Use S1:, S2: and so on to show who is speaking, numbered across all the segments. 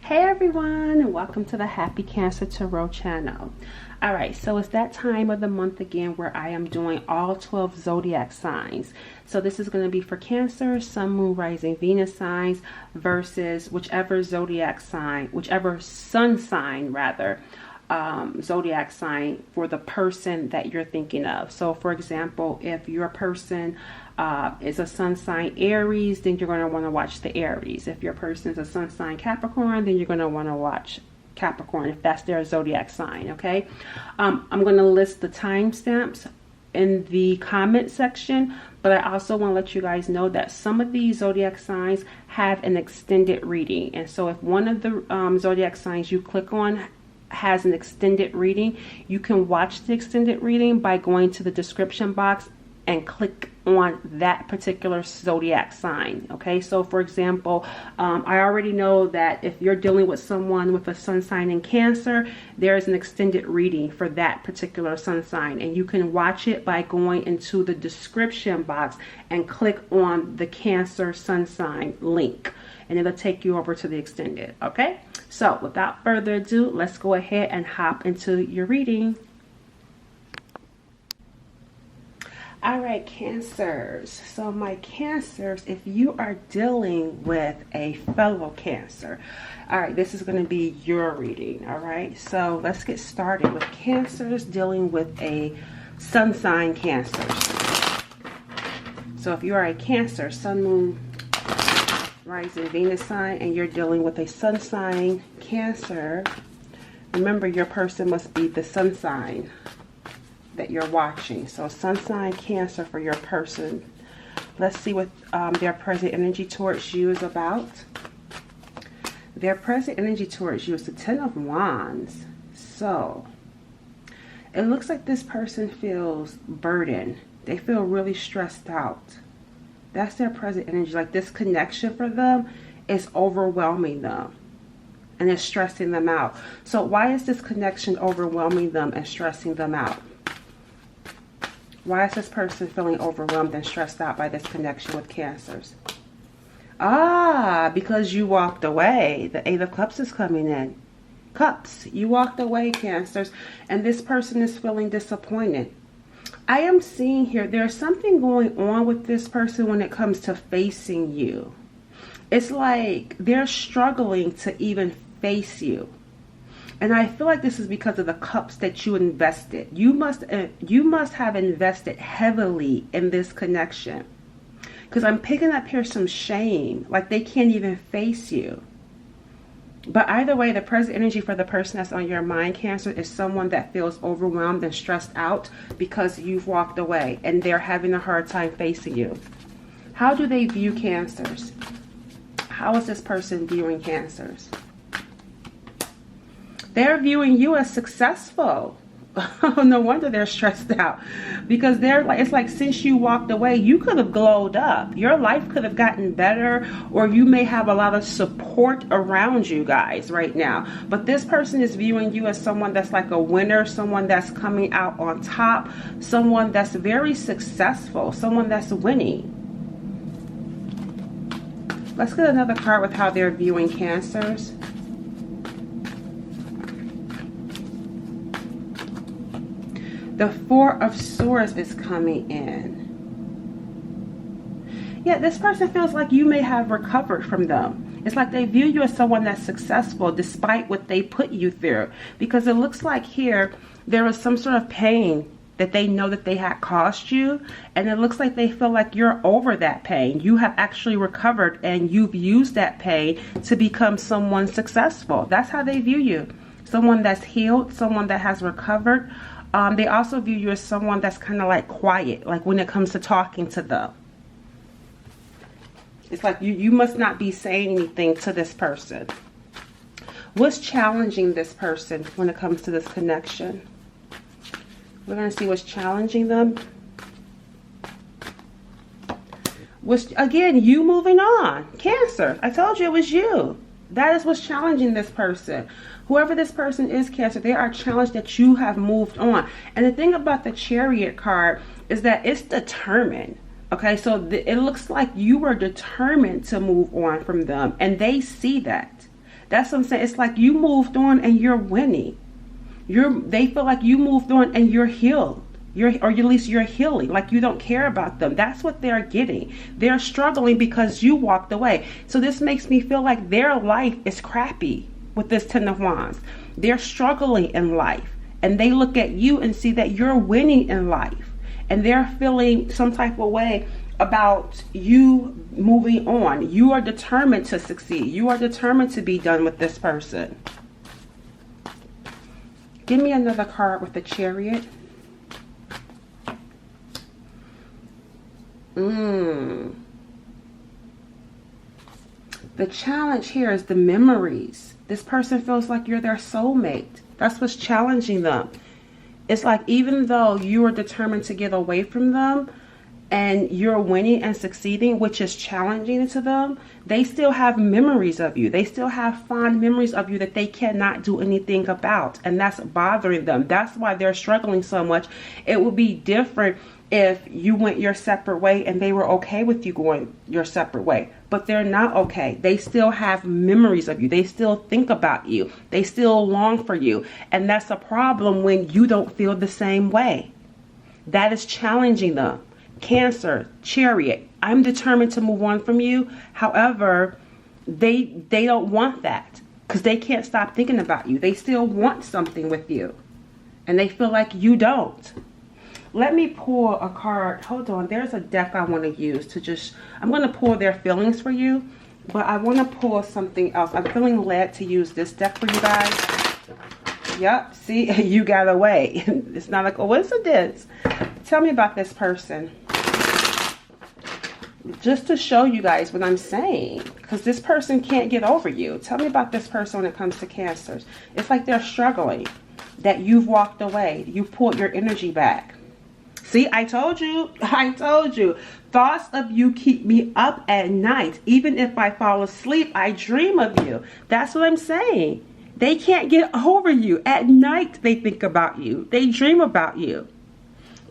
S1: Hey everyone, and welcome to the Happy Cancer Tarot channel. Alright, so it's that time of the month again where I am doing all 12 zodiac signs. So this is going to be for Cancer, Sun, Moon, Rising, Venus signs versus whichever zodiac sign, whichever sun sign rather, zodiac sign for the person that you're thinking of. So for example, if your person is a sun sign Aries, then you're going to want to watch the Aries. If your person is a sun sign Capricorn, then you're going to want to watch Capricorn if that's their zodiac sign. Okay, I'm going to list the timestamps in the comment section, but I also want to let you guys know that some of these zodiac signs have an extended reading, and so if one of the zodiac signs you click on has an extended reading, you can watch the extended reading by going to the description box and click on that particular zodiac sign. Okay, so for example, I already know that if you're dealing with someone with a sun sign in Cancer, there is an extended reading for that particular sun sign, and you can watch it by going into the description box and click on the Cancer sun sign link, and it'll take you over to the extended. Okay, so without further ado, let's go ahead and hop into your reading. All right, Cancers. So my Cancers, if you are dealing with a fellow Cancer, all right, this is going to be your reading. All right, so let's get started with Cancers dealing with a sun sign Cancer. So if you are a Cancer, Sun, Moon, Rising, Venus sign, and you're dealing with a sun sign Cancer, remember your person must be the sun sign that you're watching. So sun sign Cancer for your person. Let's see what their present energy towards you is about. Their present energy towards you is the 10 of Wands. So it looks like this person feels burdened. They feel really stressed out. That's their present energy. Like this connection for them is overwhelming them and it's stressing them out. So why is this connection overwhelming them and stressing them out? Why is this person feeling overwhelmed and stressed out by this connection with Cancers? Because you walked away. The 8 of Cups is coming in. Cups. You walked away, Cancers, and this person is feeling disappointed. I am seeing here there's something going on with this person when it comes to facing you. It's like they're struggling to even face you. And I feel like this is because of the cups that you invested. You must have invested heavily in this connection. Because I'm picking up here some shame. Like they can't even face you. But either way, the present energy for the person that's on your mind, Cancer, is someone that feels overwhelmed and stressed out because you've walked away and they're having a hard time facing you. How do they view Cancers? How is this person viewing Cancers? They're viewing you as successful. No wonder they're stressed out, because they're like, it's like since you walked away, you could have glowed up. Your life could have gotten better, or you may have a lot of support around you guys right now. But this person is viewing you as someone that's like a winner, someone that's coming out on top, someone that's very successful, someone that's winning. Let's get another card with how they're viewing Cancers. The 4 of Swords is coming in. Yeah, this person feels like you may have recovered from them. It's like they view you as someone that's successful despite what they put you through. Because it looks like here there was some sort of pain that they know that they had caused you. And it looks like they feel like you're over that pain. You have actually recovered and you've used that pain to become someone successful. That's how they view you. Someone that's healed, someone that has recovered. They also view you as someone that's kind of like quiet, like when it comes to talking to them. It's like you must not be saying anything to this person. What's challenging this person when it comes to this connection? We're going to see what's challenging them. Again, you moving on. Cancer. I told you it was you. That is what's challenging this person. Whoever this person is, Cancer, they are challenged that you have moved on. And the thing about the Chariot card is that it's determined. Okay, so it looks like you were determined to move on from them. And they see that. That's what I'm saying. It's like you moved on and you're winning. They feel like you moved on and you're healed. Or at least you're healing, like you don't care about them. That's what they're getting. They're struggling because you walked away. So this makes me feel like their life is crappy with this Ten of Wands. They're struggling in life, and they look at you and see that you're winning in life, and they're feeling some type of way about you moving on. You are determined to succeed. You are determined to be done with this person. Give me another card with the Chariot. The challenge here is the memories. This person feels like you're their soulmate. That's what's challenging them. It's like even though you are determined to get away from them and you're winning and succeeding, which is challenging to them, they still have memories of you. They still have fond memories of you that they cannot do anything about. And that's bothering them. That's why they're struggling so much. It would be different if you went your separate way and they were okay with you going your separate way. But they're not okay. They still have memories of you. They still think about you. They still long for you. And that's a problem when you don't feel the same way. That is challenging them. Cancer, Chariot, I'm determined to move on from you. However, they don't want that because they can't stop thinking about you. They still want something with you. And they feel like you don't. Let me pull a card. Hold on. There's a deck I want to use to just, I'm going to pull their feelings for you. But I want to pull something else. I'm feeling led to use this deck for you guys. Yep. See, you got away. It's not a coincidence. Tell me about this person. Just to show you guys what I'm saying. Because this person can't get over you. Tell me about this person when it comes to Cancers. It's like they're struggling. That you've walked away. You've pulled your energy back. See, I told you. I told you. Thoughts of you keep me up at night. Even if I fall asleep, I dream of you. That's what I'm saying. They can't get over you. At night, they think about you. They dream about you.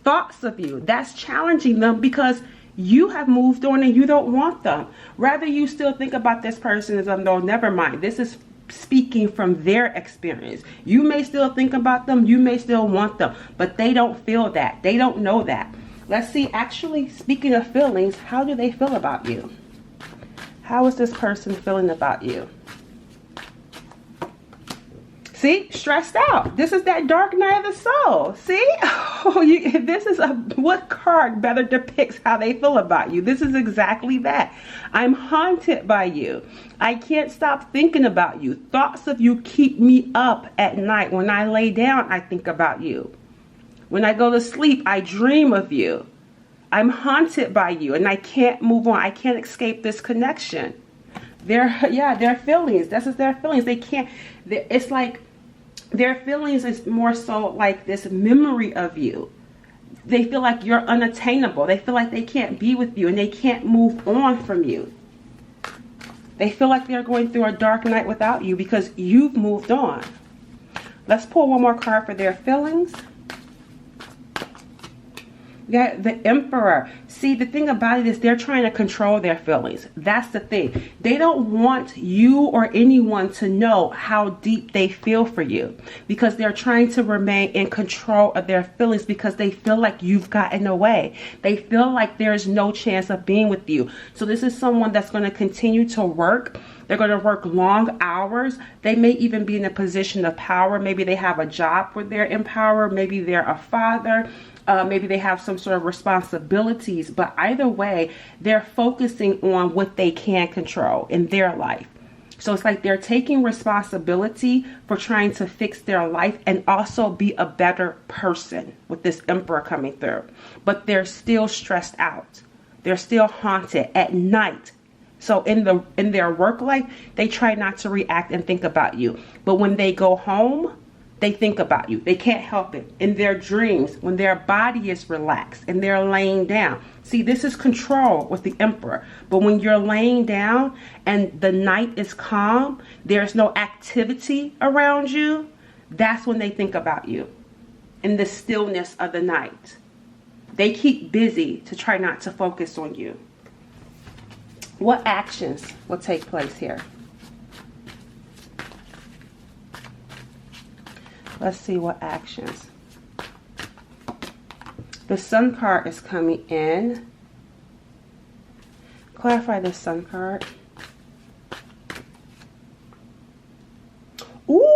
S1: Thoughts of you. That's challenging them because you have moved on and you don't want them. Rather, you still think about this person as though, never mind. This is speaking from their experience. You may still think about them. You may still want them. But they don't feel that. They don't know that. Let's see. Actually, speaking of feelings, how do they feel about you? How is this person feeling about you? See, stressed out. This is that dark night of the soul. See, this is what card better depicts how they feel about you? This is exactly that. I'm haunted by you. I can't stop thinking about you. Thoughts of you keep me up at night. When I lay down, I think about you. When I go to sleep, I dream of you. I'm haunted by you, and I can't move on. I can't escape this connection. Their feelings. This is their feelings. They can't. It's like. Their feelings is more so like this memory of you. They feel like you're unattainable. They feel like they can't be with you and they can't move on from you. They feel like they're going through a dark night without you because you've moved on. Let's pull one more card for their feelings. The Emperor. See, the thing about it is they're trying to control their feelings. That's the thing. They don't want you or anyone to know how deep they feel for you because they're trying to remain in control of their feelings because they feel like you've gotten away. They feel like there's no chance of being with you. So this is someone that's going to continue to work. They're going to work long hours. They may even be in a position of power. Maybe they have a job where they're in power. Maybe they're a father. Maybe they have some sort of responsibilities, but either way, they're focusing on what they can control in their life. So it's like they're taking responsibility for trying to fix their life and also be a better person with this Emperor coming through. But they're still stressed out. They're still haunted at night. So in their work life, they try not to react and think about you. But when they go home, they think about you. They can't help it. In their dreams, when their body is relaxed and they're laying down. See, this is control with the Emperor. But when you're laying down and the night is calm, there's no activity around you, that's when they think about you. In the stillness of the night. They keep busy to try not to focus on you. What actions will take place here? Let's see what actions. The Sun card is coming in. Clarify the Sun card. Ooh,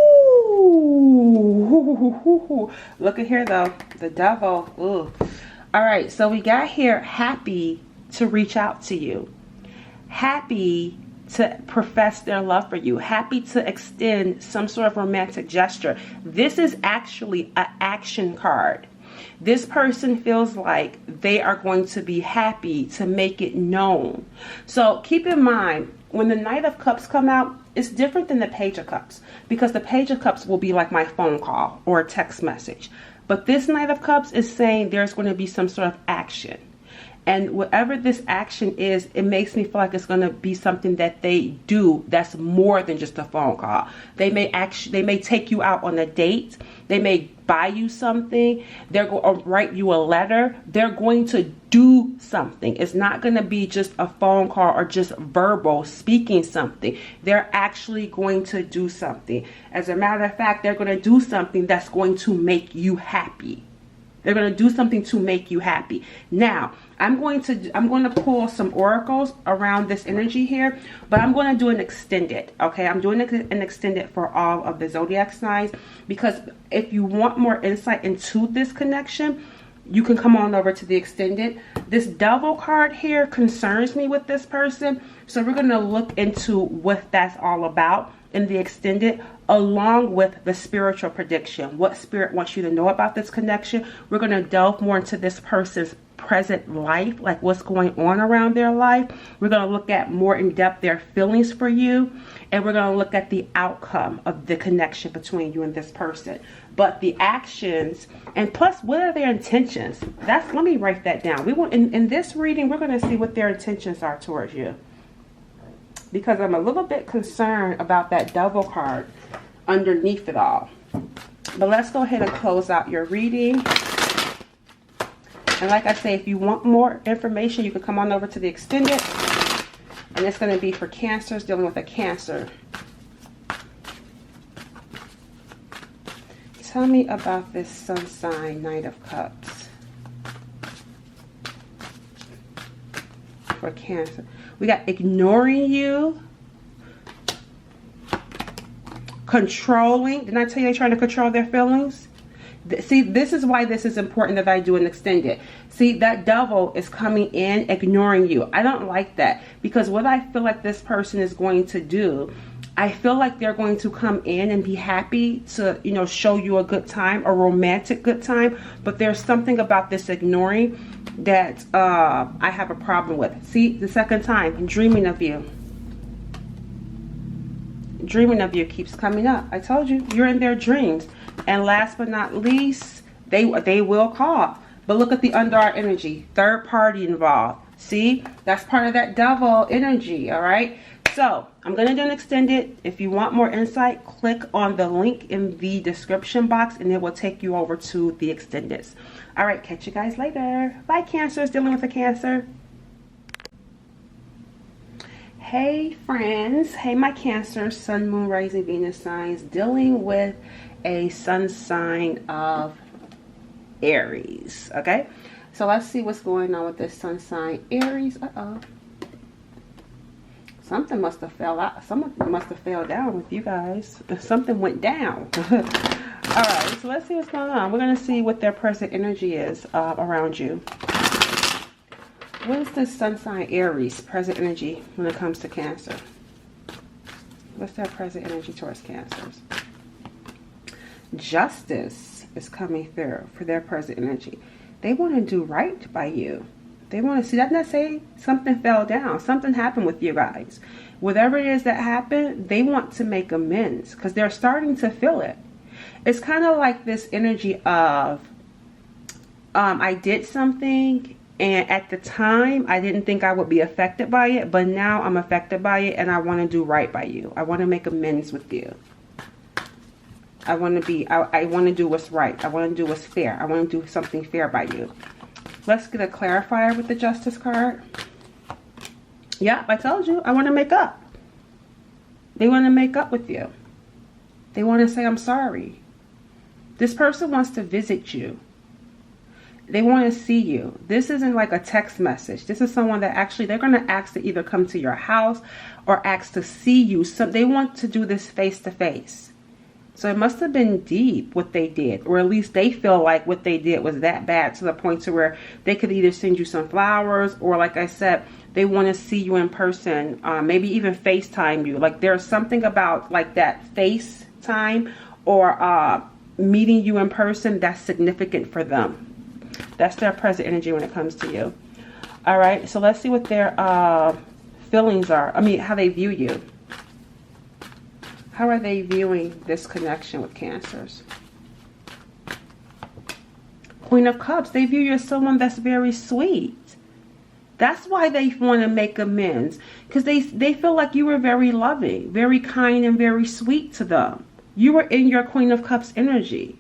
S1: look at here though, the Devil. Ooh. All right, so we got here happy to reach out to you, happy to profess their love for you, happy to extend some sort of romantic gesture. This is actually an action card. This person feels like they are going to be happy to make it known. So keep in mind, when the Knight of Cups come out, it's different than the Page of Cups, because the Page of Cups will be like my phone call or a text message. But this Knight of Cups is saying there's going to be some sort of action. And whatever this action is, it makes me feel like it's going to be something that they do that's more than just a phone call. They may take you out on a date. They may buy you something. They're going to write you a letter. They're going to do something. It's not going to be just a phone call or just verbal speaking something. They're actually going to do something. As a matter of fact, they're going to do something that's going to make you happy. They're going to do something to make you happy. Now, I'm going to pull some oracles around this energy here, but I'm going to do an extended. Okay, I'm doing an extended for all of the zodiac signs, because if you want more insight into this connection, you can come on over to the extended. This Devil card here concerns me with this person, so we're going to look into what that's all about in the extended, along with the spiritual prediction. What spirit wants you to know about this connection. We're going to delve more into this person's present life, like what's going on around their life. We're going to look at more in depth their feelings for you, and we're going to look at the outcome of the connection between you and this person. But the actions, and plus, what are their intentions? Let me write that down. We want in this reading, we're going to see what their intentions are towards you, because I'm a little bit concerned about that Devil card underneath it all. But let's go ahead and close out your reading. And like I say, if you want more information, you can come on over to the extended. And it's going to be for Cancers, dealing with a Cancer. Tell me about this Sun sign, Knight of Cups. For Cancer. We got ignoring you. Controlling. Didn't I tell you they're trying to control their feelings? See, this is why this is important that I do an extended. See, that Devil is coming in, ignoring you. I don't like that, because what I feel like this person is going to do, I feel like they're going to come in and be happy to, you know, show you a good time, a romantic good time. But there's something about this ignoring that I have a problem with. See, the second time, dreaming of you. Dreaming of you keeps coming up. I told you, you're in their dreams. And last but not least, they will call. But look at the underart energy. Third party involved. See, that's part of that Devil energy. All right. So I'm going to do an extended. If you want more insight, click on the link in the description box and it will take you over to the extendeds. All right. Catch you guys later. Bye, Cancers, dealing with a Cancer. Hey, friends. Hey, my Cancer, Sun, Moon, Rising, Venus signs, dealing with a Sun sign of Aries. Okay, so let's see what's going on with this Sun sign Aries. Something must have fell out. Someone must have fell down with you guys. Something went down. All right, so let's see what's going on. We're going to see what their present energy is around you. What is this Sun sign Aries present energy when it comes to Cancer? What's their present energy towards Cancers? Justice is coming through for their present energy. They want to do right by you. They want to see, doesn't that say something fell down? Something happened with you guys. Whatever it is that happened, they want to make amends because they're starting to feel it. It's kind of like this energy of, I did something and at the time I didn't think I would be affected by it, but now I'm affected by it and I want to do right by you. I want to make amends with you. I want to do what's right. I want to do what's fair. I want to do something fair by you. Let's get a clarifier with the Justice card. Yep, I told you. I want to make up. They want to make up with you. They want to say, I'm sorry. This person wants to visit you. They want to see you. This isn't like a text message. This is someone that actually, they're going to ask to either come to your house or ask to see you. So they want to do this face to face. So it must have been deep what they did, or at least they feel like what they did was that bad to the point to where they could either send you some flowers, or like I said, they want to see you in person, maybe even FaceTime you. Like there's something about like that FaceTime or meeting you in person that's significant for them. That's their present energy when it comes to you. All right, so let's see what their feelings are. I mean, how they view you. How are they viewing this connection with Cancers? Queen of Cups, they view you as someone that's very sweet. That's why they want to make amends, because they feel like you were very loving, very kind, and very sweet to them. You were in your Queen of Cups energy.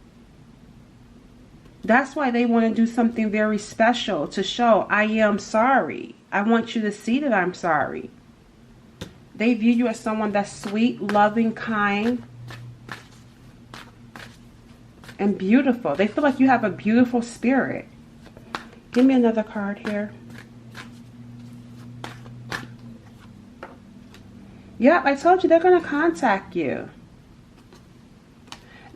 S1: That's why they want to do something very special to show, I am sorry. I want you to see that I'm sorry. They view you as someone that's sweet, loving, kind, and beautiful. They feel like you have a beautiful spirit. Give me another card here. Yep, I told you they're going to contact you.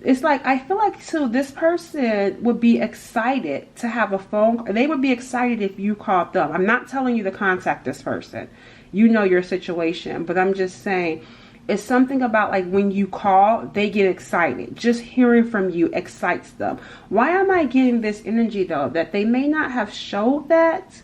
S1: It's like, I feel like too, this person would be excited to have a phone. They would be excited if you called them. I'm not telling you to contact this person. You know your situation, but I'm just saying it's something about like when you call, they get excited. Just hearing from you excites them. Why am I getting this energy though? That they may not have showed that.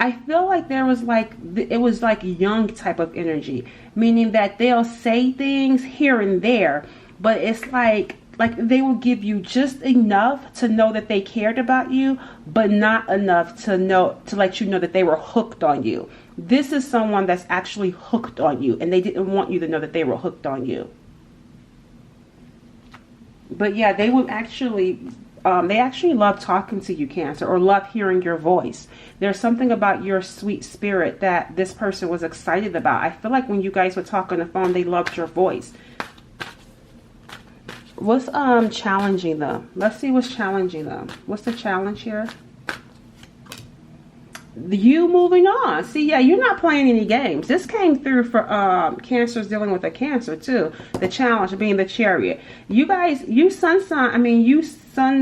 S1: I feel like there was like, it was like young type of energy, meaning that they'll say things here and there, but it's like they will give you just enough to know that they cared about you, but not enough to let you know that they were hooked on you. This is someone that's actually hooked on you, and they didn't want you to know that they were hooked on you. But yeah, they would actually, they actually love talking to you, Cancer, or love hearing your voice. There's something about your sweet spirit that this person was excited about. I feel like when you guys would talk on the phone, they loved your voice. What's challenging them? Let's see what's challenging them. What's the challenge here? You moving on. See, yeah, you're not playing any games. This came through for Cancers dealing with a Cancer too. The challenge being the Chariot. You guys, you sun,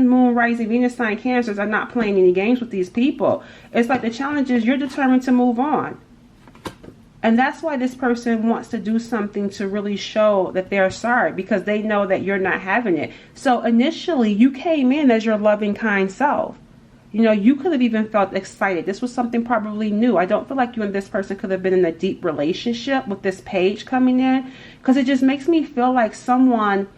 S1: moon, rising, Venus sign Cancers are not playing any games with these people. It's like the challenge is you're determined to move on. And that's why this person wants to do something to really show that they're sorry, because they know that you're not having it. So initially you came in as your loving, kind self. You know, you could have even felt excited. This was something probably new. I don't feel like you and this person could have been in a deep relationship with this page coming in, because it just makes me feel like someone,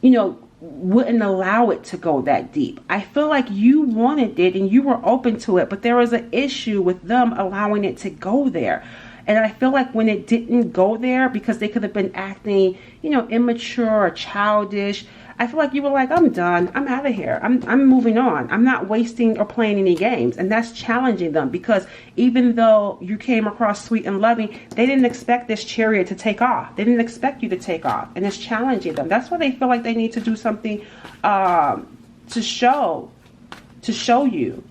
S1: you know, wouldn't allow it to go that deep. I feel like you wanted it and you were open to it, but there was an issue with them allowing it to go there. And I feel like when it didn't go there, because they could have been acting, you know, immature or childish, I feel like you were like, I'm done. I'm out of here. I'm moving on. I'm not wasting or playing any games. And that's challenging them, because even though you came across sweet and loving, they didn't expect this Chariot to take off. They didn't expect you to take off. And it's challenging them. That's why they feel like they need to do something to show you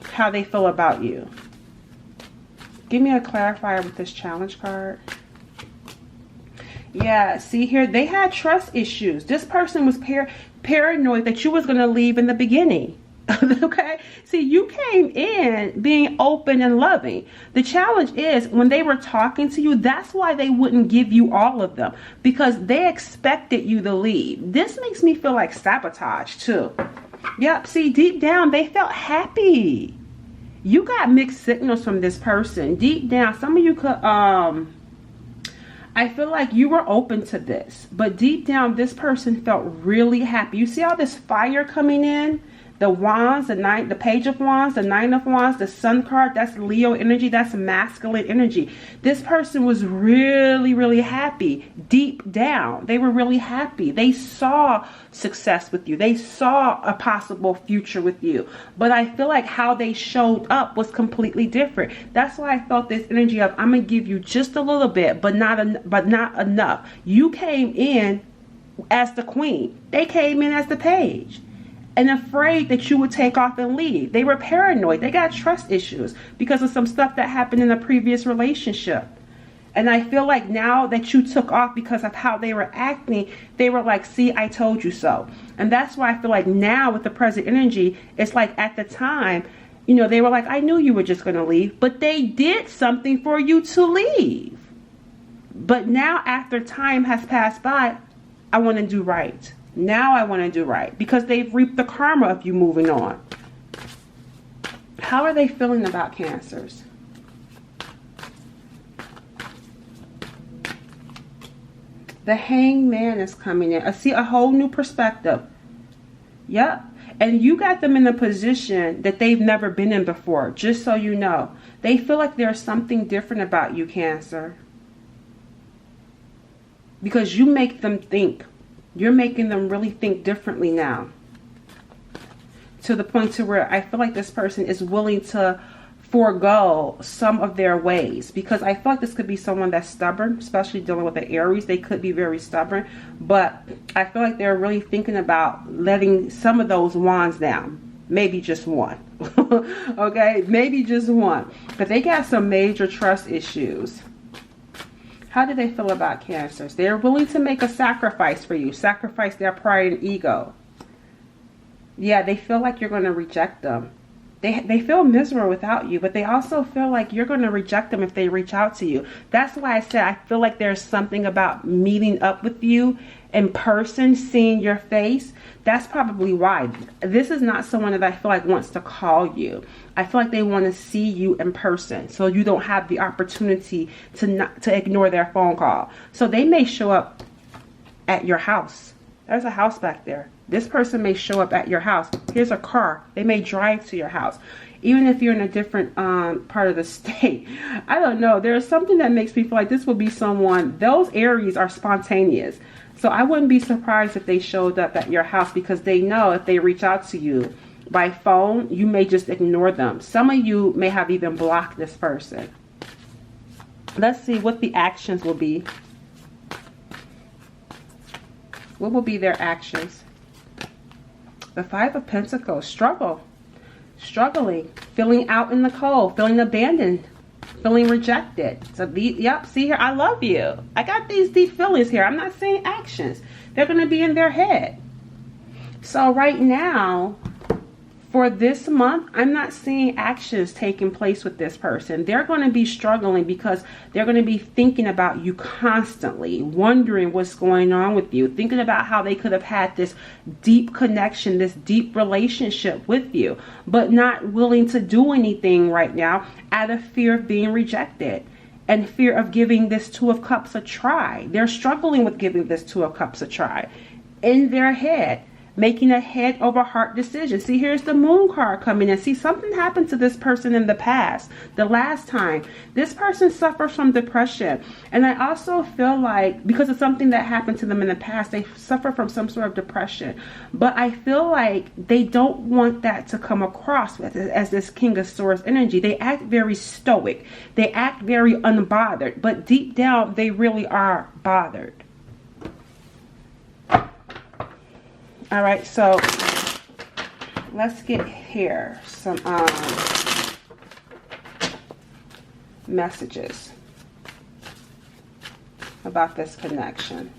S1: how they feel about you. Give me a clarifier with this challenge card. Yeah, see here, they had trust issues. This person was paranoid that you was going to leave in the beginning. Okay? See, you came in being open and loving. The challenge is when they were talking to you, that's why they wouldn't give you all of them, because they expected you to leave. This makes me feel like sabotage too. Yep, see, deep down, they felt happy. You got mixed signals from this person. Deep down, some of you could, I feel like you were open to this, but deep down, this person felt really happy. You see all this fire coming in? The wands, the page of wands, the 9 of wands, the sun card, that's Leo energy, that's masculine energy. This person was really, really happy. Deep down, they were really happy. They saw success with you. They saw a possible future with you. But I feel like how they showed up was completely different. That's why I felt this energy of, I'm going to give you just a little bit, but not enough. You came in as the queen. They came in as the page and afraid that you would take off and leave. They were paranoid. They got trust issues because of some stuff that happened in a previous relationship. And I feel like now that you took off because of how they were acting, they were like, see, I told you so. And that's why I feel like now with the present energy, it's like at the time, you know, they were like, I knew you were just going to leave. But they did something for you to leave. But now after time has passed by, I want to do right. Now I want to do right because they've reaped the karma of you moving on. How are they feeling about Cancers? The Hangman is coming in. I see a whole new perspective. Yep. And you got them in a position that they've never been in before, just so you know. They feel like there's something different about you, Cancer. Because you make them think. You're making them really think differently now. To the point to where I feel like this person is willing to forego some of their ways. Because I feel like this could be someone that's stubborn, especially dealing with the Aries. They could be very stubborn. But I feel like they're really thinking about letting some of those wands down. Maybe just one. Okay? Maybe just one. But they got some major trust issues. How do they feel about Cancers? They're willing to make a sacrifice for you. Sacrifice their pride and ego. Yeah, they feel like you're going to reject them. They feel miserable without you, but they also feel like you're going to reject them if they reach out to you. That's why I said I feel like there's something about meeting up with you in person, seeing your face. That's probably why. This is not someone that I feel like wants to call you. I feel like they want to see you in person, so you don't have the opportunity to ignore their phone call. So they may show up at your house. There's a house back there. This person may show up at your house. Here's a car. They may drive to your house. Even if you're in a different part of the state. I don't know. There's something that makes me feel like this will be someone. Those Aries are spontaneous. So I wouldn't be surprised if they showed up at your house because they know if they reach out to you by phone, you may just ignore them. Some of you may have even blocked this person. Let's see what the actions will be. What will be their actions? The Five of Pentacles. Struggle. Struggling. Feeling out in the cold. Feeling abandoned. Feeling rejected. So, yep, see here, I love you. I got these deep feelings here. I'm not saying actions. They're going to be in their head. So right now, for this month, I'm not seeing actions taking place with this person. They're going to be struggling because they're going to be thinking about you constantly, wondering what's going on with you, thinking about how they could have had this deep connection, this deep relationship with you, but not willing to do anything right now out of fear of being rejected and fear of giving this Two of Cups a try. They're struggling with giving this Two of Cups a try in their head. Making a head over heart decision. See, here's the Moon card coming in. See, something happened to this person in the past. The last time. This person suffers from depression. And I also feel like, because of something that happened to them in the past, they suffer from some sort of depression. But I feel like they don't want that to come across as this King of Swords energy. They act very stoic. They act very unbothered. But deep down, they really are bothered. All right, so let's get here some messages about this connection.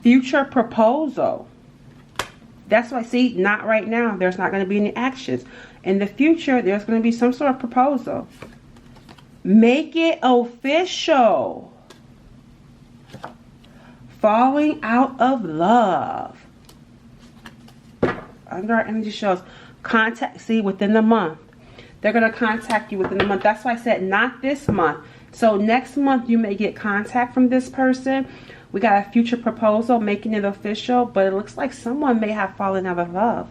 S1: Future proposal. That's why, see, not right now. There's not going to be any actions. In the future, there's going to be some sort of proposal. Make it official. Falling out of love. Under our energy shows, contact, see, within the month. They're going to contact you within the month. That's why I said not this month. So next month you may get contact from this person. We got a future proposal, making it official, but it looks like someone may have fallen out of love.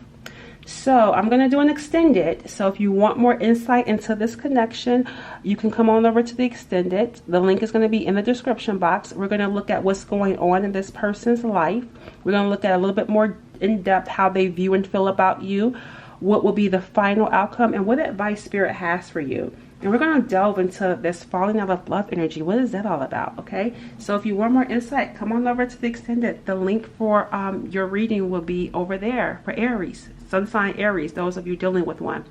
S1: So I'm going to do an extended. So if you want more insight into this connection, you can come on over to the extended. The link is going to be in the description box. We're going to look at what's going on in this person's life. We're going to look at a little bit more in depth how they view and feel about you, what will be the final outcome, and what advice Spirit has for you. And we're going to delve into this falling out of love energy. What is that all about? Okay. So if you want more insight, come on over to the extended. The link for your reading will be over there for Aries, sun sign Aries, those of you dealing with one.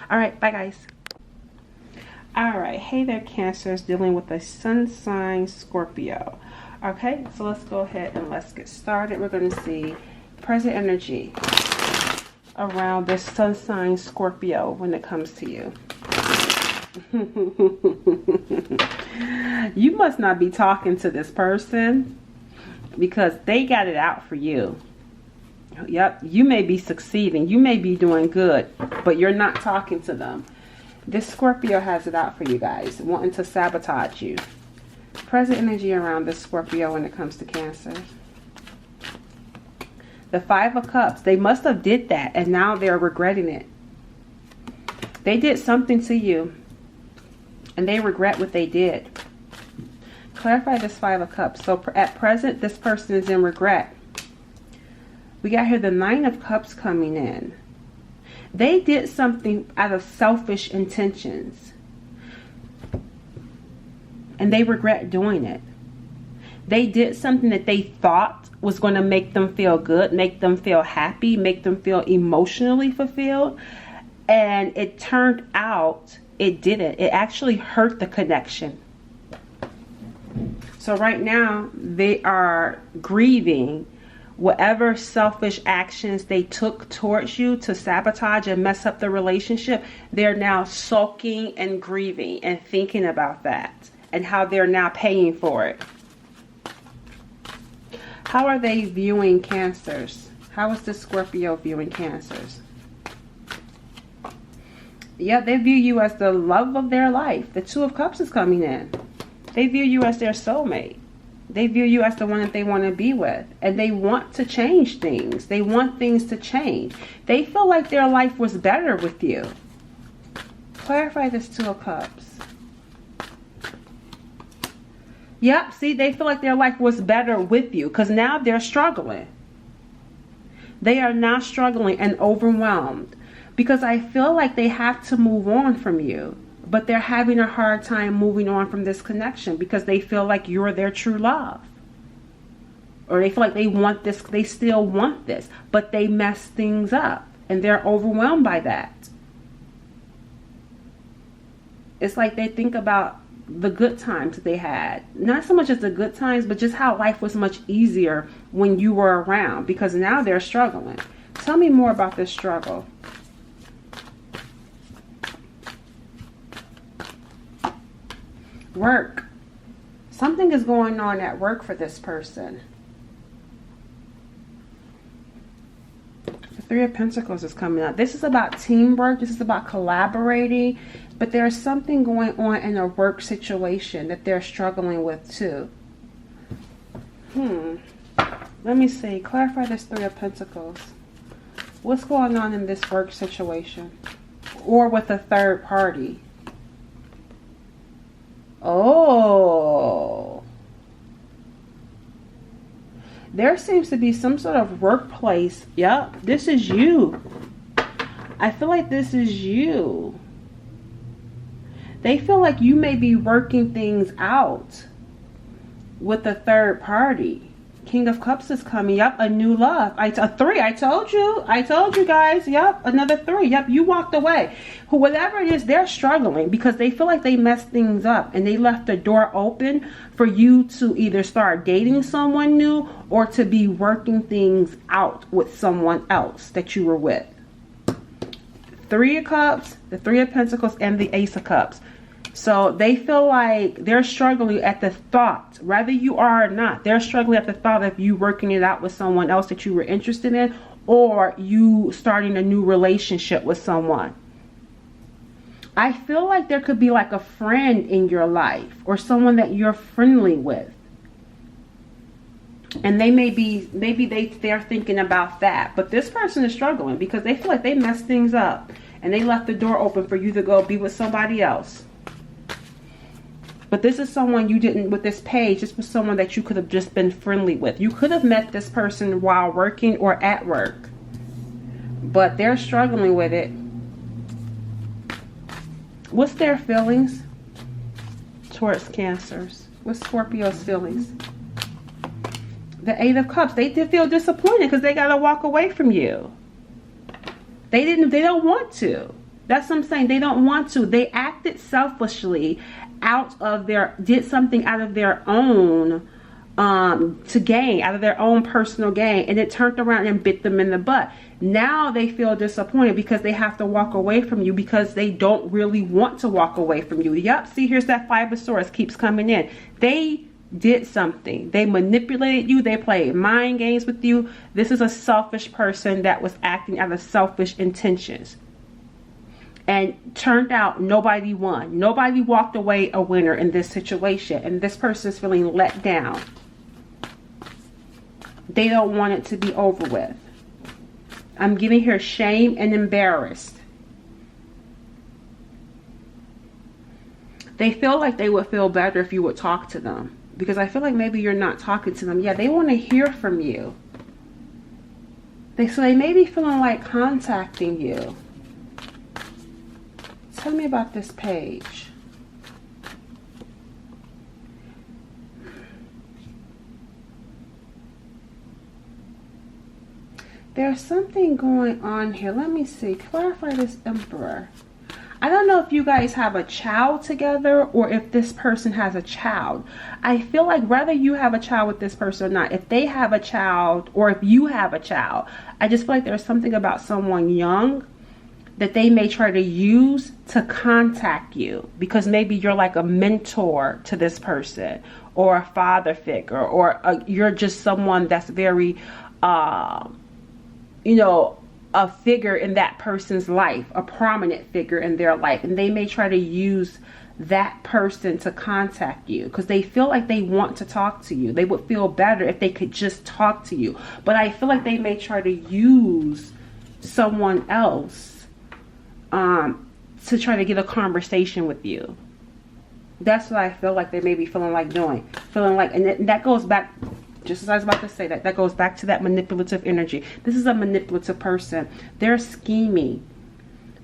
S1: All right. Bye, guys. All right. Hey there, Cancers, dealing with a sun sign Scorpio. Okay. So let's go ahead and let's get started. We're going to see present energy around this sun sign Scorpio when it comes to you. You must not be talking to this person because they got it out for you. Yep, you may be succeeding, you may be doing good, but you're not talking to them. This Scorpio has it out for you guys, wanting to sabotage you. Present energy around this Scorpio when it comes to Cancer. The Five of Cups, they must have did that and now they're regretting it. They did something to you and they regret what they did. Clarify this Five of Cups. So at present, this person is in regret. We got here the Nine of Cups coming in. They did something out of selfish intentions. And they regret doing it. They did something that they thought was going to make them feel good, make them feel happy, make them feel emotionally fulfilled. And it turned out it didn't. It actually hurt the connection. So right now they are grieving whatever selfish actions they took towards you to sabotage and mess up the relationship. They're now sulking and grieving and thinking about that and how they're now paying for it. How are they viewing Cancers? How is the Scorpio viewing Cancers? Yeah, they view you as the love of their life. The Two of Cups is coming in. They view you as their soulmate. They view you as the one that they want to be with. And they want to change things. They want things to change. They feel like their life was better with you. Clarify this Two of Cups. Yep, see, they feel like their life was better with you because now they're struggling. They are now struggling and overwhelmed because I feel like they have to move on from you, but they're having a hard time moving on from this connection because they feel like you're their true love. Or they feel like they want this, they still want this, but they mess things up and they're overwhelmed by that. It's like they think about the good times they had. Not so much as the good times, but just how life was much easier when you were around, because now they're struggling. Tell me more about this struggle. Work. Something is going on at work for this person. The Three of Pentacles is coming up. This is about teamwork. This is about collaborating. But there's something going on in a work situation that they're struggling with too. Let me see. Clarify this Three of Pentacles. What's going on in this work situation? Or with a third party? Oh. There seems to be some sort of workplace. Yep, this is you. I feel like this is you. They feel like you may be working things out with a third party. King of Cups is coming. Yep, a new love. A three. I told you guys. Yep, another three. Yep, you walked away. Whatever it is, they're struggling because they feel like they messed things up and they left the door open for you to either start dating someone new or to be working things out with someone else that you were with. Three of Cups, the Three of Pentacles, and the Ace of Cups. So they feel like they're struggling at the thought, whether you are or not, they're struggling at the thought of you working it out with someone else that you were interested in, or you starting a new relationship with someone. I feel like there could be like a friend in your life or someone that you're friendly with. And they maybe they're thinking about that. But this person is struggling because they feel like they messed things up and they left the door open for you to go be with somebody else. But this is someone you didn't, with this page, this was someone that you could have just been friendly with. You could have met this person while working or at work. But they're struggling with it. What's their feelings towards Cancers? What's Scorpio's feelings? The Eight of Cups. They did feel disappointed because they got to walk away from you. They don't want to. That's what I'm saying. They don't want to. They acted selfishly did something out of their own to gain, out of their own personal gain, and it turned around and bit them in the butt. Now they feel disappointed because they have to walk away from you because they don't really want to walk away from you. Yep, see, here's that Five of Swords keeps coming in. They did something. They manipulated you. They played mind games with you. This is a selfish person that was acting out of selfish intentions. And turned out nobody won. Nobody walked away a winner in this situation. And this person is feeling let down. They don't want it to be over with. I'm giving here shame and embarrassed. They feel like they would feel better if you would talk to them. Because I feel like maybe you're not talking to them. Yeah, they want to hear from you. So they may be feeling like contacting you. Tell me about this page. There's something going on here. Let me see. Clarify this Emperor. I don't know if you guys have a child together or if this person has a child. I feel like whether you have a child with this person or not, if they have a child or if you have a child, I just feel like there's something about someone young that they may try to use to contact you because maybe you're like a mentor to this person or a father figure or you're just someone that's very, you know, a figure in that person's life, a prominent figure in their life. And they may try to use that person to contact you because they feel like they want to talk to you. They would feel better if they could just talk to you. But I feel like they may try to use someone else to try to get a conversation with you. That's what I feel like they may be feeling like doing. Feeling like, and that goes back, just as I was about to say, that goes back to that manipulative energy. This is a manipulative person. They're scheming.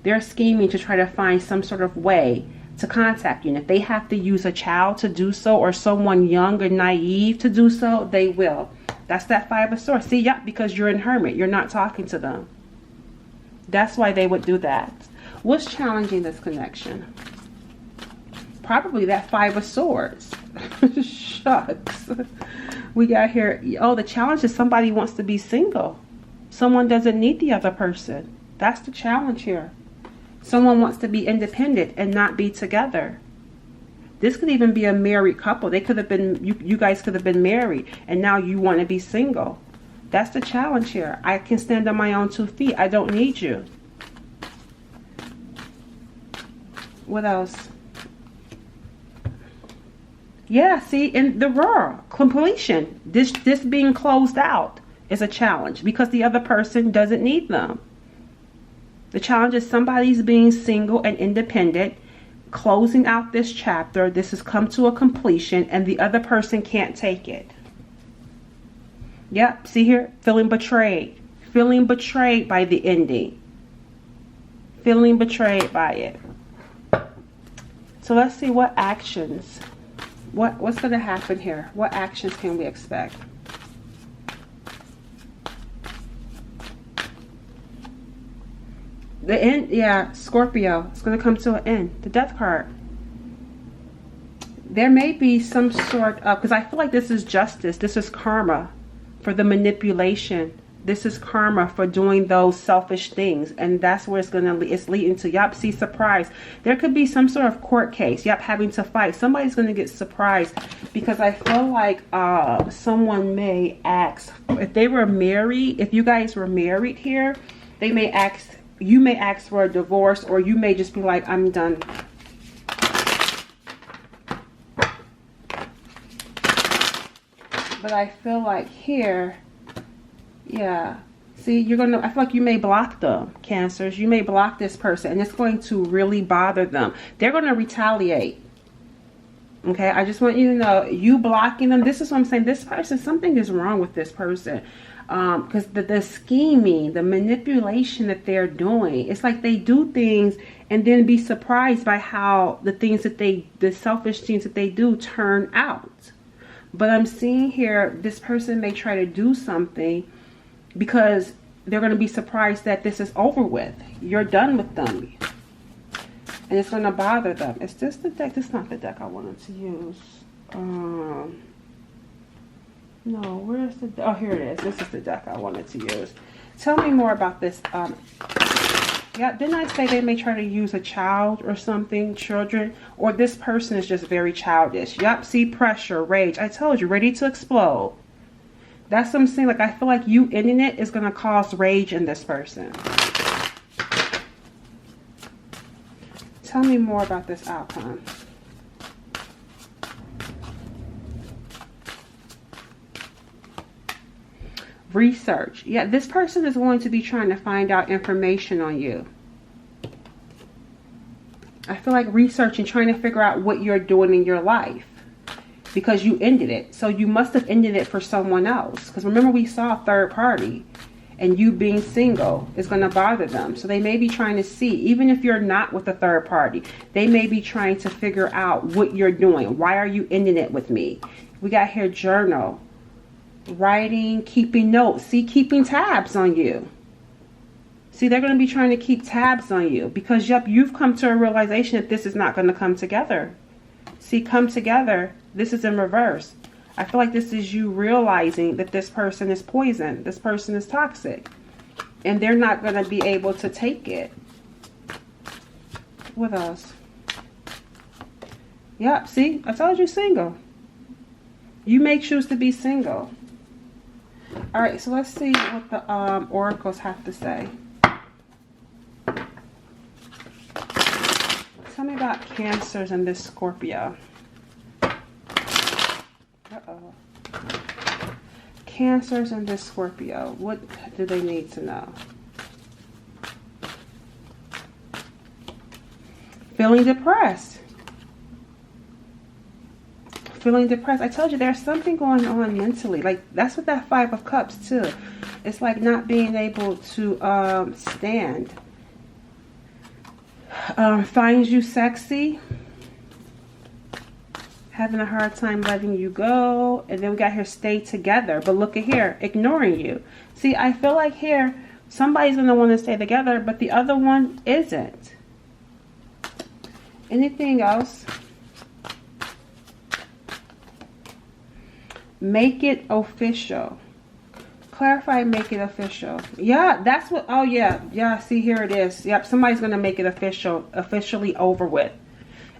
S1: They're scheming to try to find some sort of way to contact you. And if they have to use a child to do so or someone young or naive to do so, they will. That's that Five of Swords. See, yeah, because you're in Hermit. You're not talking to them. That's why they would do that. What's challenging this connection? Probably that Five of Swords. Shucks. We got here, oh, the challenge is somebody wants to be single. Someone doesn't need the other person. That's the challenge here. Someone wants to be independent and not be together. This could even be a married couple. They could have been, you guys could have been married and now you want to be single. That's the challenge here. I can stand on my own 2 feet. I don't need you. What else? Yeah, see, in the rural completion, this being closed out is a challenge because the other person doesn't need them. The challenge is somebody's being single and independent, closing out this chapter. This has come to a completion and the other person can't take it. Yep, see here, feeling betrayed. Feeling betrayed by the ending. Feeling betrayed by it. So let's see what actions, what's going to happen here? What actions can we expect? The end, yeah, Scorpio. It's going to come to an end. The Death card. There may be some sort of, because I feel like this is justice. This is karma for the manipulation. This is karma for doing those selfish things. And that's where it's going to lead. It's leading to, yep, see, surprise. There could be some sort of court case. Yep, having to fight. Somebody's going to get surprised because I feel like someone may ask, if they were married, if you guys were married here, they may ask, you may ask for a divorce or you may just be like, I'm done. But I feel like here, yeah, see, you're going to, I feel like you may block them, Cancers. You may block this person and it's going to really bother them. They're going to retaliate. Okay, I just want you to know, you blocking them, this is what I'm saying. This person, something is wrong with this person. Because the scheming, the manipulation that they're doing, it's like they do things and then be surprised by how the things that the selfish things that they do turn out. But I'm seeing here, this person may try to do something because they're going to be surprised that this is over with. You're done with them. And it's going to bother them. Is this the deck? This is not the deck I wanted to use. No, where's the... Oh, here it is. This is the deck I wanted to use. Tell me more about this. Yeah, didn't I say they may try to use a child or something? Children? Or this person is just very childish. Yep, see, pressure, rage. I told you, ready to explode. That's what I'm saying. Like, I feel like you ending it is going to cause rage in this person. Tell me more about this outcome. Research. Yeah, this person is going to be trying to find out information on you. I feel like researching, trying to figure out what you're doing in your life. Because you ended it. So you must have ended it for someone else. Because remember, we saw a third party. And you being single is going to bother them. So they may be trying to see, even if you're not with a third party, they may be trying to figure out what you're doing. Why are you ending it with me? We got here journal, writing, keeping notes. See, keeping tabs on you. See, they're going to be trying to keep tabs on you. Because, yep, you've come to a realization that this is not going to come together. See, come together. This is in reverse. I feel like this is you realizing that this person is poison. This person is toxic. And they're not going to be able to take it. What else? Yep, see? I told you single. You may choose to be single. Alright, so let's see what the oracles have to say. Tell me about Cancers and this Scorpio. Uh-oh. Cancers and this Scorpio. What do they need to know? Feeling depressed. Feeling depressed. I told you there's something going on mentally. Like, that's what that Five of Cups too. It's like not being able to stand. Finds you sexy. Having a hard time letting you go. And then we got here, stay together. But look at here, ignoring you. See, I feel like here, somebody's going to want to stay together, but the other one isn't. Anything else? Make it official. Clarify, make it official. Yeah, that's what, oh yeah. Yeah, see, here it is. Yep, somebody's going to make it officially over with.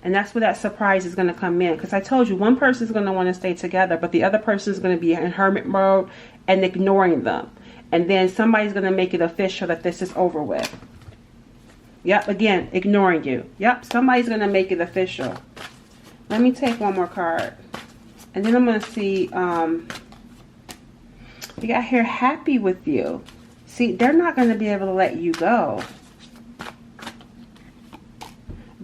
S1: And that's where that surprise is going to come in. Because I told you, one person is going to want to stay together, but the other person is going to be in hermit mode and ignoring them. And then somebody's going to make it official that this is over with. Yep, again, ignoring you. Yep, somebody's going to make it official. Let me take one more card. And then I'm going to see, we got here, happy with you. See, they're not going to be able to let you go.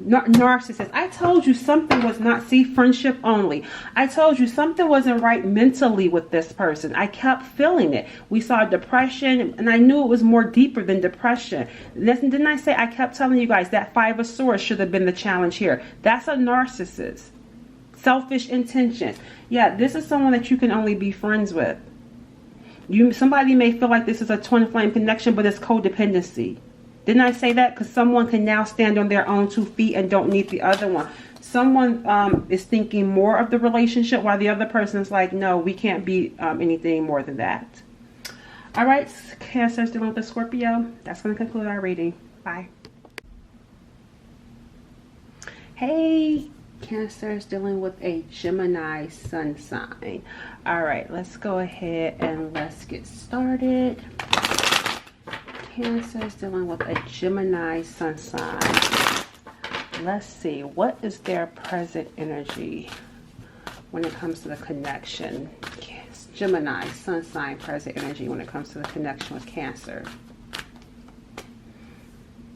S1: Narcissist. I told you something was not, see, friendship only. I told you something wasn't right mentally with this person. I kept feeling it. We saw depression, and I knew it was more deeper than depression. Listen, didn't I say, I kept telling you guys that Five of Swords should have been the challenge here. That's a narcissist. Selfish intentions. Yeah, this is someone that you can only be friends with. Somebody may feel like this is a twin flame connection, but it's codependency. Didn't I say that? Because someone can now stand on their own 2 feet and don't need the other one. Someone is thinking more of the relationship while the other person is like, no, we can't be anything more than that. All right, Cancers dealing with the Scorpio. That's going to conclude our reading. Bye. Hey, Cancers dealing with a Gemini sun sign. All right, let's go ahead and let's get started. Cancers dealing with a Gemini sun sign. Let's see, what is their present energy when it comes to the connection? Gemini sun sign present energy when it comes to the connection with Cancer.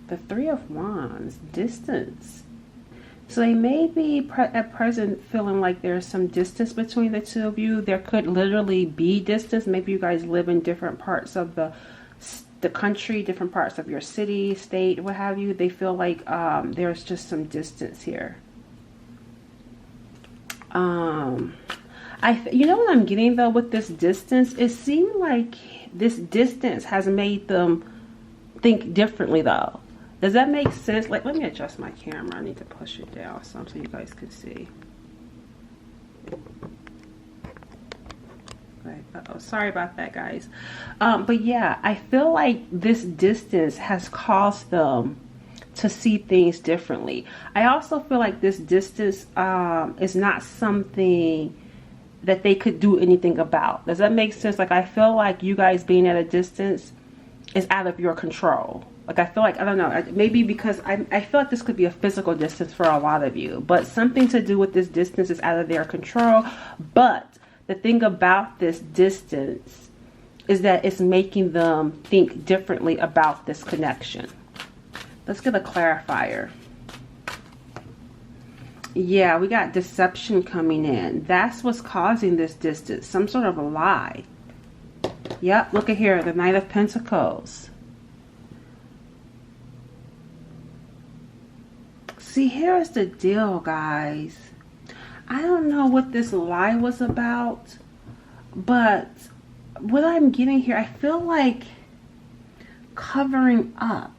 S1: The Three of Wands, distance. So they may be at present feeling like there's some distance between the two of you. There could literally be distance. Maybe you guys live in different parts of the country, different parts of your city, state, what have you. They feel like there's just some distance here. You know what I'm getting though with this distance? It seemed like this distance has made them think differently though. Does that make sense? Like, let me adjust my camera. I need to push it down some so you guys can see. Right. Uh-oh, sorry about that, guys. But yeah, I feel like this distance has caused them to see things differently. I also feel like this distance is not something that they could do anything about. Does that make sense? Like, I feel like you guys being at a distance is out of your control. Like, I feel like, I don't know, maybe because I feel like this could be a physical distance for a lot of you, but something to do with this distance is out of their control. But the thing about this distance is that it's making them think differently about this connection. Let's get a clarifier. Yeah, we got deception coming in. That's what's causing this distance. Some sort of a lie. Yep, look at here, the Knight of Pentacles. See, here's the deal, guys. I don't know what this lie was about, but what I'm getting here, I feel like covering up.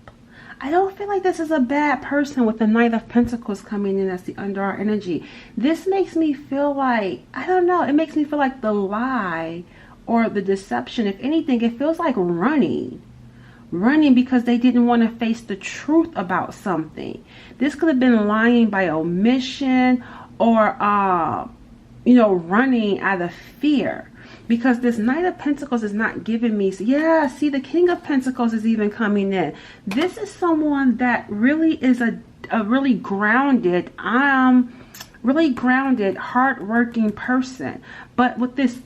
S1: I don't feel like this is a bad person with the Knight of Pentacles coming in as the under energy. This makes me feel like, I don't know, it makes me feel like the lie or the deception, if anything, it feels like running because they didn't want to face the truth about something. This could have been lying by omission or you know, running out of fear, because this Knight of Pentacles is not giving me, yeah, see, the King of Pentacles is even coming in. This is someone that really is a really grounded, hardworking person, but with this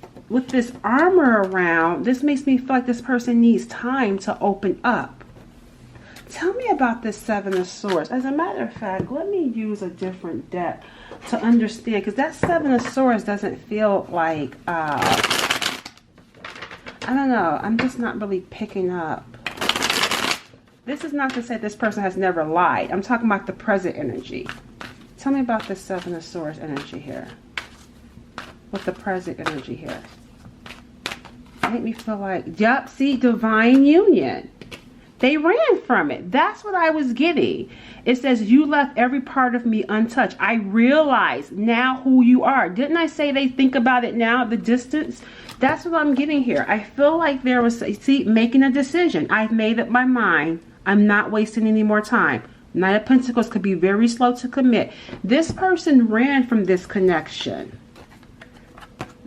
S1: armor around, this makes me feel like this person needs time to open up. Tell me about this Seven of Swords. As a matter of fact, let me use a different deck to understand, because that Seven of Swords doesn't feel like, I don't know, I'm just not really picking up. This is not to say this person has never lied. I'm talking about the present energy. Tell me about this Seven of Swords energy here. With the present energy here. Make me feel like, yep, see, divine union. They ran from it. That's what I was getting. It says, you left every part of me untouched. I realize now who you are. Didn't I say they think about it now, the distance? That's what I'm getting here. I feel like there was, see, making a decision. I've made up my mind. I'm not wasting any more time. Knight of Pentacles could be very slow to commit. This person ran from this connection.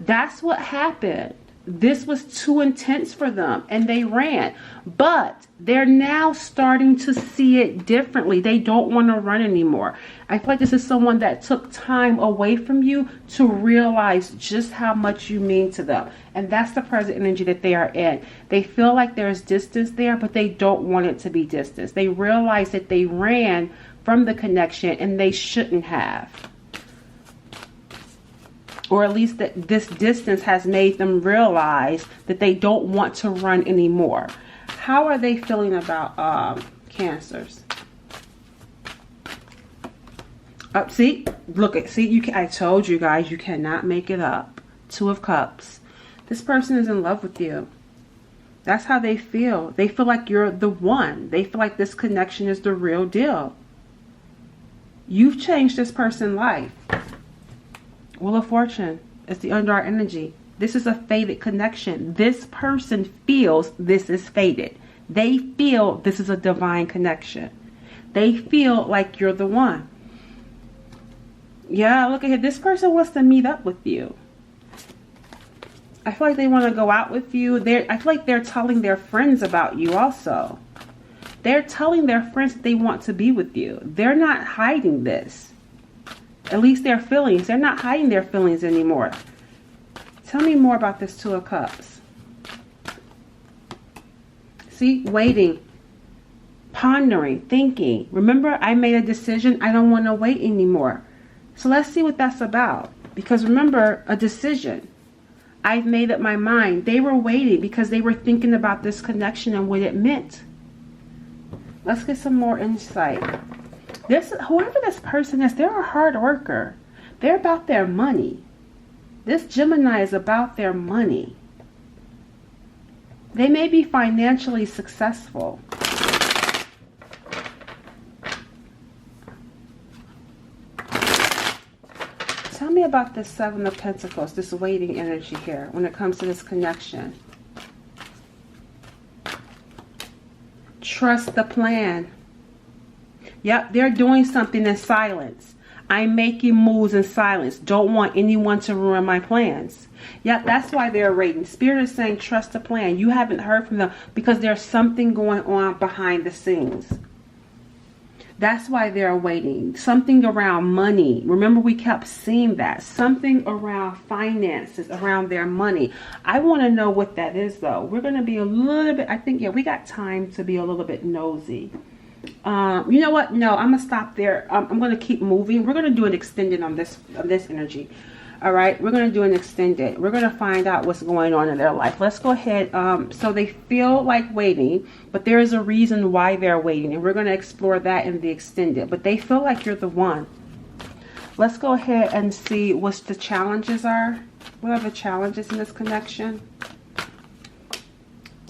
S1: That's what happened. This was too intense for them and they ran. But they're now starting to see it differently. They don't want to run anymore. I feel like this is someone that took time away from you to realize just how much you mean to them. And that's the present energy that they are in. They feel like there's distance there, but they don't want it to be distance. They realize that they ran from the connection and they shouldn't have. Or at least that this distance has made them realize that they don't want to run anymore. How are they feeling about Cancers? Up, see, look at, see, you can, I told you guys, you cannot make it up. Two of Cups. This person is in love with you. That's how they feel. They feel like you're the one. They feel like this connection is the real deal. You've changed this person's life. Wheel of Fortune is the under energy. This is a fated connection. This person feels this is fated. They feel this is a divine connection. They feel like you're the one. Yeah, look at here. This person wants to meet up with you. I feel like they want to go out with you. I feel like they're telling their friends about you also. They're telling their friends that they want to be with you. They're not hiding this. At least their feelings. They're not hiding their feelings anymore. Tell me more about this Two of Cups. See, waiting. pondering, thinking. Remember, I made a decision. I don't want to wait anymore. So let's see what that's about. Because remember, a decision. I've made up my mind. They were waiting because they were thinking about this connection and what it meant. Let's get some more insight. Whoever this person is, they're a hard worker. They're about their money. This Gemini is about their money. They may be financially successful. Tell me about this Seven of Pentacles, this waiting energy here when it comes to this connection. Trust the plan. Yep, they're doing something in silence. I'm making moves in silence. Don't want anyone to ruin my plans. Yep, that's why they're waiting. Spirit is saying trust the plan. You haven't heard from them because there's something going on behind the scenes. That's why they're waiting. Something around money. Remember, we kept seeing that. Something around finances, around their money. I want to know what that is, though. We're going to be a little bit, I think, yeah, we got time to be a little bit nosy. You know what? No, I'm going to stop there. I'm going to keep moving. We're going to do an extended on this energy. All right, we're going to do an extended. We're going to find out what's going on in their life. Let's go ahead. So they feel like waiting, but there is a reason why they're waiting. And we're going to explore that in the extended. But they feel like you're the one. Let's go ahead and see what the challenges are. What are the challenges in this connection?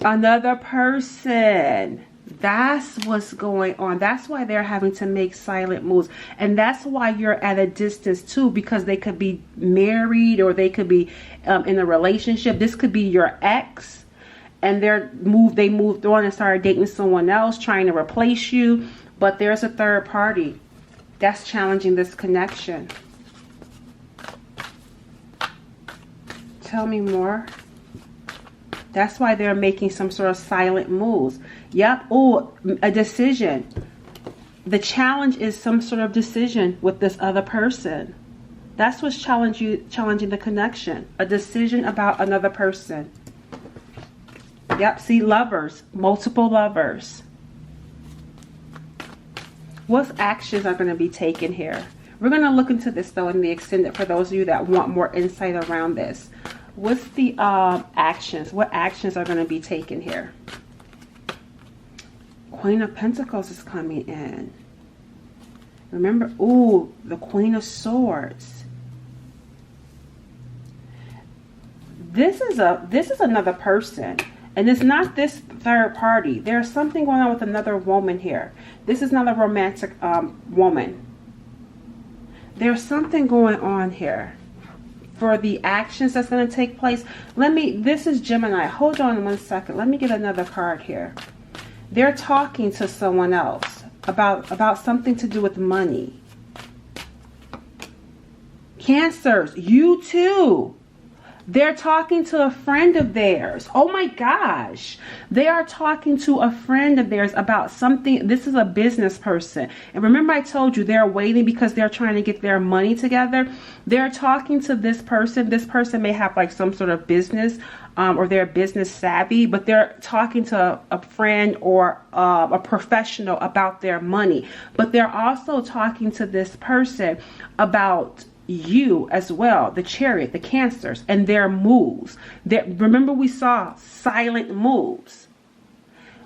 S1: Another person. That's what's going on. That's why they're having to make silent moves. And that's why you're at a distance too, because they could be married or they could be in a relationship. This could be your ex and they moved on and started dating someone else, trying to replace you. But there's a third party that's challenging this connection. Tell me more. That's why they're making some sort of silent moves. Yep. Oh, a decision. The challenge is some sort of decision with this other person. That's what's challenging the connection. A decision about another person. Yep. See, lovers. Multiple lovers. What actions are going to be taken here? We're going to look into this, though, in the extended for those of you that want more insight around this. What's the actions? What actions are going to be taken here? Queen of Pentacles is coming in. Remember, ooh, the Queen of Swords. This is another person, and it's not this third party. There's something going on with another woman here. This is not a romantic woman. There's something going on here. For the actions that's going to take place. This is Gemini. Hold on 1 second. Let me get another card here. They're talking to someone else about something to do with money. Cancers, you too. They're talking to a friend of theirs. Oh my gosh. They are talking to a friend of theirs about something. This is a business person. And remember I told you they're waiting because they're trying to get their money together. They're talking to this person. This person may have like some sort of business or they're business savvy, but they're talking to a friend or a professional about their money. But they're also talking to this person about you as well, the Chariot, the Cancers, and their moves. Remember we saw silent moves.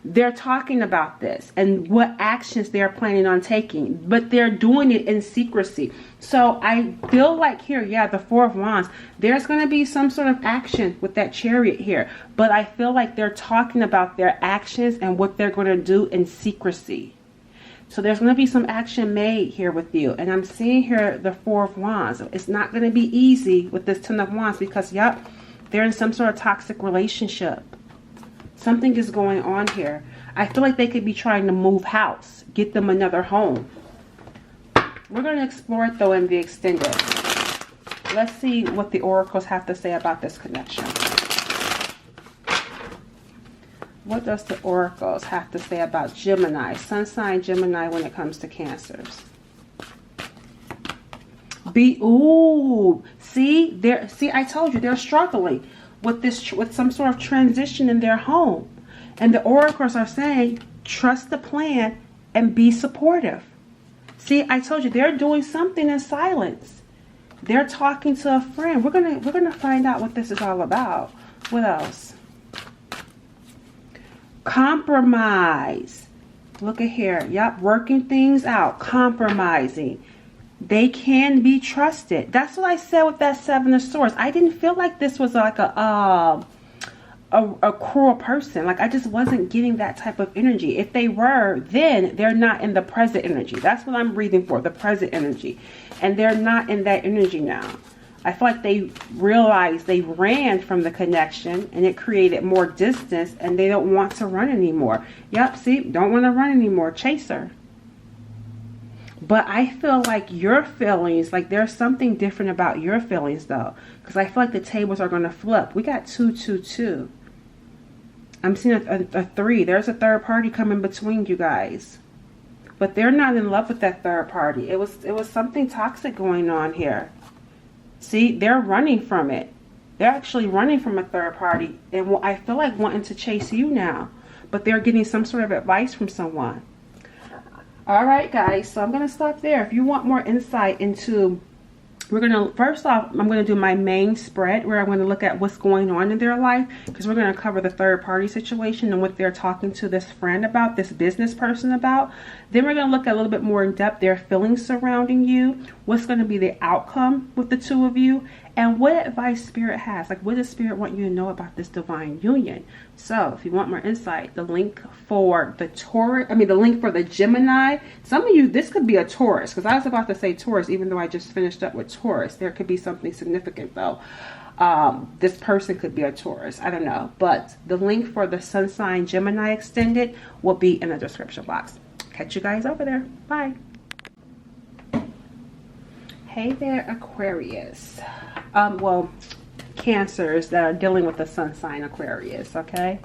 S1: They're talking about this and what actions they're planning on taking, but they're doing it in secrecy. So I feel like here, yeah, the Four of Wands, there's going to be some sort of action with that Chariot here, but I feel like they're talking about their actions and what they're going to do in secrecy. So there's going to be some action made here with you. And I'm seeing here the Four of Wands. It's not going to be easy with this Ten of Wands because, yep, they're in some sort of toxic relationship. Something is going on here. I feel like they could be trying to move house, get them another home. We're going to explore it, though, in the extended. Let's see what the oracles have to say about this connection. What does the oracles have to say about Gemini, sun sign Gemini, when it comes to Cancers? See, I told you they're struggling with some sort of transition in their home, and the oracles are saying trust the plan and be supportive. See, I told you they're doing something in silence. They're talking to a friend. We're gonna find out what this is all about. What else? Compromise. Look at here. Yep, working things out, compromising. They can be trusted. That's what I said with that Seven of Swords. I didn't feel like this was like a cruel person. Like, I just wasn't getting that type of energy. If they were, then they're not in the present energy. That's what I'm breathing for, the present energy. And they're not in that energy now. I feel like they realized they ran from the connection and it created more distance and they don't want to run anymore. Yep, see, don't want to run anymore. Chaser. But I feel like your feelings, like there's something different about your feelings though. Because I feel like the tables are going to flip. We got 2, 2, 2. I'm seeing a 3. There's a third party coming between you guys. But they're not in love with that third party. It was something toxic going on here. See, they're running from it. They're actually running from a third party. And I feel like wanting to chase you now. But they're getting some sort of advice from someone. All right, guys. So I'm going to stop there. If you want more insight into... first off, I'm going to do my main spread where I'm going to look at what's going on in their life, because we're going to cover the third party situation and what they're talking to this friend about, this business person about. Then we're going to look at a little bit more in depth their feelings surrounding you, what's going to be the outcome with the two of you, and what advice Spirit has. Like, what does Spirit want you to know about this divine union? So if you want more insight, the link for the Taurus, the link for the Gemini. Some of you, this could be a Taurus, because I was about to say Taurus, even though I just finished up with Taurus. There could be something significant though. This person could be a Taurus. I don't know. But the link for the Sun sign Gemini extended will be in the description box. Catch you guys over there. Bye. Hey there, Aquarius. Well, Cancers that are dealing with the Sun sign Aquarius, okay?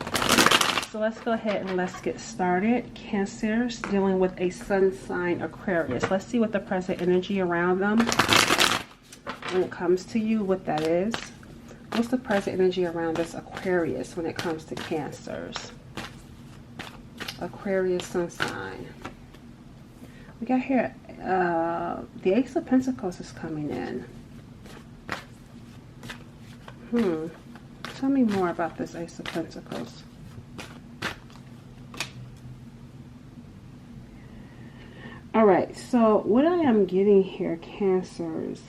S1: So let's go ahead and let's get started. Cancers dealing with a Sun sign Aquarius. Let's see what the present energy around them when it comes to you, what that is. What's the present energy around this Aquarius when it comes to Cancers? Aquarius Sun sign. We got here, the Ace of Pentacles is coming in. Tell me more about this Ace of Pentacles. All right, so what I am getting here, Cancers,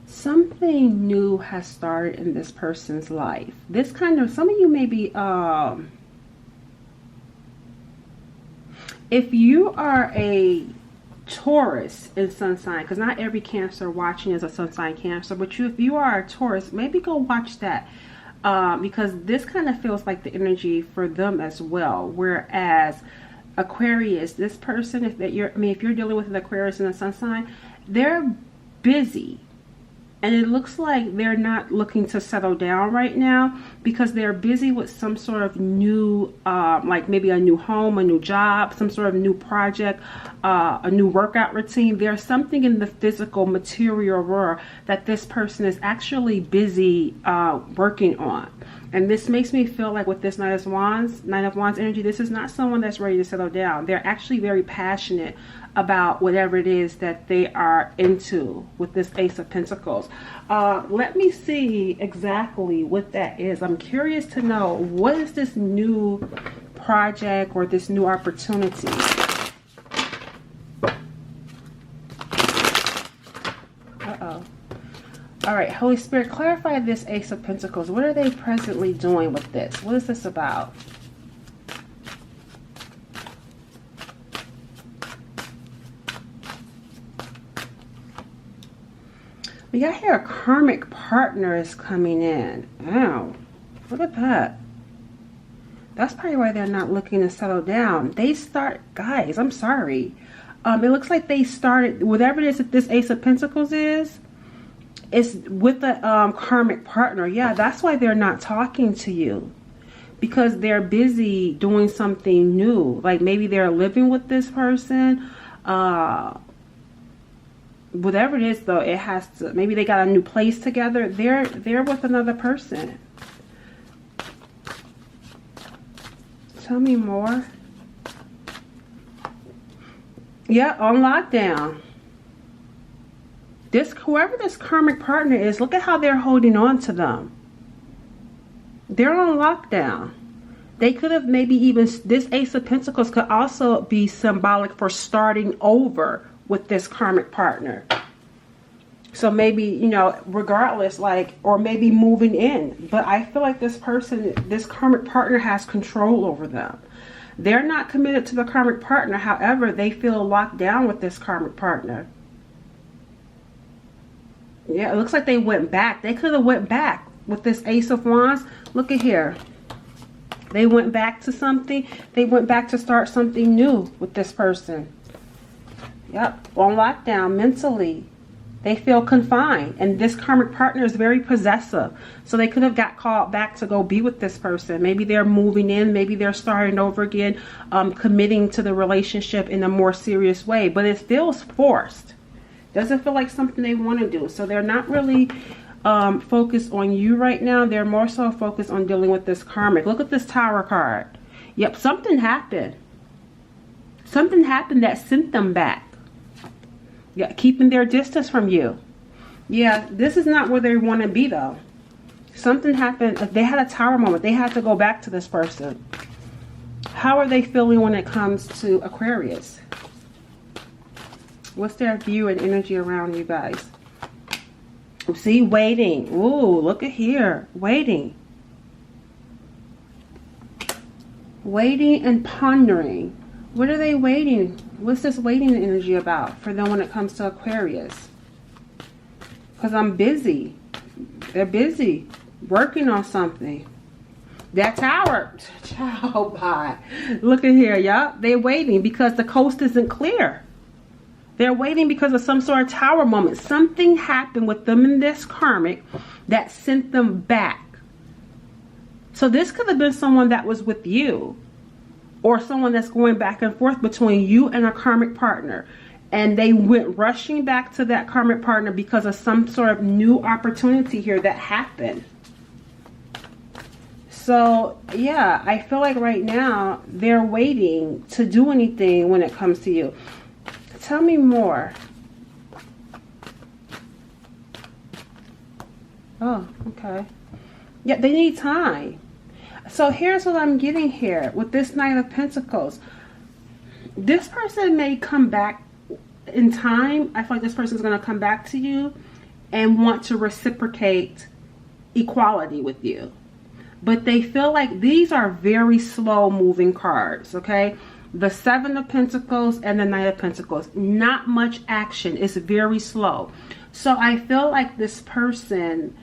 S1: something new has started in this person's life. This kind of, some of you may be, if you are a Taurus in Sun sign, because not every Cancer watching is a Sun sign Cancer, but if you are a Taurus, maybe go watch that, because this kind of feels like the energy for them as well. Whereas Aquarius, this person, if you're dealing with an Aquarius in a Sun sign, they're busy. And it looks like they're not looking to settle down right now because they're busy with some sort of new, like maybe a new home, a new job, some sort of new project, a new workout routine. There's something in the physical material world that this person is actually busy working on. And this makes me feel like with this Nine of Wands energy, this is not someone that's ready to settle down. They're actually very passionate about whatever it is that they are into with this Ace of Pentacles. Let me see exactly what that is. I'm curious to know, what is this new project or this new opportunity? All right, Holy Spirit, clarify this Ace of Pentacles. What are they presently doing with this? What is this about? We got here a karmic partner is coming in. Wow, look at that. That's probably why they're not looking to settle down. Guys, I'm sorry. It looks like they started, whatever it is that this Ace of Pentacles is, it's with the karmic partner. Yeah, that's why they're not talking to you, because they're busy doing something new. Like maybe they're living with this person. Whatever it is though, it has to, maybe they got a new place together. They're with another person. Tell me more. Yeah, on lockdown. Whoever this karmic partner is, look at how they're holding on to them. They're on lockdown. They could have maybe even, this Ace of Pentacles could also be symbolic for starting over with this karmic partner. So maybe, you know, regardless, like, or maybe moving in. But I feel like this person, this karmic partner has control over them. They're not committed to the karmic partner. However, they feel locked down with this karmic partner. Yeah, it looks like they went back. They could have went back with this Ace of Wands. Look at here. They went back to something. They went back to start something new with this person. Yep, on lockdown mentally. They feel confined. And this karmic partner is very possessive. So they could have got called back to go be with this person. Maybe they're moving in. Maybe they're starting over again. Committing to the relationship in a more serious way. But it feels forced. Doesn't feel like something they want to do. So they're not really focused on you right now. They're more so focused on dealing with this karmic. Look at this Tower card. Yep, something happened. Something happened that sent them back. Yeah, keeping their distance from you. Yeah, this is not where they want to be though. Something happened. They had a Tower moment. They had to go back to this person. How are they feeling when it comes to Aquarius? What's their view and energy around you guys? See, waiting. Ooh, look at here. Waiting. Waiting and pondering. What are they waiting? What's this waiting energy about for them when it comes to Aquarius? Because I'm busy. They're busy working on something. That Tower. Ciao, bye. Look at here, y'all. They're waiting because the coast isn't clear. They're waiting because of some sort of Tower moment. Something happened with them in this karmic that sent them back. So this could have been someone that was with you. Or someone that's going back and forth between you and a karmic partner. And they went rushing back to that karmic partner because of some sort of new opportunity here that happened. So, yeah, I feel like right now they're waiting to do anything when it comes to you. Tell me more. Oh, okay. Yeah, they need time. So here's what I'm getting here with this Knight of Pentacles. This person may come back in time. I feel like this person is going to come back to you and want to reciprocate equality with you. But they feel like these are very slow moving cards, okay? The Seven of Pentacles and the Knight of Pentacles. Not much action. It's very slow. So I feel like this person,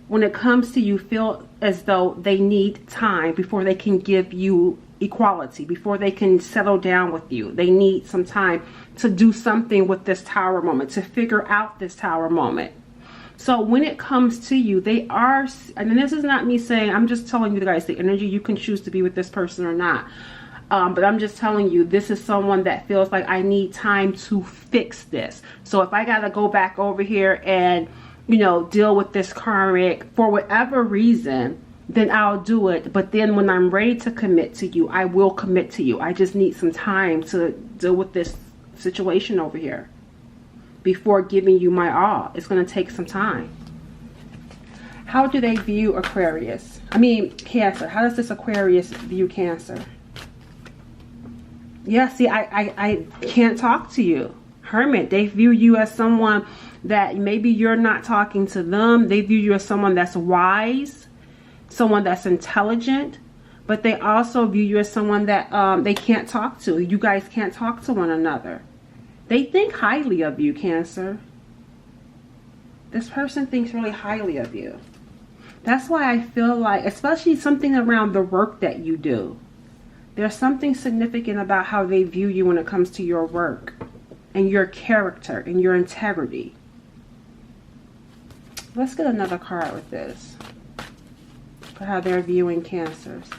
S1: when it comes to you, feel as though they need time before they can give you equality, before they can settle down with you. They need some time to do something with this Tower moment, to figure out this Tower moment. So when it comes to you, they are, and this is not me saying, I'm just telling you guys the energy. You can choose to be with this person or not. But I'm just telling you, this is someone that feels like I need time to fix this. So if I got to go back over here and, you know, deal with this karmic for whatever reason, then I'll do it. But then when I'm ready to commit to you, I will commit to you. I just need some time to deal with this situation over here before giving you my all. It's going to take some time. How do they view Aquarius? I mean, Cancer. How does this Aquarius view Cancer? Yeah, see, I can't talk to you. Hermit, they view you as someone that maybe you're not talking to them. They view you as someone that's wise, someone that's intelligent, but they also view you as someone that they can't talk to. You guys can't talk to one another. They think highly of you, Cancer. This person thinks really highly of you. That's why I feel like, especially something around the work that you do. There's something significant about how they view you when it comes to your work and your character and your integrity. Let's get another card with this for how they're viewing Cancers.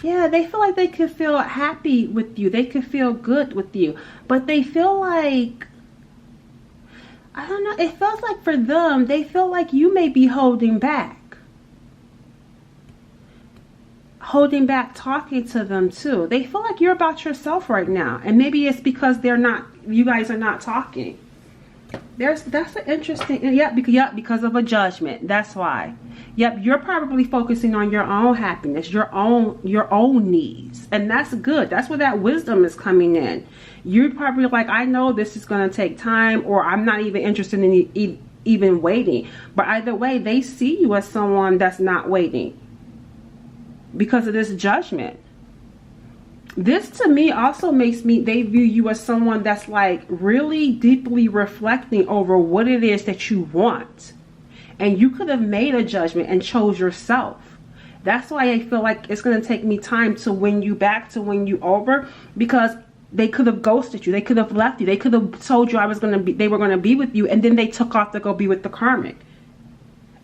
S1: Yeah, they feel like they could feel happy with you. They could feel good with you. But they feel like, I don't know, it feels like for them, they feel like you may be holding back. holding back talking to them too. They feel like you're about yourself right now. And maybe it's because you guys are not talking. That's an interesting, because of a judgment. That's why. Yep, you're probably focusing on your own happiness, your own needs. And that's good. That's where that wisdom is coming in. You're probably like, I know this is going to take time, or I'm not even interested in even waiting. But either way, they see you as someone that's not waiting because of this judgment. This to me also makes they view you as someone that's like really deeply reflecting over what it is that you want. And you could have made a judgment and chose yourself. That's why I feel like it's going to take me time to win you back, to win you over, because they could have ghosted you. They could have left you. They could have told you they were going to be with you, and then they took off to go be with the karmic.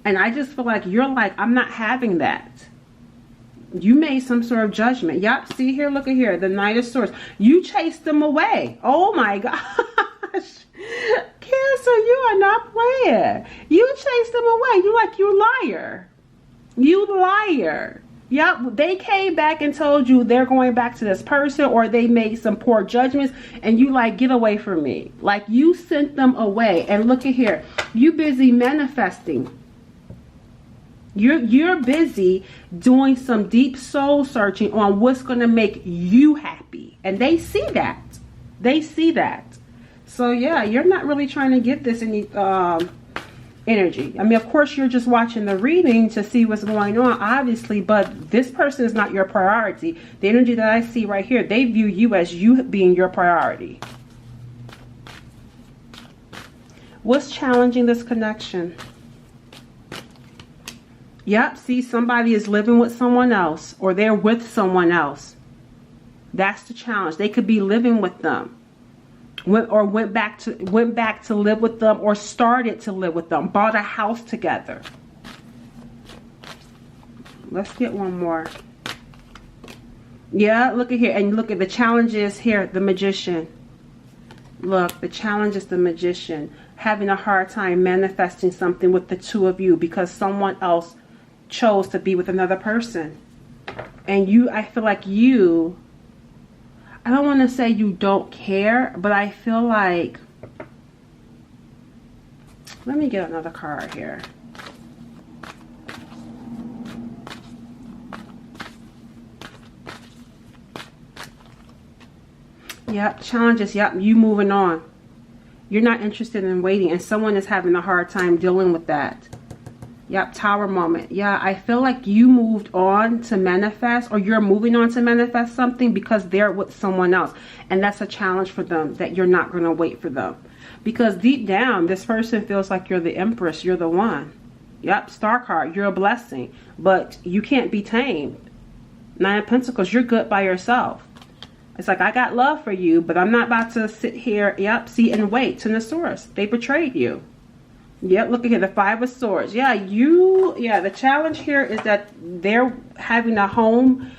S1: And I just feel like you're like, I'm not having that. You made some sort of judgment. Yep, see here, look at here, the Knight of Swords. You chased them away. Oh my gosh. Cancer, you are not playing. You chased them away. You liar. You liar. Yep, they came back and told you they're going back to this person, or they made some poor judgments, and you like, get away from me. Like, you sent them away. And look at here, you busy manifesting. You're busy doing some deep soul searching on what's going to make you happy. And they see that. They see that. So yeah, you're not really trying to get this any energy. I mean, of course, you're just watching the reading to see what's going on, obviously, but this person is not your priority. The energy that I see right here, they view you as you being your priority. What's challenging this connection? Yep, see, somebody is living with someone else, or they're with someone else. That's the challenge. They could be living with them, or went back to live with them, or started to live with them, bought a house together. Let's get one more. Yeah, look at here, and look at the challenges here. The Magician. Look, the challenge is the Magician, having a hard time manifesting something with the two of you because someone else chose to be with another person. And I feel like I don't want to say you don't care, but I feel like, let me get another card here. Yep, challenges. Yep, you moving on. You're not interested in waiting, and someone is having a hard time dealing with that. Yep, Tower moment. Yeah, I feel like you moved on to manifest, or you're moving on to manifest something because they're with someone else. And that's a challenge for them, that you're not going to wait for them. Because deep down, this person feels like you're the Empress. You're the one. Yep, Star card. You're a blessing. But you can't be tamed. Nine of Pentacles. You're good by yourself. It's like, I got love for you, but I'm not about to sit here, yep, see and wait. To the source. They betrayed you. Yep, look at here, the Five of Swords. Yeah, the challenge here is that they're having a home,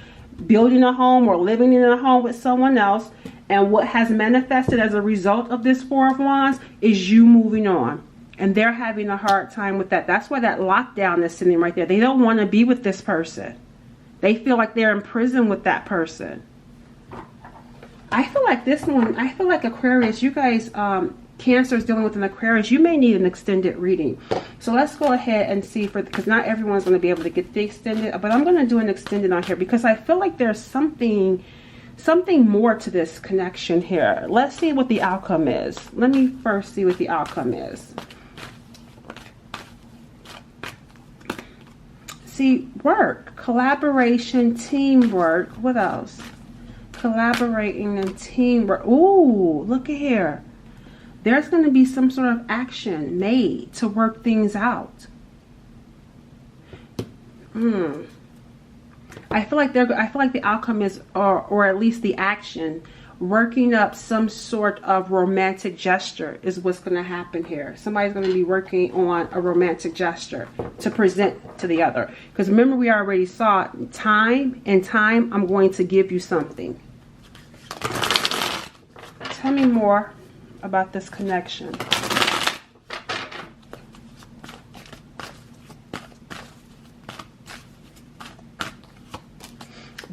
S1: building a home, or living in a home with someone else. And what has manifested as a result of this Four of Wands is you moving on. And they're having a hard time with that. That's why that lockdown is sitting right there. They don't want to be with this person. They feel like they're in prison with that person. I feel like this one, I feel like Aquarius, you guys, Cancer is dealing with an Aquarius, you may need an extended reading. So let's go ahead and see, because not everyone's going to be able to get the extended, but I'm going to do an extended on here because I feel like there's something more to this connection here. Let's see what the outcome is. Let me first see what the outcome is. See, work, collaboration, teamwork. What else? Collaborating and teamwork. Ooh, look at here. There's going to be some sort of action made to work things out. I feel like the outcome is, or at least the action, working up some sort of romantic gesture is what's going to happen here. Somebody's going to be working on a romantic gesture to present to the other. Because remember, we already saw time. In time, I'm going to give you something. Tell me more about this connection.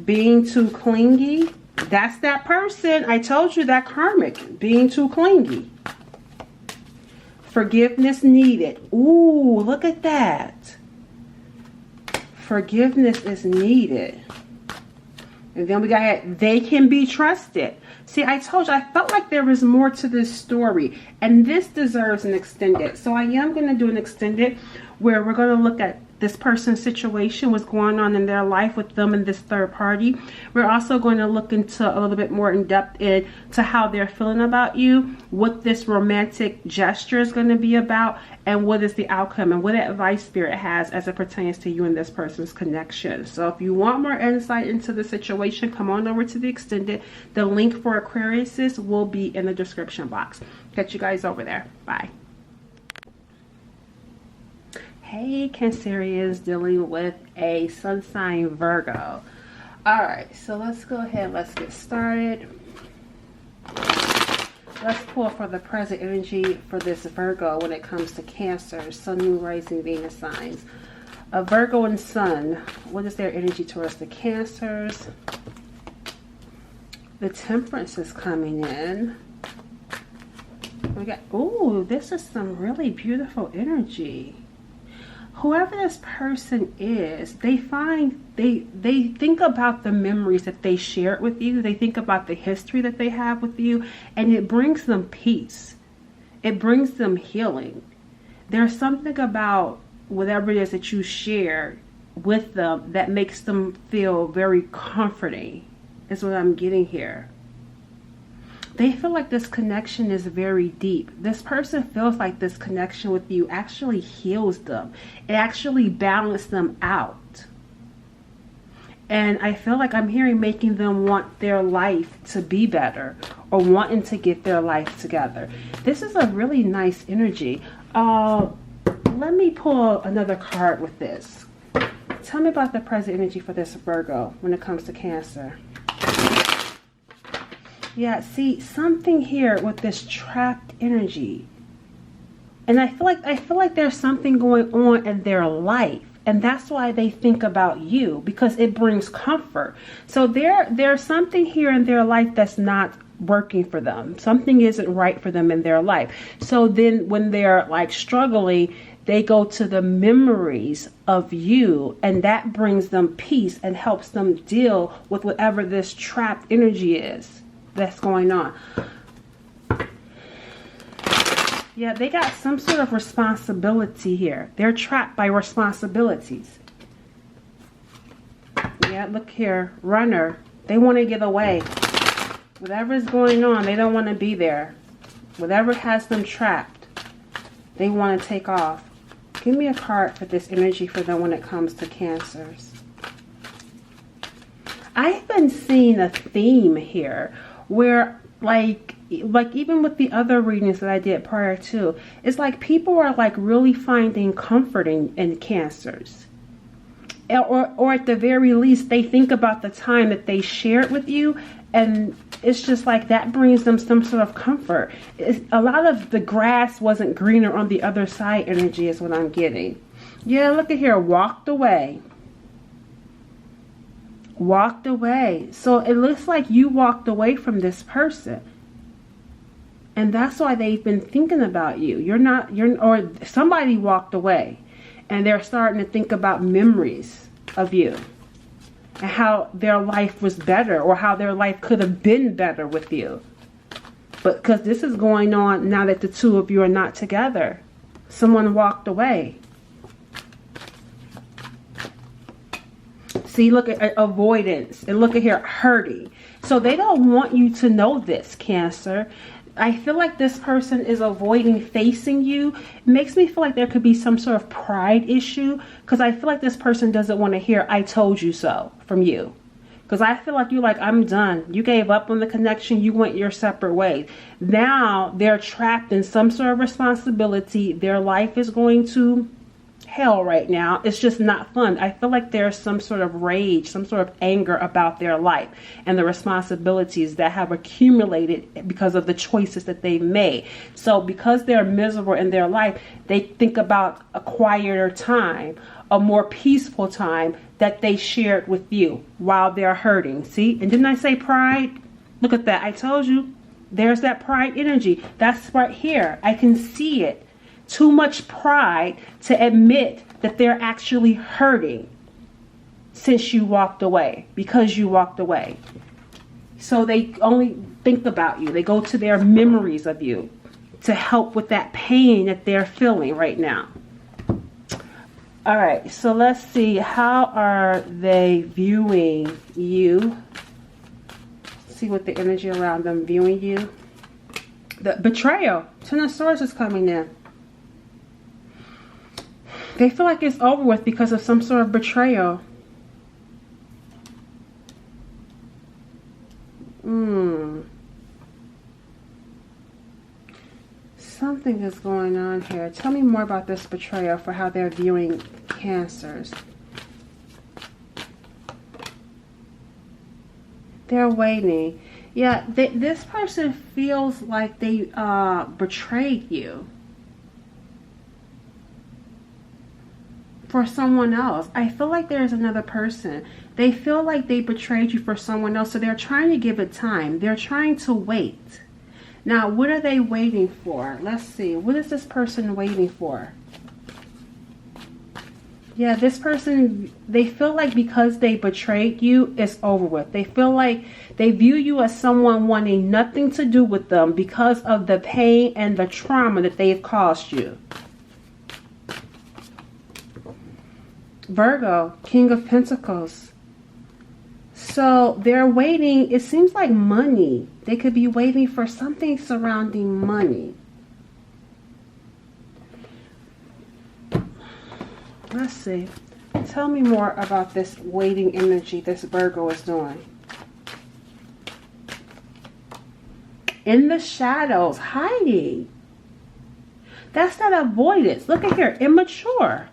S1: Being too clingy. That's that person. I told you that karmic. Being too clingy. Forgiveness needed. Ooh, look at that. Forgiveness is needed. And then we got, they can be trusted. See, I told you, I felt like there was more to this story. And this deserves an extended. So I am going to do an extended where we're going to look at this person's situation, what's going on in their life with them and this third party. We're also going to look into a little bit more in depth into how they're feeling about you, what this romantic gesture is going to be about, and what is the outcome and what advice Spirit has as it pertains to you and this person's connection. So if you want more insight into the situation, come on over to the extended. The link for Aquariuses will be in the description box. Catch you guys over there. Bye. Hey, Cancerians dealing with a sun sign Virgo. All right, so let's go ahead. Let's get started. Let's pull for the present energy for this Virgo when it comes to Cancer, Sun, Moon, Rising, Venus signs. A Virgo and Sun, what is their energy towards the Cancers? The Temperance is coming in. We got, ooh, this is some really beautiful energy. Whoever this person is, they think about the memories that they shared with you. They think about the history that they have with you, and it brings them peace. It brings them healing. There's something about whatever it is that you share with them that makes them feel very comforting, is what I'm getting here. They feel like this connection is very deep. This person feels like this connection with you actually heals them. It actually balances them out. And I feel like I'm hearing making them want their life to be better or wanting to get their life together. This is a really nice energy. Let me pull another card with this. Tell me about the present energy for this Virgo when it comes to Cancer. Yeah, see, something here with this trapped energy. And I feel like there's something going on in their life. And that's why they think about you, because it brings comfort. So there's something here in their life that's not working for them. Something isn't right for them in their life. So then when they're like struggling, they go to the memories of you, and that brings them peace and helps them deal with whatever this trapped energy is that's going on. Yeah, they got some sort of responsibility here. They're trapped by responsibilities. Yeah, look here, runner. They want to get away. Whatever is going on, they don't want to be there. Whatever has them trapped, they want to take off. Give me a card for this energy for them when it comes to Cancers. I've been seeing a theme here where like even with the other readings that I did prior to, it's like people are like really finding comfort in Cancers. Or at the very least, they think about the time that they shared with you, and it's just like that brings them some sort of comfort. A lot of the grass wasn't greener on the other side energy is what I'm getting. Yeah, look at here, walked away. Walked away. So it looks like you walked away from this person. And that's why they've been thinking about you. Or somebody walked away and they're starting to think about memories of you and how their life was better or how their life could have been better with you. But because this is going on now that the two of you are not together. Someone walked away. See, look at avoidance, and look at here, hurting. So they don't want you to know this, Cancer. I feel like this person is avoiding facing you. It makes me feel like there could be some sort of pride issue, because I feel like this person doesn't want to hear "I told you so" from you. Because I feel like you're like, I'm done. You gave up on the connection. You went your separate ways. Now they're trapped in some sort of responsibility. Their life is going to hell right now. It's just not fun. I feel like there's some sort of rage, some sort of anger about their life and the responsibilities that have accumulated because of the choices that they've made. So because they're miserable in their life, they think about a quieter time a more peaceful time that they shared with you while they're hurting. See? And didn't I say pride? Look at that. I told you. There's that pride energy. That's right here. I can see it. Too much pride to admit that they're actually hurting since you walked away, because you walked away. So they only think about you. They go to their memories of you to help with that pain that they're feeling right now. All right, so let's see. How are they viewing you? See what the energy around them viewing you. The betrayal. Ten of Swords is coming in. They feel like it's over with because of some sort of betrayal. Something is going on here. Tell me more about this betrayal for how they're viewing Cancers. They're waiting. Yeah, this person feels like they betrayed you for someone else. I feel like there's another person. They feel like they betrayed you for someone else, so they're trying to give it time. They're trying to wait. Now, what are they waiting for? Let's see. What is this person waiting for? Yeah, this person, they feel like because they betrayed you, it's over with. They feel like they view you as someone wanting nothing to do with them because of the pain and the trauma that they've caused you. Virgo, King of Pentacles. So they're waiting, it seems like money. They could be waiting for something surrounding money. Let's see. Tell me more about this waiting energy this Virgo is doing. In the shadows, hiding. That's not avoidance. Look at here, immature.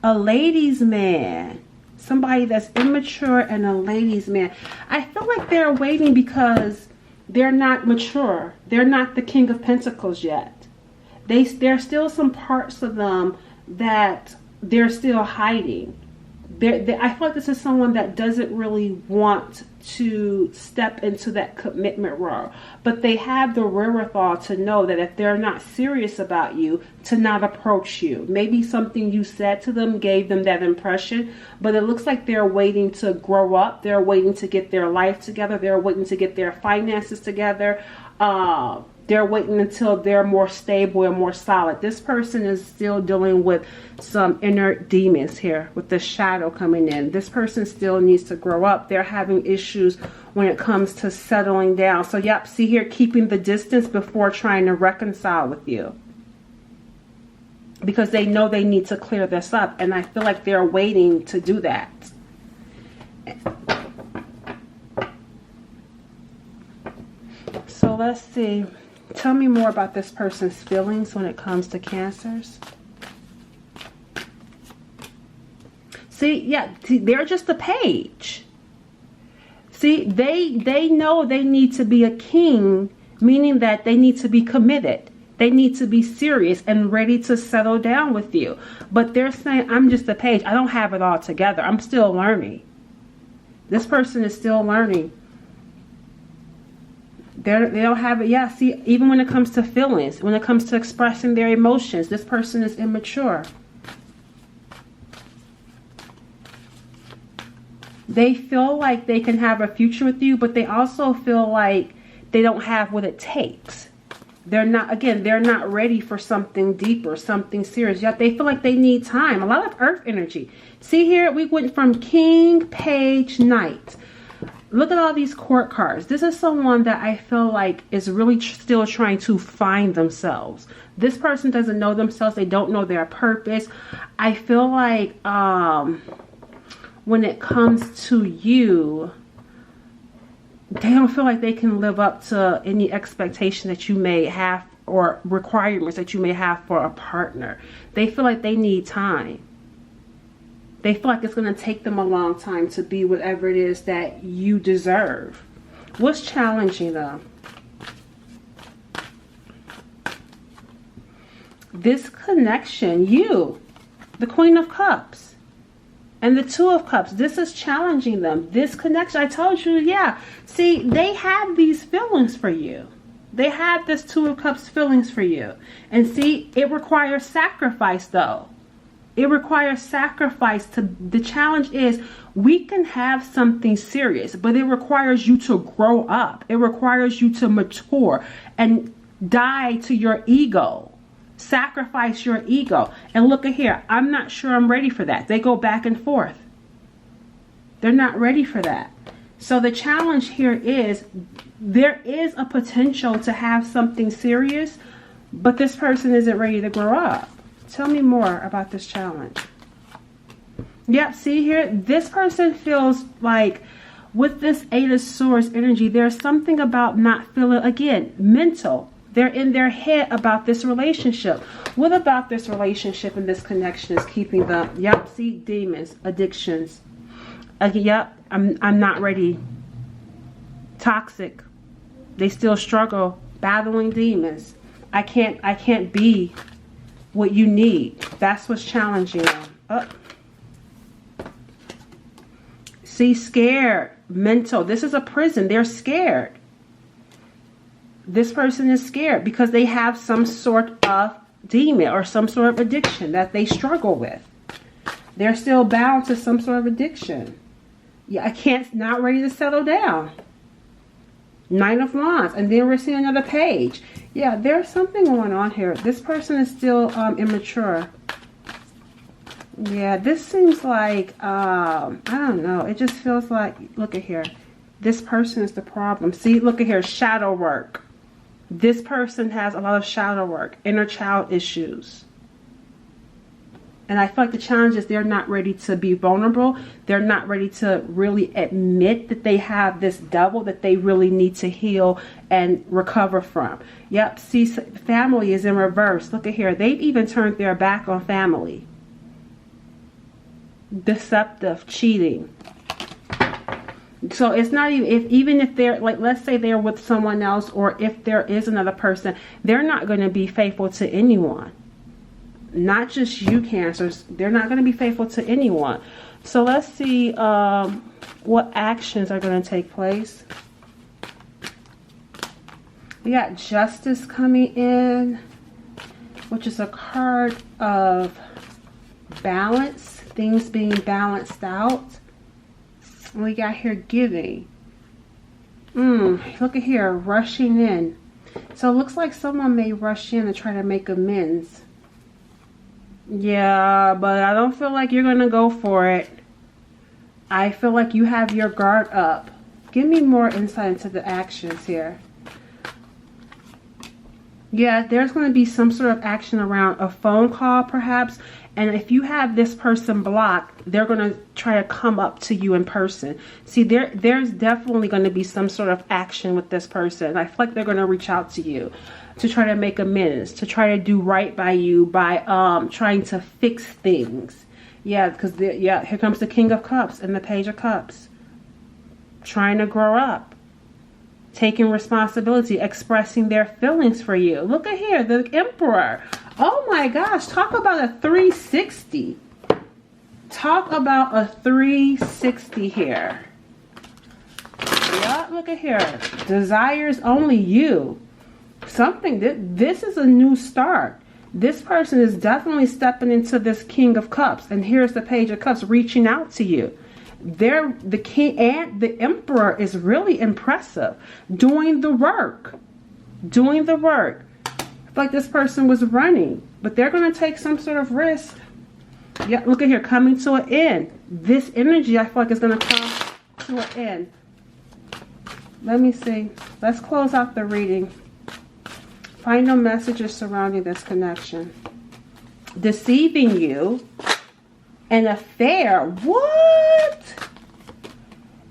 S1: A ladies' man. Somebody that's immature and a ladies' man. I feel like they're waiting because they're not mature. They're not the King of Pentacles yet. There's still some parts of them that they're still hiding. I feel like this is someone that doesn't really want to step into that commitment role, but they have the wherewithal to know that if they're not serious about you, to not approach you. Maybe something you said to them gave them that impression, but it looks like they're waiting to grow up. They're waiting to get their life together. They're waiting to get their finances together. They're waiting until they're more stable and more solid. This person is still dealing with some inner demons here with the shadow coming in. This person still needs to grow up. They're having issues when it comes to settling down. So, yep, see here, keeping the distance before trying to reconcile with you. Because they know they need to clear this up. And I feel like they're waiting to do that. So, let's see. Tell me more about this person's feelings when it comes to Cancers. See, yeah, they're just a page. See, they know they need to be a king, meaning that they need to be committed. They need to be serious and ready to settle down with you. But they're saying, I'm just a page. I don't have it all together. I'm still learning. This person is still learning. They don't have it. Yeah, see, even when it comes to feelings, when it comes to expressing their emotions, this person is immature. They feel like they can have a future with you, but they also feel like they don't have what it takes. They're not, again, they're not ready for something deeper, something serious. Yet they feel like they need time. A lot of earth energy. See here, we went from King, Page, Knight. Look at all these court cards. This is someone that I feel like is really still trying to find themselves. This person doesn't know themselves. They don't know their purpose. I feel like when it comes to you, they don't feel like they can live up to any expectation that you may have or requirements that you may have for a partner. They feel like they need time. They feel like it's going to take them a long time to be whatever it is that you deserve. What's challenging them? This connection, you, the Queen of Cups. And the Two of Cups, this is challenging them. This connection, I told you, yeah. See, they have these feelings for you. They have this Two of Cups feelings for you. And see, it requires sacrifice though. It requires sacrifice. The challenge is we can have something serious, but it requires you to grow up. It requires you to mature and die to your ego. Sacrifice your ego. And look at here, I'm not sure I'm ready for that. They go back and forth. They're not ready for that. So the challenge here is there is a potential to have something serious, but this person isn't ready to grow up. Tell me more about this challenge. Yep, see here, this person feels like with this Eight of Swords energy, there's something about not feeling, again, mental. They're in their head about this relationship. What about this relationship and this connection is keeping them? Yep, see, demons, addictions. Yep, I'm not ready. Toxic. They still struggle battling demons. I can't be what you need. That's what's challenging them. See, scared, mental. This is a prison. They're scared. This person is scared because they have some sort of demon or some sort of addiction that they struggle with. They're still bound to some sort of addiction. Yeah, not ready to settle down. Nine of Wands, and then we're seeing another page. Yeah, there's something going on here. This person is still immature. Yeah, this seems like, I don't know. It just feels like, look at here. This person is the problem. See, look at here, shadow work. This person has a lot of shadow work, inner child issues. And I feel like the challenge is they're not ready to be vulnerable. They're not ready to really admit that they have this devil that they really need to heal and recover from. Yep, see, family is in reverse. Look at here. They've even turned their back on family. Deceptive, cheating. So it's not even if they're like, let's say they're with someone else, or if there is another person, they're not going to be faithful to anyone. Not just you, Cancers. They're not going to be faithful to anyone. So let's see what actions are going to take place. We got Justice coming in, which is a card of balance, things being balanced out. We got here giving. Look at here, rushing in. So it looks like someone may rush in and try to make amends. Yeah, but I don't feel like you're going to go for it. I feel like you have your guard up. Give me more insight into the actions here. Yeah, there's going to be some sort of action around a phone call perhaps. And if you have this person blocked, they're going to try to come up to you in person. See, there's definitely going to be some sort of action with this person. I feel like they're going to reach out to you to try to make amends, to try to do right by you by trying to fix things. Yeah, because here comes the King of Cups and the Page of Cups. Trying to grow up. Taking responsibility, expressing their feelings for you. Look at here, the Emperor. Oh my gosh, talk about a 360. Talk about a 360 here. Yeah, look at here. Desires only you. Something, this is a new start. This person is definitely stepping into this King of Cups. And here's the Page of Cups reaching out to you. The king and the Emperor is really impressive. Doing the work. Doing the work. Like this person was running, but they're going to take some sort of risk. Yeah, look at here, coming to an end. This energy, I feel like, is going to come to an end. Let me see. Let's close out the reading. Final messages surrounding this connection. Deceiving you. An affair. What?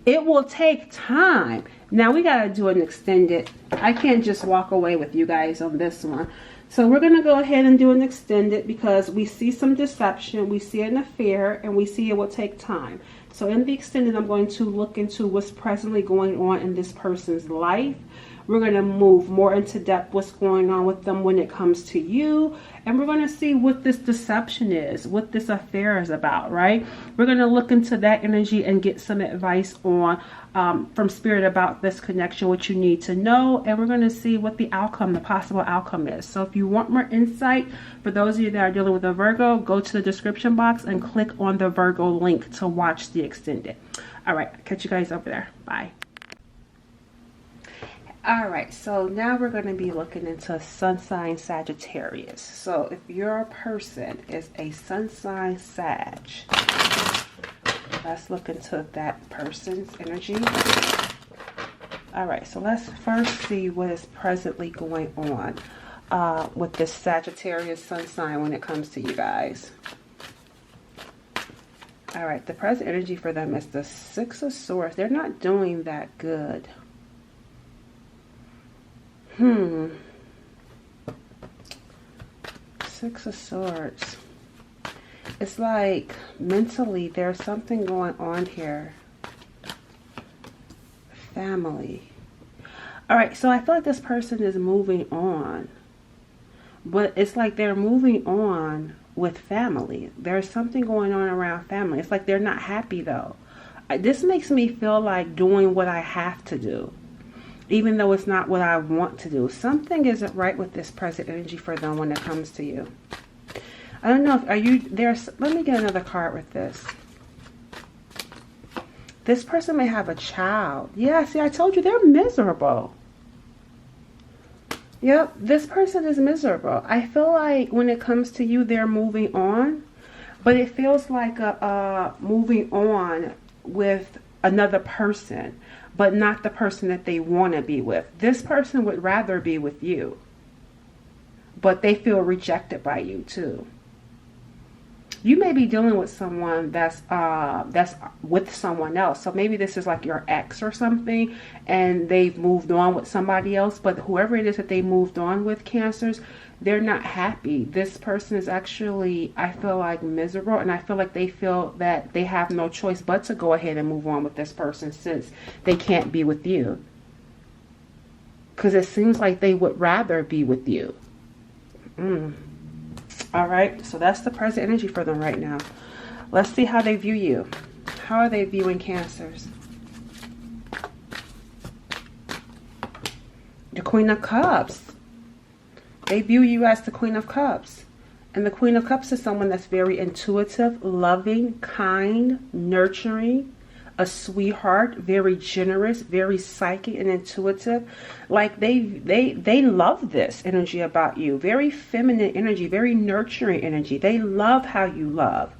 S1: It will take time. Now we got to do an extended. I can't just walk away with you guys on this one. So we're going to go ahead and do an extended because we see some deception. We see an affair and we see it will take time. So in the extended, I'm going to look into what's presently going on in this person's life We're going to move more into depth what's going on with them when it comes to you. And we're going to see what this deception is, what this affair is about, right? We're going to look into that energy and get some advice on from Spirit about this connection, what you need to know. And we're going to see what the outcome, the possible outcome is. So if you want more insight, for those of you that are dealing with a Virgo, go to the description box and click on the Virgo link to watch the extended. All right, catch you guys over there. Bye. All right, so now we're going to be looking into sun sign Sagittarius. So if your person is a sun sign Sag, let's look into that person's energy. All right, so let's first see what is presently going on with this Sagittarius sun sign when it comes to you guys. All right, the present energy for them is the Six of Swords. They're not doing that good. Six of Swords. It's like mentally there's something going on here. Family. All right, so I feel like this person is moving on. But it's like they're moving on with family. There's something going on around family. It's like they're not happy though. This makes me feel like doing what I have to do, even though it's not what I want to do. Something isn't right with this present energy for them when it comes to you. I don't know if, are you there? Let me get another card with this. This person may have a child. Yeah, see, I told you they're miserable. Yep, this person is miserable. I feel like when it comes to you, they're moving on, but it feels like a moving on with another person, but not the person that they want to be with. This person would rather be with you, but they feel rejected by you too. You may be dealing with someone that's with someone else. So maybe this is like your ex or something, and they've moved on with somebody else. But whoever it is that they moved on with, Cancers, they're not happy. This person is actually, I feel like, miserable, and I feel like they feel that they have no choice but to go ahead and move on with this person since they can't be with you. Because it seems like they would rather be with you. All right, so that's the present energy for them right now. Let's see how they view you. How are they viewing Cancers? The Queen of Cups. They view you as the Queen of Cups. And the Queen of Cups is someone that's very intuitive, loving, kind, nurturing, a sweetheart, very generous, very psychic and intuitive. Like they love this energy about you. Very feminine energy, very nurturing energy. They love how you love.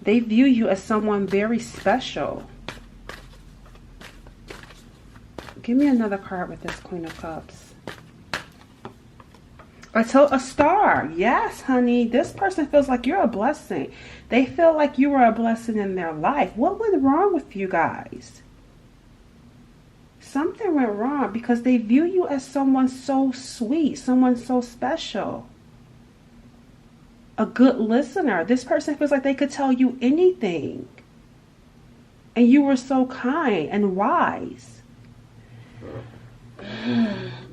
S1: They view you as someone very special. Give me another card with this Queen of Cups. A star. Yes, honey. This person feels like you're a blessing. They feel like you were a blessing in their life. What went wrong with you guys? Something went wrong because they view you as someone so sweet, someone so special. A good listener. This person feels like they could tell you anything. And you were so kind and wise.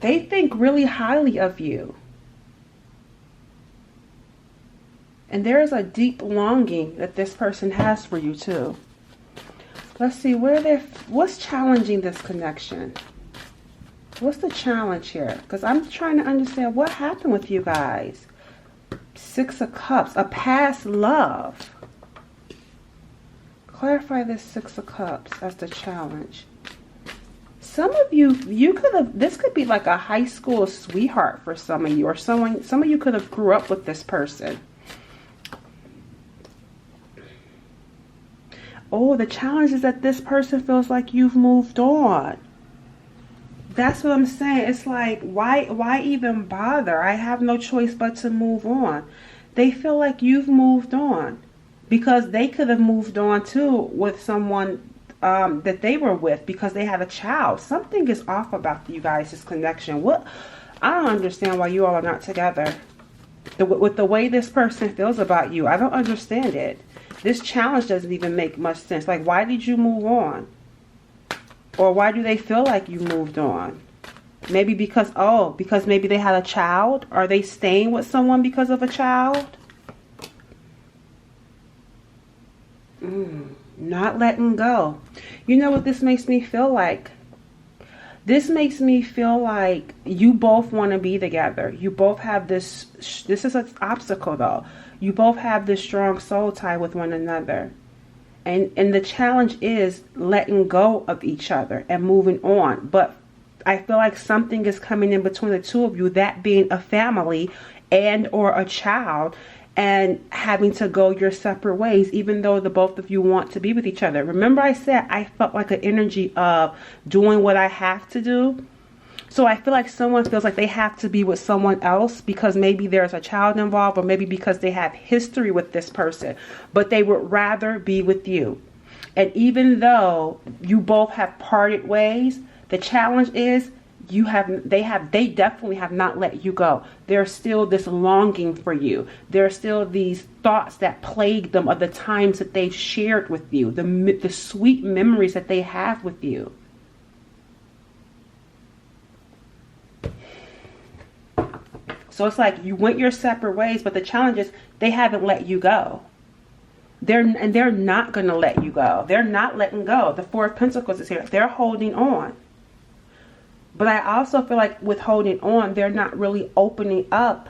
S1: They think really highly of you. And there is a deep longing that this person has for you too. Let's see, what's challenging this connection? What's the challenge here? Because I'm trying to understand what happened with you guys. Six of Cups, a past love. Clarify this Six of Cups as the challenge. Some of you could have, this could be like a high school sweetheart for some of you, or some of you could have grew up with this person. Oh, the challenge is that this person feels like you've moved on. That's what I'm saying. It's like, why even bother? I have no choice but to move on. They feel like you've moved on because they could have moved on too with someone that they were with because they had a child. Something is off about you guys' this connection. I don't understand why you all are not together. With the way this person feels about you, I don't understand it. This challenge doesn't even make much sense. Like, why did you move on? Or why do they feel like you moved on? Maybe because, oh, because maybe they had a child. Are they staying with someone because of a child? Not letting go. You know what this makes me feel like? This makes me feel like you both want to be together. You both have this is an obstacle though. You both have this strong soul tie with one another. And the challenge is letting go of each other and moving on. But I feel like something is coming in between the two of you, that being a family and or a child, and having to go your separate ways, even though the both of you want to be with each other. Remember I said I felt like an energy of doing what I have to do? So I feel like someone feels like they have to be with someone else because maybe there's a child involved, or maybe because they have history with this person, but they would rather be with you. And even though you both have parted ways, the challenge is they definitely have not let you go. There's still this longing for you. There's still these thoughts that plague them of the times that they've shared with you, the sweet memories that they have with you. So it's like you went your separate ways, but the challenge is they haven't let you go. They're not going to let you go. They're not letting go. The Four of Pentacles is here. They're holding on. But I also feel like with holding on, they're not really opening up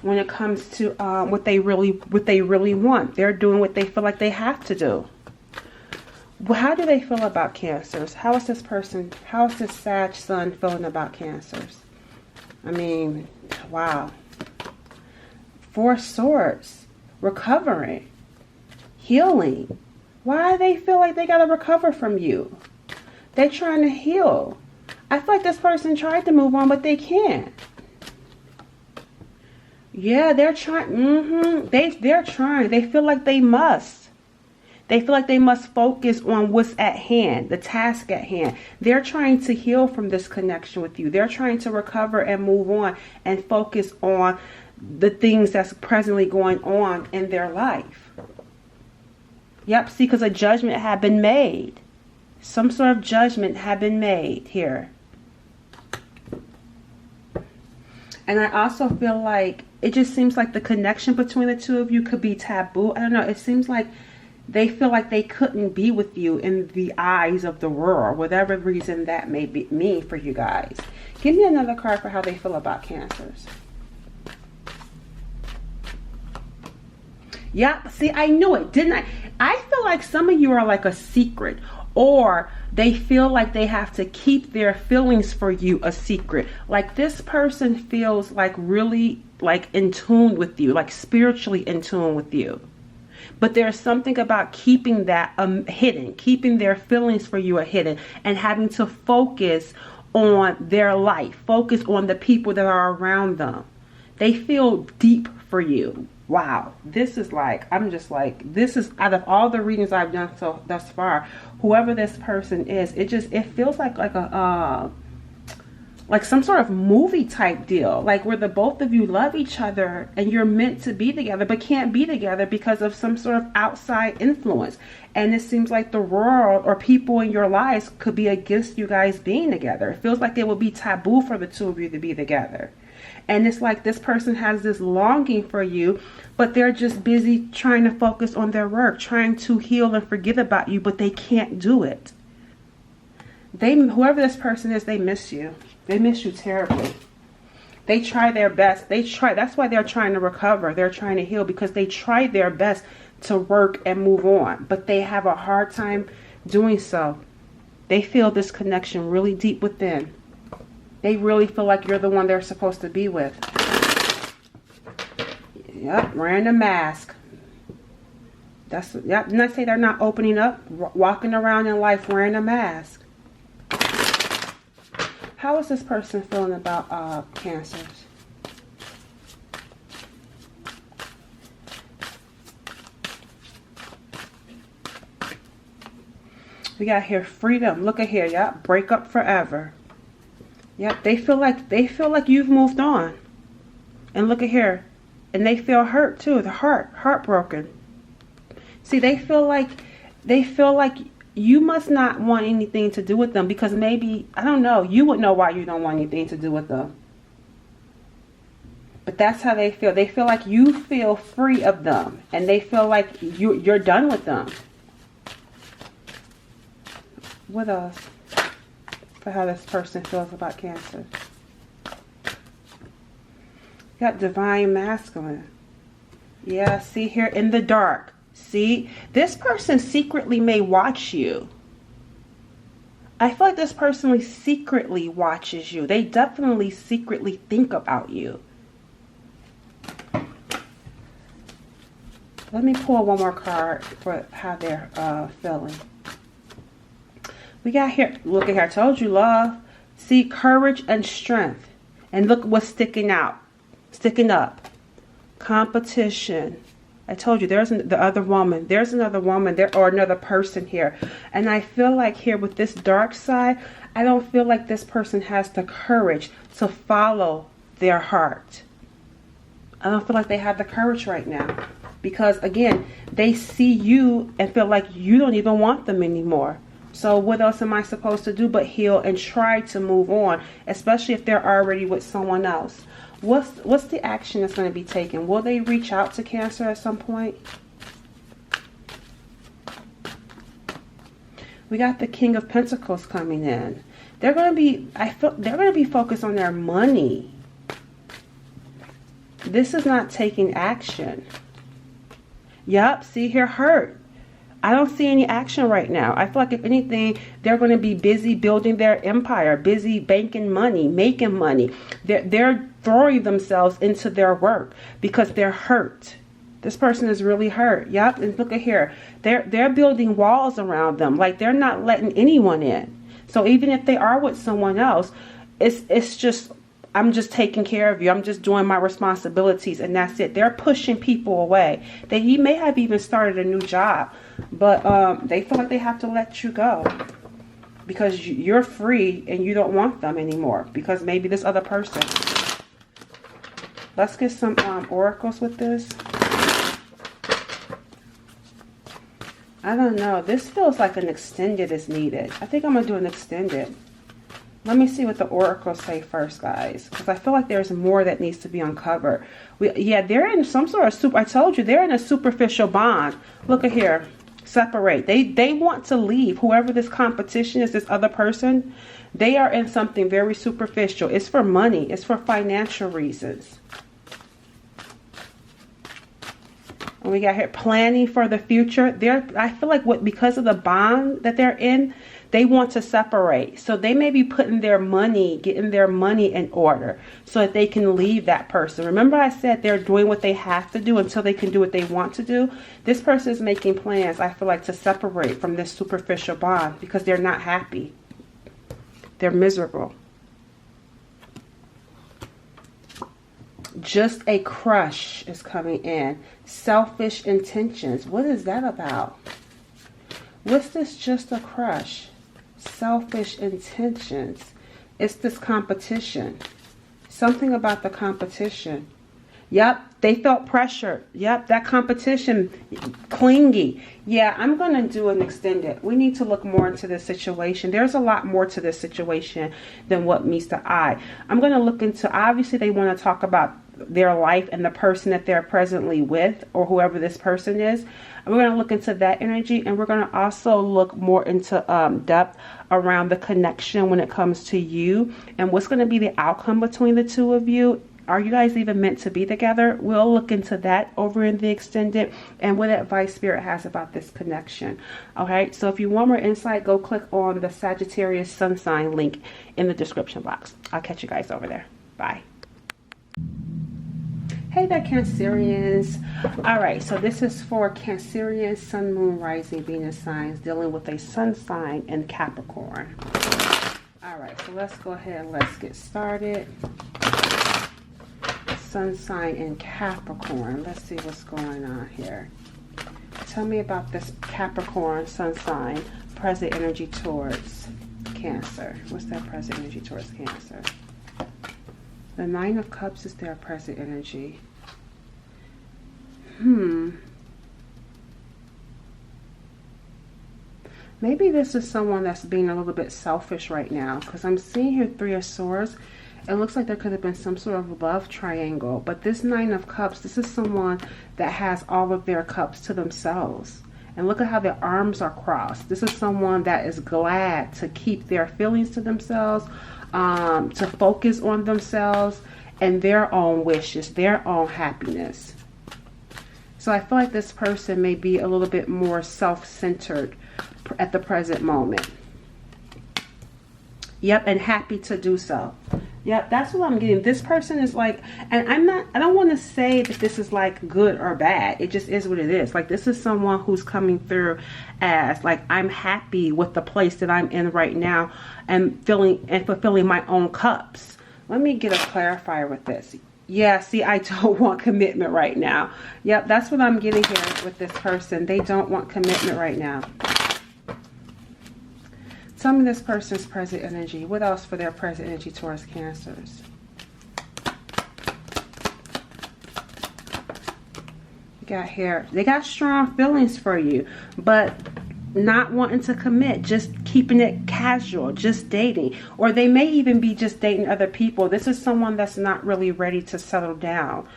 S1: when it comes to what they really want. They're doing what they feel like they have to do. Well, how do they feel about Cancers? How is this Sag Sun feeling about Cancers? I mean, wow. Four of Swords, recovering, healing. Why do they feel like they got to recover from you? They're trying to heal. I feel like this person tried to move on, but they can't. Yeah, they're trying. They're trying. They feel like they must. They feel like they must focus on what's at hand, the task at hand. They're trying to heal from this connection with you. They're trying to recover and move on and focus on the things that's presently going on in their life. Yep, see, because a judgment had been made. Some sort of judgment had been made here. And I also feel like it just seems like the connection between the two of you could be taboo. I don't know. It seems like they feel like they couldn't be with you in the eyes of the world, whatever reason that may be mean for you guys. Give me another card for how they feel about Cancers. Yep, see, I knew it, didn't I? I feel like some of you are like a secret, or they feel like they have to keep their feelings for you a secret. Like this person feels like really like in tune with you, like spiritually in tune with you. But there's something about keeping that hidden, keeping their feelings for you hidden, and having to focus on their life, focus on the people that are around them. They feel deep for you. Wow, this is like, I'm just like, this is out of all the readings I've done thus far, whoever this person is, it feels like a like some sort of movie type deal, like where the both of you love each other and you're meant to be together but can't be together because of some sort of outside influence. And it seems like the world or people in your lives could be against you guys being together. It feels like it would be taboo for the two of you to be together. And it's like this person has this longing for you, but they're just busy trying to focus on their work, trying to heal and forget about you, but they can't do it. Whoever this person is, they miss you. They miss you terribly. They try their best. That's why they're trying to recover. They're trying to heal because they try their best to work and move on, but they have a hard time doing so. They feel this connection really deep within. They really feel like you're the one they're supposed to be with. Yep, wearing a mask. Yep, didn't I say they're not opening up? Walking around in life wearing a mask. How is this person feeling about Cancers? We got here freedom. Look at here, yep, break up forever. Yep, they feel like you've moved on. And look at here. And they feel hurt too, the heartbroken. See, they feel like you must not want anything to do with them, because maybe, I don't know, you would know why you don't want anything to do with them. But that's how they feel. They feel like you feel free of them, and they feel like you're done with them. What else for how this person feels about Cancer? You got divine masculine. Yeah, see here, in the dark. See, this person secretly may watch you. I feel like this person secretly watches you. They definitely secretly think about you. Let me pull one more card for how they're feeling. We got here, look at here, I told you, love. See, courage and strength. And look what's sticking out, sticking up. Competition. I told you, there's the other woman. There's another woman there, or another person here. And I feel like here with this dark side, I don't feel like this person has the courage to follow their heart. I don't feel like they have the courage right now. Because again, they see you and feel like you don't even want them anymore. So what else am I supposed to do but heal and try to move on, especially if they're already with someone else? What's the action that's going to be taken? Will they reach out to Cancer at some point? We got the King of Pentacles coming in. They're going to be, I feel they're going to be focused on their money. This is not taking action. Yup, see here, hurt. I don't see any action right now. I feel like if anything, they're going to be busy building their empire, busy banking money, making money. They're throwing themselves into their work because they're hurt. This person is really hurt. Yup, and look at here. They're building walls around them. Like they're not letting anyone in. So even if they are with someone else, it's just, I'm just taking care of you. I'm just doing my responsibilities, and that's it. They're pushing people away. He may have even started a new job, but they feel like they have to let you go because you're free and you don't want them anymore because maybe this other person. Let's get some oracles with this. I don't know. This feels like an extended is needed. I think I'm going to do an extended. Let me see what the oracles say first, guys, because I feel like there's more that needs to be uncovered. Yeah, they're in some sort of I told you, they're in a superficial bond. Look at here. Separate. They want to leave. Whoever this competition is, this other person, they are in something very superficial. It's for money. It's for financial reasons. And we got here planning for the future. I feel like because of the bond that they're in, they want to separate. So they may be putting their money, getting their money in order so that they can leave that person. Remember I said they're doing what they have to do until they can do what they want to do? This person is making plans, I feel like, to separate from this superficial bond because they're not happy. They're miserable. Just a crush is coming in. Selfish intentions. What is that about? What's this just a crush? Selfish intentions. It's this competition. Something about the competition. Yep, they felt pressure. Yep, that competition. Clingy. Yeah, I'm going to do an extended. We need to look more into this situation. There's a lot more to this situation than what meets the eye. I'm going to look into, obviously they want to talk about their life and the person that they're presently with, or whoever this person is. And we're going to look into that energy, and we're going to also look more into depth around the connection when it comes to you and what's going to be the outcome between the two of you. Are you guys even meant to be together? We'll look into that over in the extended and what advice Spirit has about this connection. Okay, so if you want more insight, go click on the Sagittarius sun sign link in the description box. I'll catch you guys over there. Bye. Hey there, Cancerians. All right, so this is for Cancerian, Sun, Moon, Rising, Venus signs dealing with a sun sign in Capricorn. All right, so let's go ahead and let's get started. Sun sign in Capricorn. Let's see what's going on here. Tell me about this Capricorn sun sign, present energy towards Cancer. What's that present energy towards Cancer? The Nine of Cups is their present energy. Maybe this is someone that's being a little bit selfish right now, because I'm seeing here 3 of Swords. It looks like there could have been some sort of love triangle. But this 9 of Cups, this is someone that has all of their cups to themselves. And look at how their arms are crossed. This is someone that is glad to keep their feelings to themselves, to focus on themselves and their own wishes, their own happiness. So I feel like this person may be a little bit more self-centered at the present moment. Yep, and happy to do so. Yep, that's what I'm getting. This person is like, and I don't want to say that this is like good or bad. It just is what it is. Like, this is someone who's coming through as like, I'm happy with the place that I'm in right now and feeling and fulfilling my own cups. Let me get a clarifier with this. Yeah, see, I don't want commitment right now. Yep, that's what I'm getting here with this person. They don't want commitment right now. Tell me this person's present energy. What else for their present energy towards Cancers? You got here. They got strong feelings for you, but not wanting to commit, just keeping it casual, just dating. Or they may even be just dating other people. This is someone that's not really ready to settle down.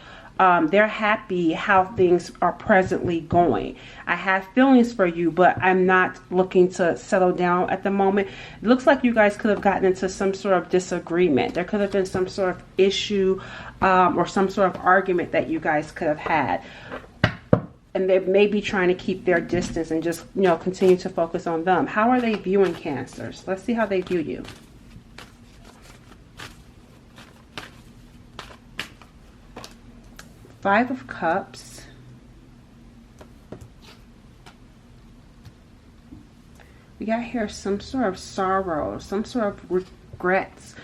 S1: They're happy how things are presently going. I have feelings for you, but I'm not looking to settle down at the moment. It looks like you guys could have gotten into some sort of disagreement. There could have been some sort of issue or some sort of argument that you guys could have had. And they may be trying to keep their distance and just, you know, continue to focus on them. How are they viewing Cancers? Let's see how they view you. Five of Cups. We got here some sort of sorrow, some sort of regrets.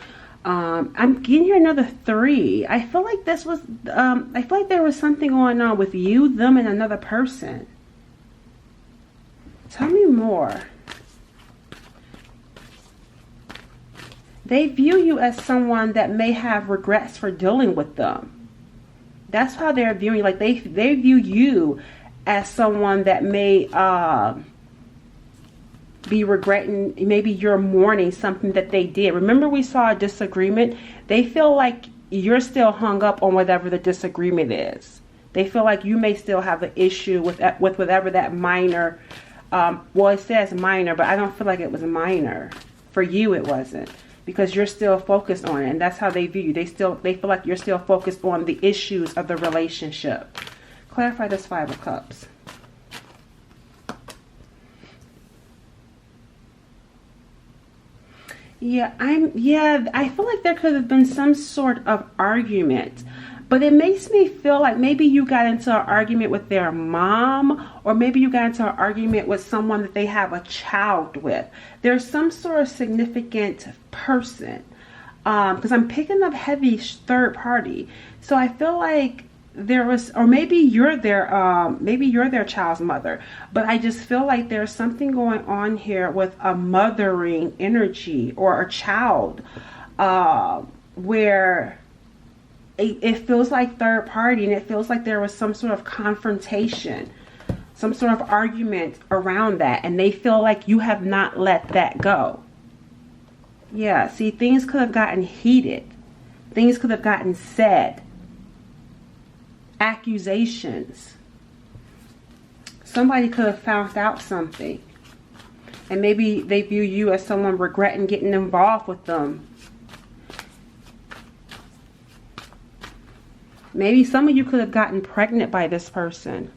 S1: I'm getting here another 3. I feel like this was, I feel like there was something going on with you, them, and another person. Tell me more. They view you as someone that may have regrets for dealing with them. That's how they're viewing you. Like they view you as someone that may be regretting, maybe you're mourning something that they did. Remember, we saw a disagreement. They feel like you're still hung up on whatever the disagreement is. They feel like you may still have an issue with whatever that minor, well, it says minor, but I don't feel like it was minor. For you, it wasn't. Because you're still focused on it, and that's how they view you. They feel like you're still focused on the issues of the relationship. Clarify this 5 of Cups. Yeah, I feel like there could have been some sort of argument. But it makes me feel like maybe you got into an argument with their mom, or maybe you got into an argument with someone that they have a child with. There's some sort of significant person, because I'm picking up heavy third party. So I feel like there was, or maybe you're their child's mother. But I just feel like there's something going on here with a mothering energy or a child, where it feels like third party, and it feels like there was some sort of confrontation, some sort of argument around that, and they feel like you have not let that go. Yeah, see, things could have gotten heated. Things could have gotten said. Accusations. Somebody could have found out something, and maybe they view you as someone regretting getting involved with them. Maybe some of you could have gotten pregnant by this person,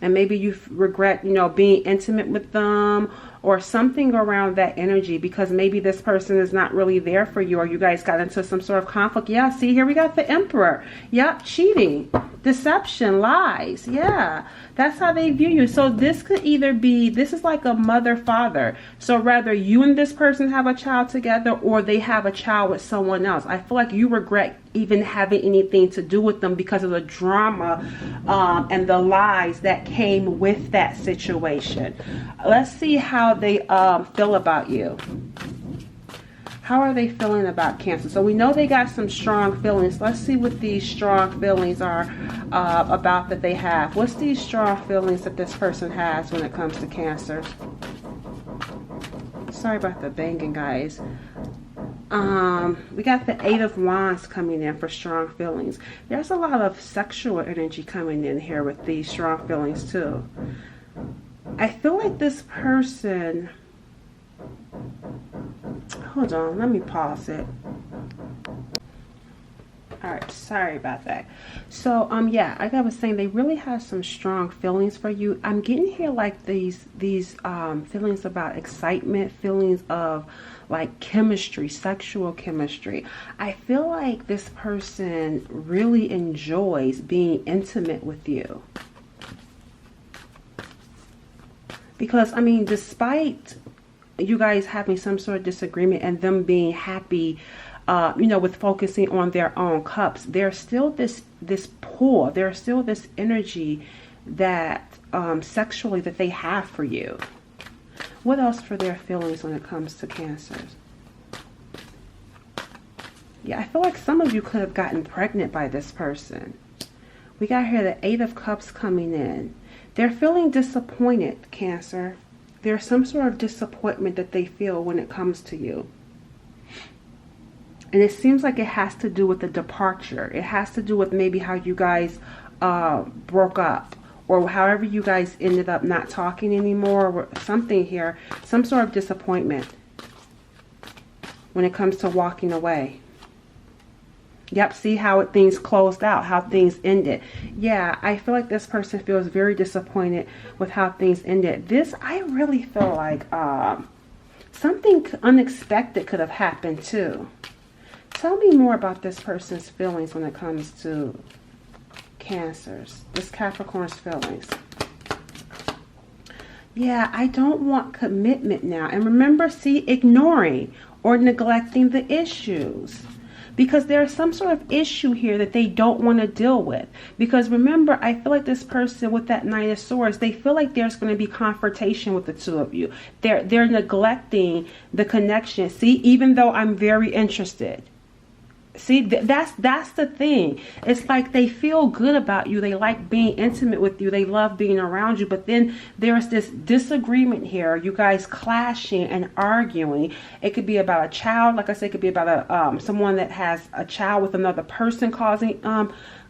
S1: and maybe you regret, you know, being intimate with them or something around that energy, because maybe this person is not really there for you, or you guys got into some sort of conflict. Yeah, see, here we got the Emperor. Yep, cheating, deception, lies. Yeah, that's how they view you. So this could either be, this is like a mother-father. So rather you and this person have a child together, or they have a child with someone else. I feel like you regret even having anything to do with them because of the drama and the lies that came with that situation. Let's see how they feel about you. How are they feeling about Cancer? So we know they got some strong feelings. Let's see what these strong feelings are about that they have. What's these strong feelings that this person has when it comes to Cancer? sorry about the banging, guys. We got the Eight of Wands coming in for strong feelings. There's a lot of sexual energy coming in here with these strong feelings too. I feel like this person, hold on, let me pause it. All right, sorry about that. So yeah, like I was saying, they really have some strong feelings for you. I'm getting here like these feelings about excitement, feelings of like chemistry, sexual chemistry. I feel like this person really enjoys being intimate with you. Because I mean, despite you guys having some sort of disagreement and them being happy, you know, with focusing on their own cups, there's still this pull, there's still this energy that sexually that they have for you. What else for their feelings when it comes to Cancers? Yeah, I feel like some of you could have gotten pregnant by this person. We got here the Eight of Cups coming in. They're feeling disappointed, Cancer. There's some sort of disappointment that they feel when it comes to you. And it seems like it has to do with the departure. It has to do with maybe how you guys broke up, or however you guys ended up not talking anymore, or something here. Some sort of disappointment when it comes to walking away. Yep, see how things closed out, how things ended. Yeah, I feel like this person feels very disappointed with how things ended. This, I really feel like something unexpected could have happened too. Tell me more about this person's feelings when it comes to Cancers. This Capricorn's feelings. Yeah, I don't want commitment now. And remember, see, ignoring or neglecting the issues. Because there's some sort of issue here that they don't want to deal with. Because remember, I feel like this person with that Nine of Swords, they feel like there's going to be confrontation with the two of you. They're neglecting the connection. See, even though I'm very interested. See, that's the thing. It's like they feel good about you. They like being intimate with you. They love being around you. But then there's this disagreement here. You guys clashing and arguing. It could be about a child. Like I said, it could be about someone that has a child with another person causing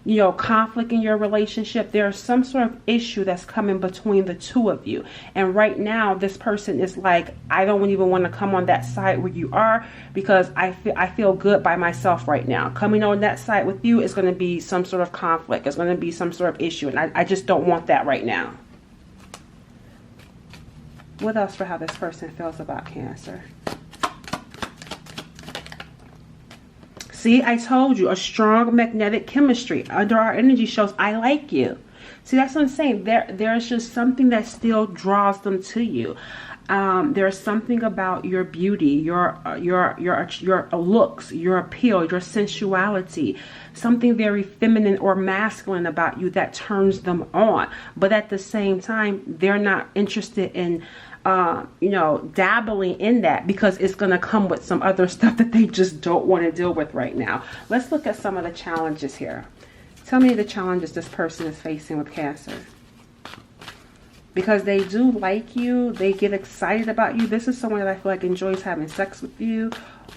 S1: you know, conflict in your relationship. There's some sort of issue that's coming between the two of you. And right now, this person is like, I don't even want to come on that side where you are, because I feel good by myself right now. Coming on that side with you is going to be some sort of conflict. It's going to be some sort of issue. And I just don't want that right now. What else for how this person feels about Cancer? See, I told you, a strong magnetic chemistry under our energy shows I like you. See, that's what I'm saying. There's just something that still draws them to you. There's something about your beauty, your looks, your appeal, your sensuality, something very feminine or masculine about you that turns them on. But at the same time, they're not interested in you know, dabbling in that, because it's going to come with some other stuff that they just don't want to deal with right now. Let's look at some of the challenges here. Tell me the challenges this person is facing with Cancer. Because they do like you. They get excited about you. This is someone that I feel like enjoys having sex with you.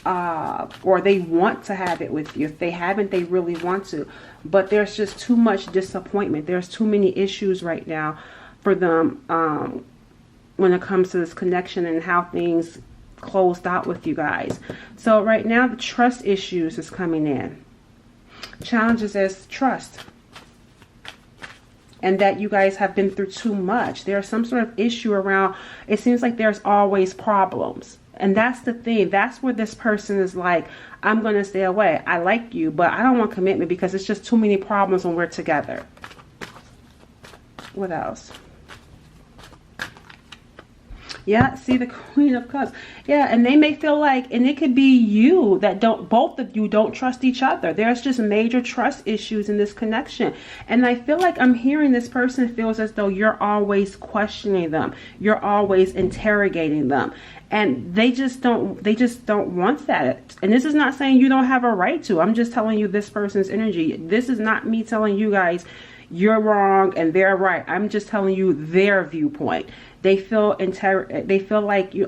S1: Or they want to have it with you. If they haven't, they really want to. But there's just too much disappointment. There's too many issues right now for them when it comes to this connection and how things closed out with you guys. So right now, the trust issues is coming in. Challenges as trust. And that you guys have been through too much. There's some sort of issue around. It seems like there's always problems. And that's the thing. That's where this person is like, I'm going to stay away. I like you, but I don't want commitment because it's just too many problems when we're together. What else? Yeah, see the Queen of Cups. Yeah, and they may feel like, and it could be you that both of you don't trust each other. There's just major trust issues in this connection. And I feel like I'm hearing this person feels as though you're always questioning them. You're always interrogating them. And they just don't want that. And this is not saying you don't have a right to. I'm just telling you this person's energy. This is not me telling you guys you're wrong and they're right. I'm just telling you their viewpoint. They feel like you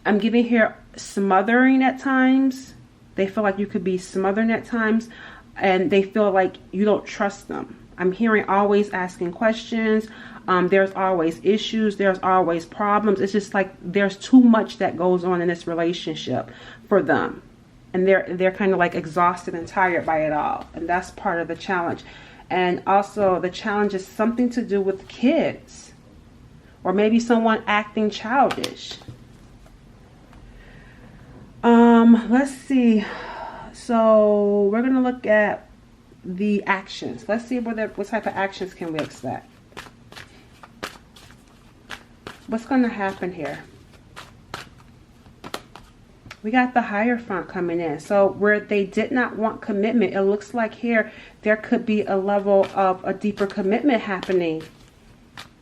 S1: I'm giving here smothering at times. They feel like you could be smothering at times, and they feel like you don't trust them. I'm hearing always asking questions. There's always issues. There's always problems. It's just like there's too much that goes on in this relationship for them. And they're kind of like exhausted and tired by it all. And that's part of the challenge. And also the challenge is something to do with kids. Or maybe someone acting childish. Let's see. So we're going to look at the actions. Let's see what type of actions can we expect. What's going to happen here? We got the Hierophant coming in. So where they did not want commitment, it looks like here there could be a level of a deeper commitment happening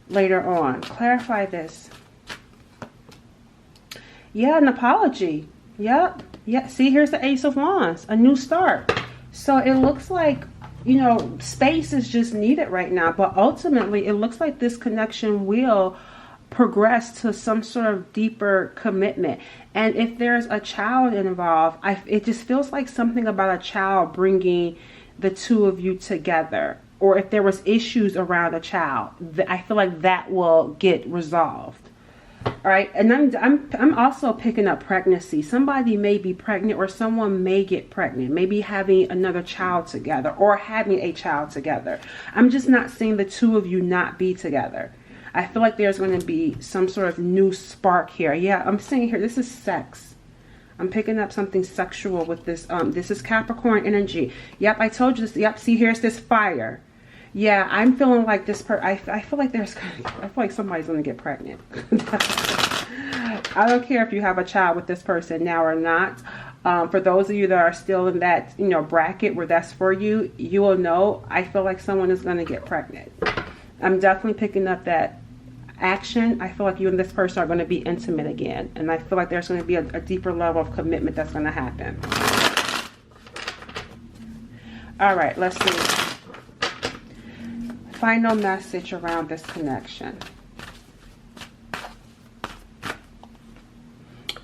S1: later on. Clarify this. Yeah, an apology. Yep. Yeah. See, here's the Ace of Wands. A new start. So it looks like, you know, space is just needed right now. But ultimately, it looks like this connection will progress to some sort of deeper commitment. And if there's a child involved, it just feels like something about a child bringing the two of you together. Or if there was issues around a child, I feel like that will get resolved. All right, and I'm also picking up pregnancy. Somebody may be pregnant, or someone may get pregnant, maybe having another child together, or having a child together. I'm just not seeing the two of you not be together. I feel like there's going to be some sort of new spark here. Yeah, I'm seeing here, this is sex. I'm picking up something sexual with this. This is Capricorn energy. Yep, I told you this. Yep, see, here's this fire. Yeah, I'm feeling like this I feel like I feel like somebody's going to get pregnant. I don't care if you have a child with this person now or not. For those of you that are still in that, you know, bracket where that's for you, you will know. I feel like someone is going to get pregnant. I'm definitely picking up that action. I feel like you and this person are going to be intimate again. And I feel like there's going to be a deeper level of commitment that's going to happen. All right, let's see. Final message around this connection.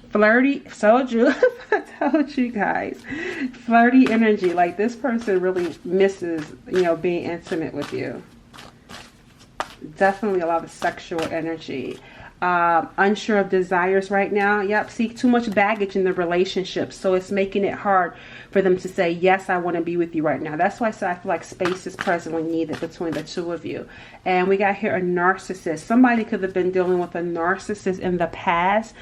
S1: Flirty, told you guys, flirty energy. Like this person really misses, you know, being intimate with you. Definitely a lot of sexual energy. Unsure of desires right now. Yep, see, too much baggage in the relationship, so it's making it hard for them to say, yes, I want to be with you right now. That's why I said I feel like space is presently needed between the two of you. And we got here a narcissist. Somebody could have been dealing with a narcissist in the past.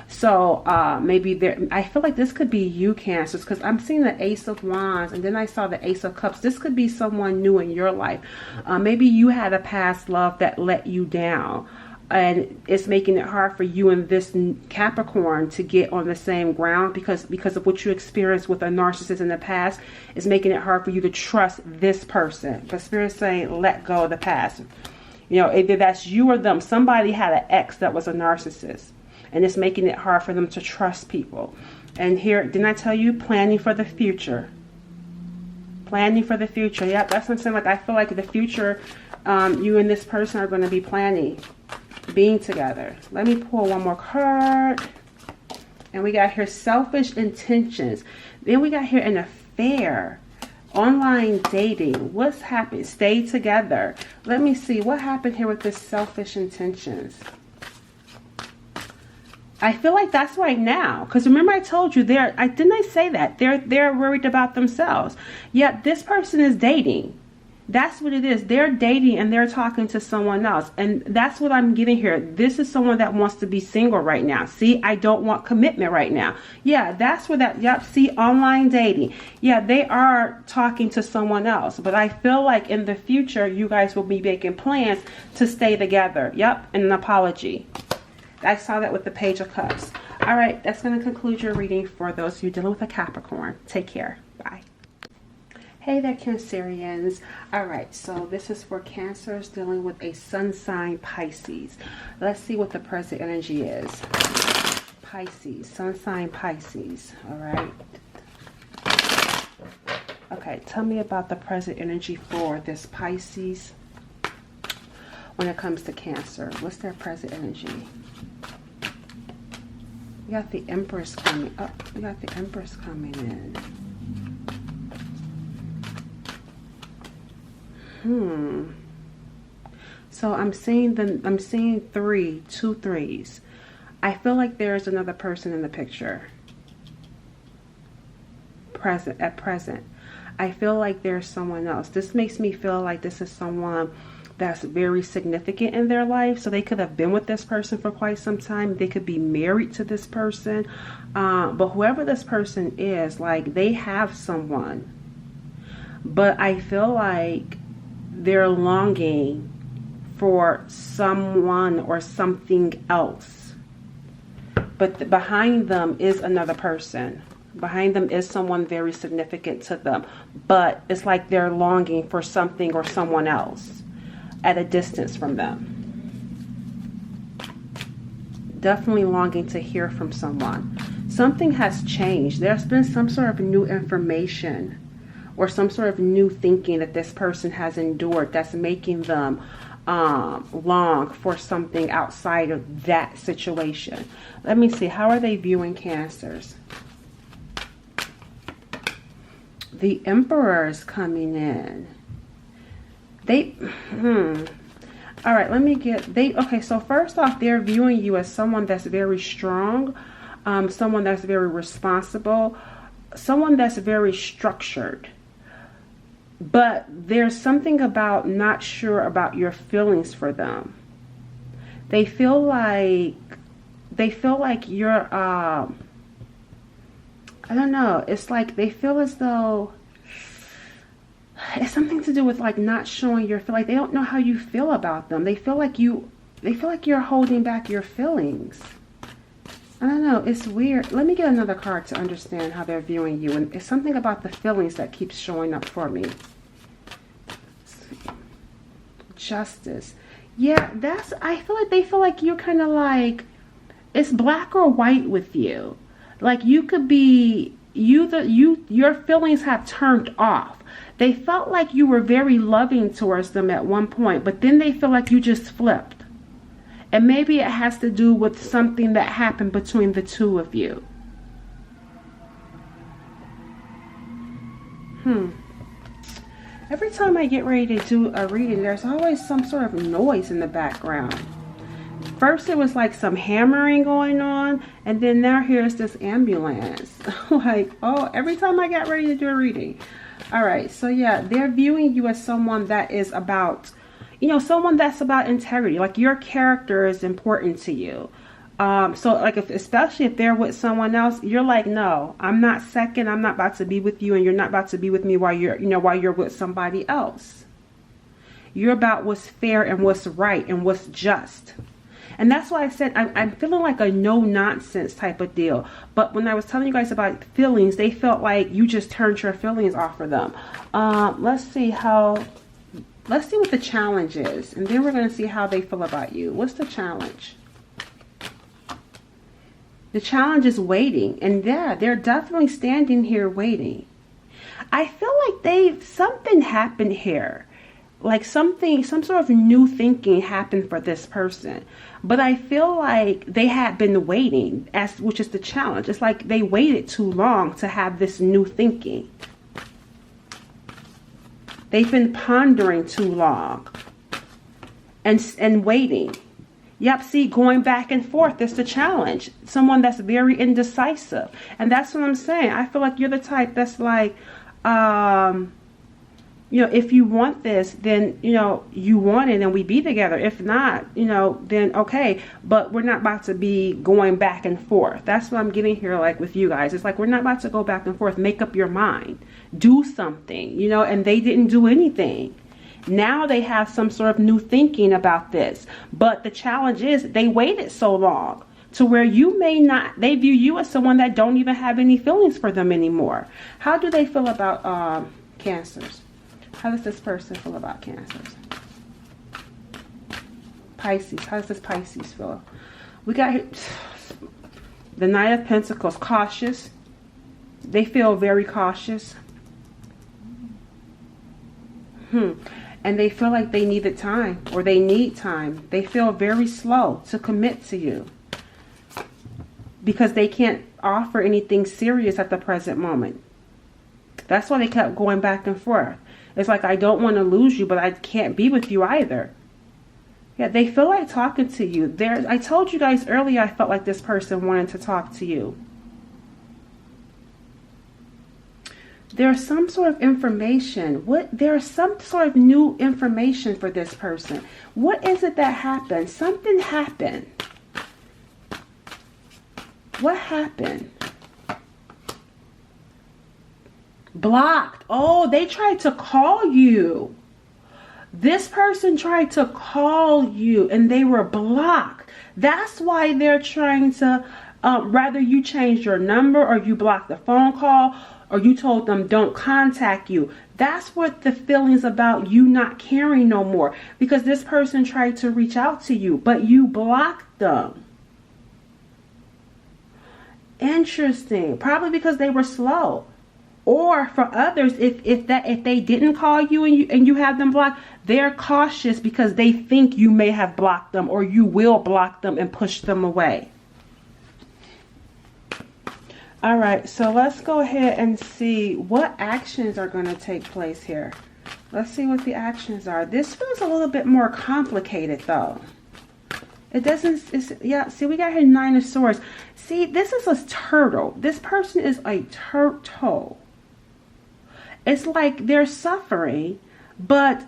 S1: So maybe I feel like this could be you, Cancers, because I'm seeing the Ace of Wands and then I saw the Ace of Cups. This could be someone new in your life. Maybe you had a past love that let you down. And it's making it hard for you and this Capricorn to get on the same ground because of what you experienced with a narcissist in the past. It's making it hard for you to trust this person. But Spirit's saying, let go of the past. You know, either that's you or them. Somebody had an ex that was a narcissist. And it's making it hard for them to trust people. And here, didn't I tell you? Planning for the future. Planning for the future. Yep, that's what I'm saying. Like, I feel like the future, you and this person are going to be planning. Being together. Let me pull one more card. And we got here selfish intentions. Then we got here an affair. Online dating. What's happened? Stay together. Let me see. What happened here with this selfish intentions? I feel like that's right now. Because remember I told you, didn't I say that? They're worried about themselves. Yet this person is dating. That's what it is. They're dating and they're talking to someone else. And that's what I'm getting here. This is someone that wants to be single right now. See, I don't want commitment right now. Yeah, that's where that, yep, see, online dating. Yeah, they are talking to someone else. But I feel like in the future, you guys will be making plans to stay together. Yep, and an apology. I saw that with the Page of Cups. All right, that's going to conclude your reading for those of you dealing with a Capricorn. Take care. Bye. Hey there, Cancerians. All right, so this is for Cancers dealing with a sun sign Pisces. Let's see what the present energy is. Pisces, sun sign Pisces. All right. Okay, tell me about the present energy for this Pisces when it comes to Cancer. What's their present energy? We got the Empress coming up. We got the Empress coming in. So I'm seeing two threes. I feel like there's another person in the picture. At present. I feel like there's someone else. This makes me feel like this is someone that's very significant in their life. So they could have been with this person for quite some time. They could be married to this person. But whoever this person is, like, they have someone. But I feel like they're longing for someone or something else. But behind them is another person. Behind them is someone very significant to them. But it's like they're longing for something or someone else at a distance from them. Definitely longing to hear from someone. Something has changed. There's been some sort of new information or some sort of new thinking that this person has endured that's making them long for something outside of that situation. Let me see. How are they viewing Cancers? The Emperor is coming in. All right, let me get, okay, so first off, they're viewing you as someone that's very strong, someone that's very responsible, someone that's very structured. But there's something about not sure about your feelings for them. They feel like you're, I don't know, it's like they feel as though it's something to do with like not showing your feel, like they don't know how you feel about them. They feel like you're holding back your feelings. I don't know, it's weird. Let me get another card to understand how they're viewing you. And it's something about the feelings that keeps showing up for me. Justice. Yeah, I feel like they feel like you're kind of like, it's black or white with you. Like you could be, your feelings have turned off. They felt like you were very loving towards them at one point, but then they feel like you just flipped. And maybe it has to do with something that happened between the two of you. Every time I get ready to do a reading, there's always some sort of noise in the background. First it was like some hammering going on, and then now here's this ambulance. Like, oh, every time I get ready to do a reading. All right, so yeah, they're viewing you as someone that is about, someone that's about integrity. Like your character is important to you. So like especially if they're with someone else, you're like, no, I'm not second. I'm not about to be with you, and you're not about to be with me while you're with somebody else. You're about what's fair and what's right and what's just. And that's why I said I'm feeling like a no nonsense type of deal. But when I was telling you guys about feelings, they felt like you just turned your feelings off for them. Let's see what the challenge is. And then we're going to see how they feel about you. What's the challenge? The challenge is waiting. And yeah, they're definitely standing here waiting. I feel like something happened here. Like some sort of new thinking happened for this person. But I feel like they had been waiting, which is the challenge. It's like they waited too long to have this new thinking. They've been pondering too long and waiting. Yep, see, going back and forth is the challenge. Someone that's very indecisive. And that's what I'm saying. I feel like you're the type that's like, if you want this, then, you want it and we be together. If not, then okay. But we're not about to be going back and forth. That's what I'm getting here, like with you guys. It's like, we're not about to go back and forth. Make up your mind. Do something, and they didn't do anything. Now they have some sort of new thinking about this. But the challenge is they waited so long to where they view you as someone that don't even have any feelings for them anymore. How do they feel about Cancers? How does this person feel about Cancers? Pisces. How does this Pisces feel? We got here, the Knight of Pentacles. Cautious. They feel very cautious. And they feel like they needed time, or they need time. They feel very slow to commit to you. because they can't offer anything serious at the present moment. That's why they kept going back and forth. It's like, I don't want to lose you, but I can't be with you either. Yeah, they feel like talking to you. I told you guys earlier, I felt like this person wanted to talk to you. There's some sort of information. There's some sort of new information for this person. What is it that happened? Something happened. What happened? Blocked. Oh, they tried to call you. This person tried to call you and they were blocked. That's why they're trying to, rather you change your number or you block the phone call or you told them don't contact you. That's what the feelings about you not caring no more, because this person tried to reach out to you, but you blocked them. Interesting. Probably because they were slow. Or for others, if they didn't call you and you have them blocked, they're cautious because they think you may have blocked them or you will block them and push them away. All right, so let's go ahead and see what actions are going to take place here. Let's see what the actions are. This feels a little bit more complicated though. It doesn't, yeah, see, we got here 9 of Swords. See, this is a turtle. This person is a turtle. It's like they're suffering, but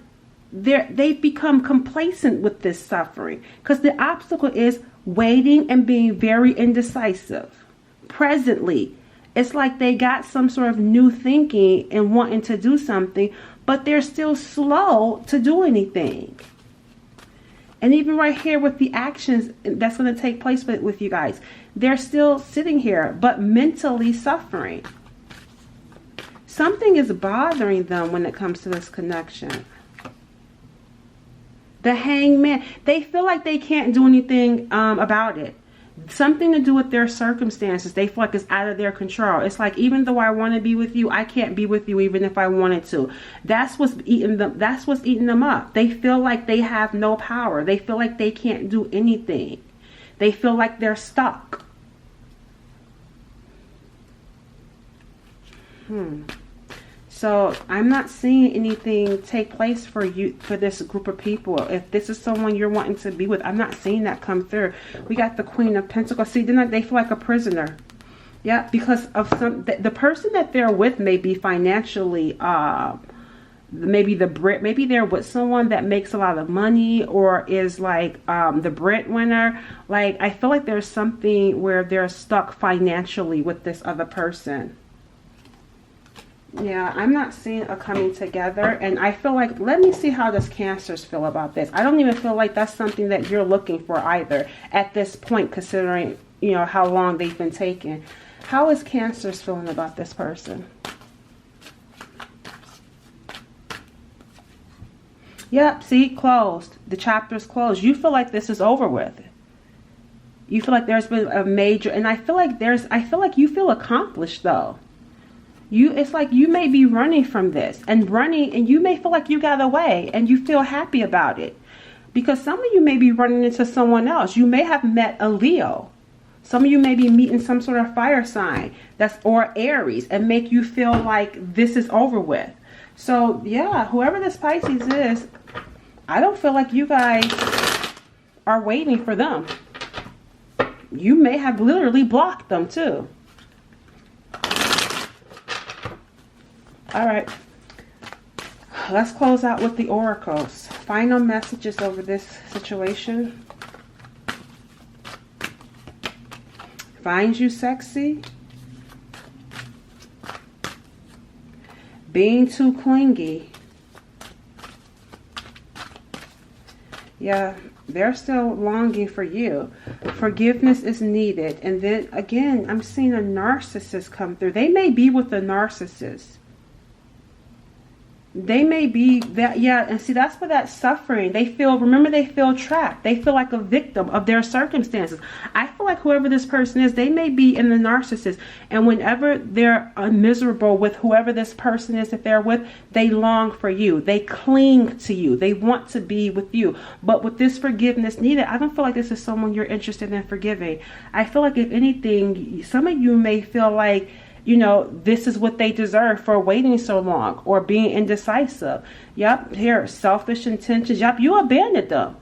S1: they've become complacent with this suffering, because the obstacle is waiting and being very indecisive. Presently, it's like they got some sort of new thinking and wanting to do something, but they're still slow to do anything. And even right here with the actions that's going to take place with you guys, they're still sitting here, but mentally suffering. Something is bothering them when it comes to this connection. The Hangman, they feel like they can't do anything about it. Something to do with their circumstances. They feel like it's out of their control. It's like, even though I want to be with you, I can't be with you even if I wanted to. That's what's eating them. That's what's eating them up. They feel like they have no power. They feel like they can't do anything. They feel like they're stuck. So I'm not seeing anything take place for you, for this group of people. If this is someone you're wanting to be with, I'm not seeing that come through. We got the Queen of Pentacles. See, they feel like a prisoner. Yeah, because of the person that they're with may be financially, maybe they're with someone that makes a lot of money, or is like the breadwinner. Like, I feel like there's something where they're stuck financially with this other person. Yeah, I'm not seeing a coming together, and I feel like, let me see how does Cancers feel about this. I don't even feel like that's something that you're looking for either at this point, considering, you know, how long they've been taken. How is Cancers feeling about this person? Yep, see, closed. The chapter's closed. You feel like this is over with. You feel like there's been a major, and I feel like you feel accomplished though. It's like you may be running from this and you may feel like you got away and you feel happy about it, because some of you may be running into someone else. You may have met a Leo. Some of you may be meeting some sort of fire sign or Aries, and make you feel like this is over with. So yeah, whoever this Pisces is, I don't feel like you guys are waiting for them. You may have literally blocked them too. All right, let's close out with the oracles. Final messages over this situation. Finds you sexy. Being too clingy. Yeah, they're still longing for you. Forgiveness is needed. And then again, I'm seeing a narcissist come through. They may be with a narcissist. They may be that, yeah, and see, that's where that suffering, they feel, remember, they feel trapped. They feel like a victim of their circumstances. I feel like whoever this person is, they may be in the narcissist, and whenever they're miserable with whoever this person is that they're with, they long for you. They cling to you. They want to be with you. But with this forgiveness needed, I don't feel like this is someone you're interested in forgiving. I feel like, if anything, some of you may feel like, you know, this is what they deserve for waiting so long or being indecisive. Yep, here, selfish intentions. Yep, you abandoned them.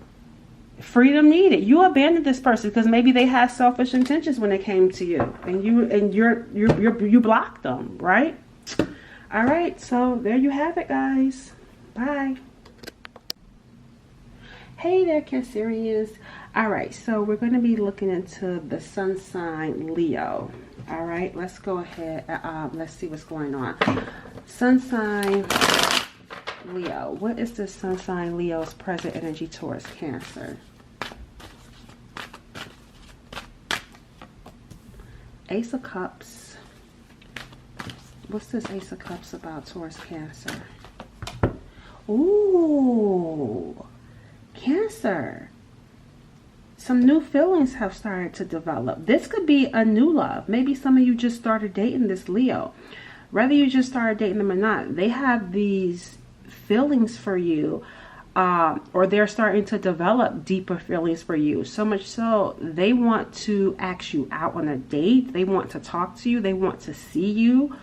S1: Freedom needed. You abandoned this person because maybe they had selfish intentions when it came to you, and you blocked them, right? All right, so there you have it, guys. Bye. Hey there, Cancerians. All right, so we're going to be looking into the sun sign Leo. All right, let's go ahead. Let's see what's going on. Sun sign Leo. What is the sun sign Leo's present energy towards Cancer? Ace of Cups. What's this Ace of Cups about towards Cancer? Ooh, Cancer. Some new feelings have started to develop. This could be a new love. Maybe some of you just started dating this Leo. Whether you just started dating them or not, they have these feelings for you, or they're starting to develop deeper feelings for you. So much so, they want to ask you out on a date. They want to talk to you. They want to see you.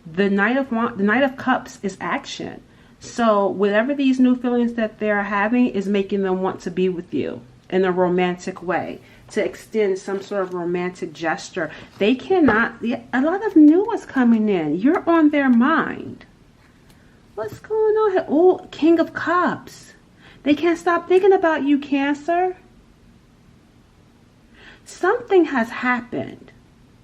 S1: The Knight of Cups is action. So whatever these new feelings that they're having is making them want to be with you in a romantic way, to extend some sort of romantic gesture. They cannot, a lot of new is coming in. You're on their mind. What's going on here? Oh, King of Cups. They can't stop thinking about you, Cancer. Something has happened.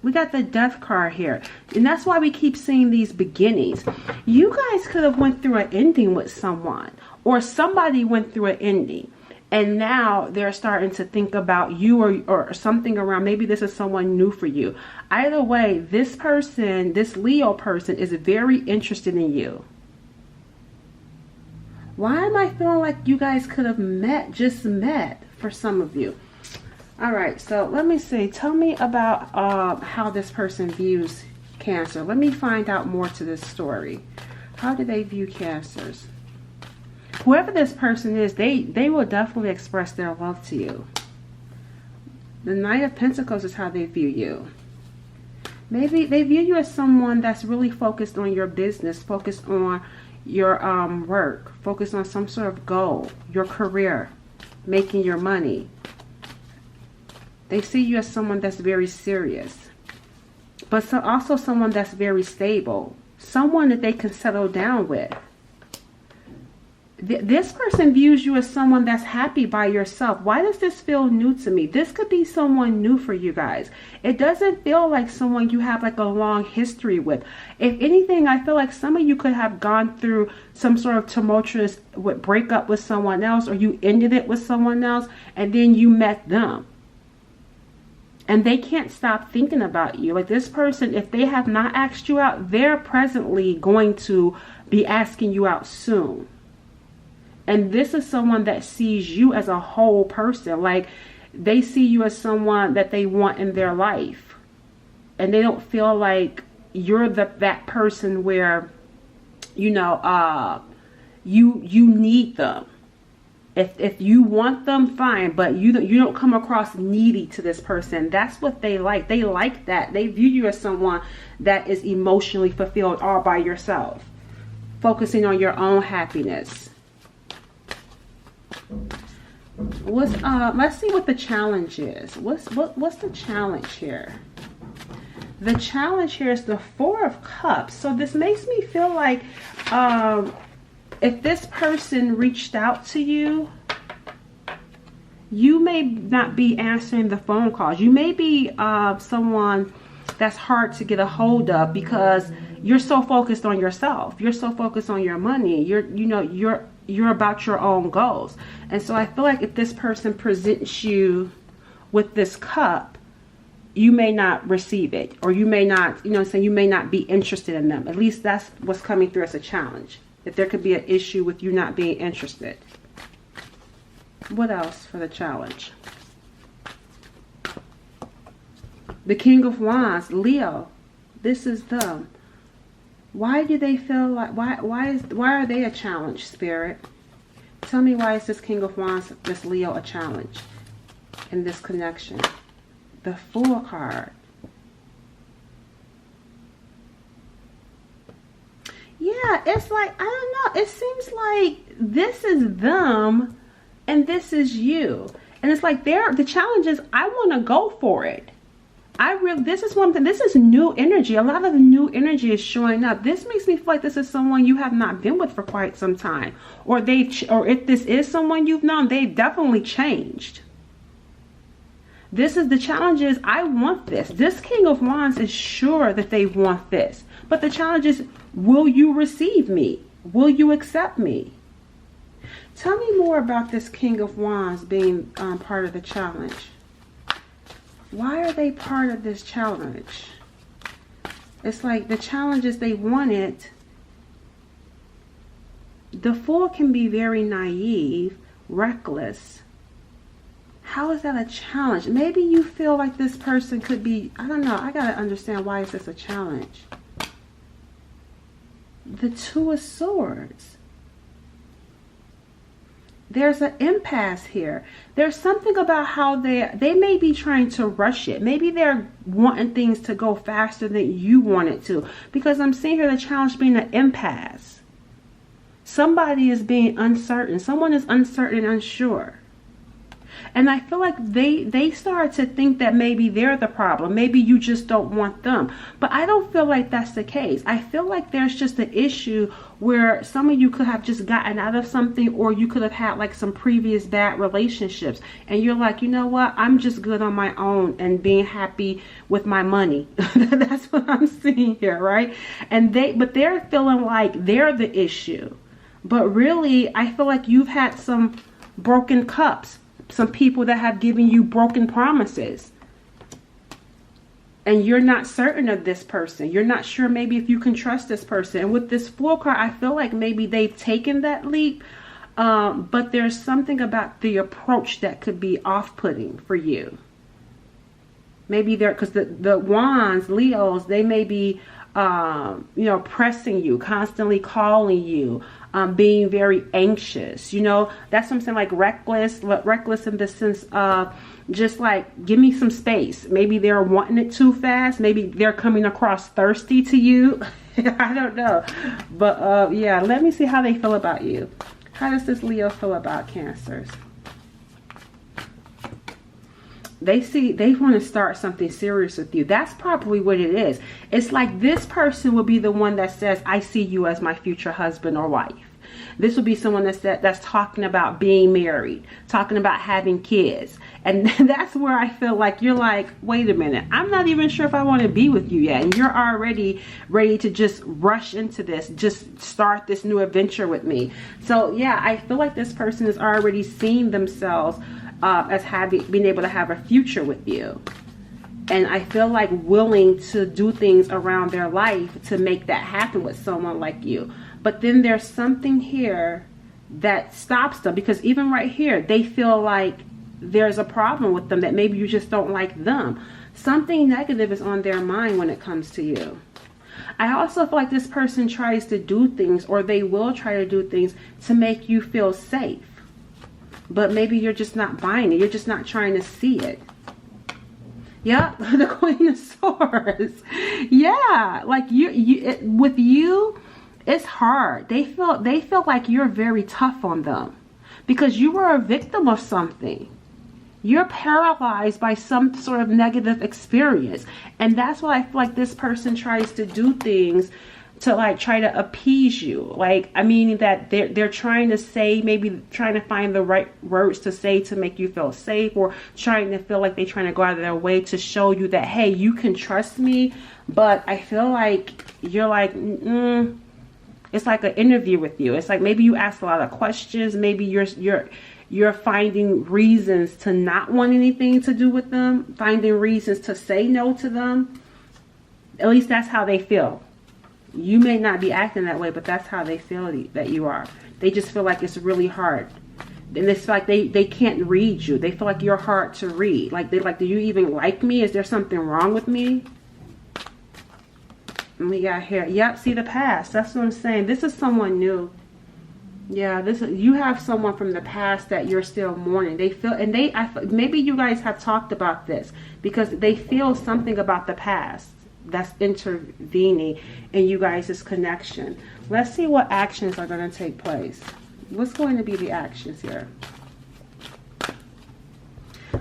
S1: We got the Death card here, and that's why we keep seeing these beginnings. You guys could have went through an ending with someone, or somebody went through an ending, and now they're starting to think about you, or something around. Maybe this is someone new for you. Either way, this person, this Leo person, is very interested in you. Why am I feeling like you guys could have just met for some of you? All right, so let me see. Tell me about how this person views Cancer. Let me find out more to this story. How do they view Cancers? Whoever this person is, they will definitely express their love to you. The Knight of Pentacles is how they view you. Maybe they view you as someone that's really focused on your business, focused on your work, focused on some sort of goal, your career, making your money. They see you as someone that's very serious, but also someone that's very stable, someone that they can settle down with. This person views you as someone that's happy by yourself. Why does this feel new to me? This could be someone new for you guys. It doesn't feel like someone you have like a long history with. If anything, I feel like some of you could have gone through some sort of tumultuous breakup with someone else, or you ended it with someone else, and then you met them. And they can't stop thinking about you. Like, this person, if they have not asked you out, they're presently going to be asking you out soon. And this is someone that sees you as a whole person. Like, they see you as someone that they want in their life. And they don't feel like you're that person where, you know, you need them. If you want them, fine, but you don't come across needy to this person. That's what they like. They like that. They view you as someone that is emotionally fulfilled all by yourself, focusing on your own happiness. Let's see what the challenge is. What's the challenge here? The challenge here is the Four of Cups. So this makes me feel like if this person reached out to you, you may not be answering the phone calls. You may be someone that's hard to get a hold of because you're so focused on yourself. You're so focused on your money. You're about your own goals. And so I feel like if this person presents you with this cup, you may not receive it, or you may not, you may not be interested in them. At least that's what's coming through as a challenge. That there could be an issue with you not being interested. What else for the challenge? The King of Wands, Leo. This is them. Why do they feel like, why are they a challenge, Spirit? Tell me, why is this King of Wands, this Leo, a challenge in this connection? The Fool card. Yeah, it's like, I don't know. It seems like this is them and this is you. And it's like the challenge is, I want to go for it. This is one thing. This is new energy. A lot of new energy is showing up. This makes me feel like this is someone you have not been with for quite some time, or if this is someone you've known, they've definitely changed. This is the challenge is, I want this. This King of Wands is sure that they want this, but the challenge is, will you receive me? Will you accept me? Tell me more about this King of Wands being part of the challenge. Why are they part of this challenge? It's like the challenge is they want it. The Fool can be very naive, reckless. How is that a challenge? Maybe you feel like this person could be, I don't know. I got to understand, why is this a challenge? The Two of Swords. There's an impasse here. There's something about how they may be trying to rush it. Maybe they're wanting things to go faster than you want it to. Because I'm seeing here the challenge being an impasse. Somebody is being uncertain. Someone is uncertain and unsure. And I feel like they start to think that maybe they're the problem. Maybe you just don't want them. But I don't feel like that's the case. I feel like there's just an issue where some of you could have just gotten out of something, or you could have had like some previous bad relationships. And you're like, you know what? I'm just good on my own and being happy with my money. That's what I'm seeing here, right? But they're feeling like they're the issue. But really, I feel like you've had some broken cups. Some people that have given you broken promises. And you're not certain of this person. You're not sure maybe if you can trust this person. And with this Fool card, I feel like maybe they've taken that leap. But there's something about the approach that could be off-putting for you. Maybe because the Wands, Leos, they may be, pressing you, constantly calling you. Being very anxious, that's something like reckless in the sense of just like, give me some space. Maybe they're wanting it too fast. Maybe they're coming across thirsty to you. I don't know. But yeah, let me see how they feel about you. How does this Leo feel about Cancers? They want to start something serious with you. That's probably what it is. It's like this person will be the one that says, I see you as my future husband or wife. This will be someone that's talking about being married, talking about having kids. And that's where I feel like you're like, wait a minute, I'm not even sure if I want to be with you yet. And you're already ready to just rush into this, just start this new adventure with me. So yeah, I feel like this person is already seeing themselves as being able to have a future with you. And I feel like willing to do things around their life to make that happen with someone like you. But then there's something here that stops them, because even right here, they feel like there's a problem with them, that maybe you just don't like them. Something negative is on their mind when it comes to you. I also feel like this person tries to do things, or they will try to do things to make you feel safe. But maybe you're just not buying it. You're just not trying to see it. Yep, the Queen of Swords. Yeah, like with you, it's hard. They feel like you're very tough on them because you were a victim of something. You're paralyzed by some sort of negative experience, and that's why I feel like this person tries to do things to like try to appease you. Like, I mean that they're trying to say, maybe trying to find the right words to say to make you feel safe, or trying to feel like they're trying to go out of their way to show you that, hey, you can trust me. But I feel like you're like, it's like an interview with you. It's like maybe you ask a lot of questions. Maybe you're finding reasons to not want anything to do with them, finding reasons to say no to them. At least that's how they feel. You may not be acting that way, but that's how they feel that you are. They just feel like it's really hard. And it's like they can't read you. They feel like you're hard to read. Like, they're like, do you even like me? Is there something wrong with me? And we got here. Yep, see the past. That's what I'm saying. This is someone new. Yeah, you have someone from the past that you're still mourning. They feel, and maybe you guys have talked about this, because they feel something about the past that's intervening in you guys' connection. Let's see what actions are going to take place. What's going to be the actions here?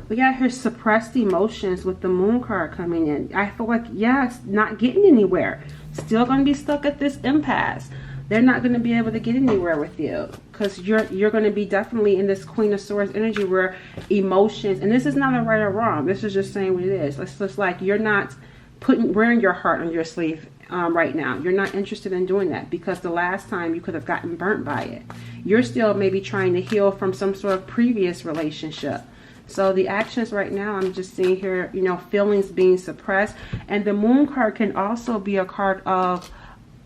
S1: We got here suppressed emotions with the moon card coming in. I feel like, yeah, it's not getting anywhere. Still going to be stuck at this impasse. They're not going to be able to get anywhere with you, because you're going to be definitely in this Queen of Swords energy where emotions, and this is not a right or wrong. This is just saying what it is. It's just like you're not wearing your heart on your sleeve right now. You're not interested in doing that, because the last time you could have gotten burnt by it. You're still maybe trying to heal from some sort of previous relationship. So the actions right now, I'm just seeing here, you know, feelings being suppressed. And the moon card can also be a card of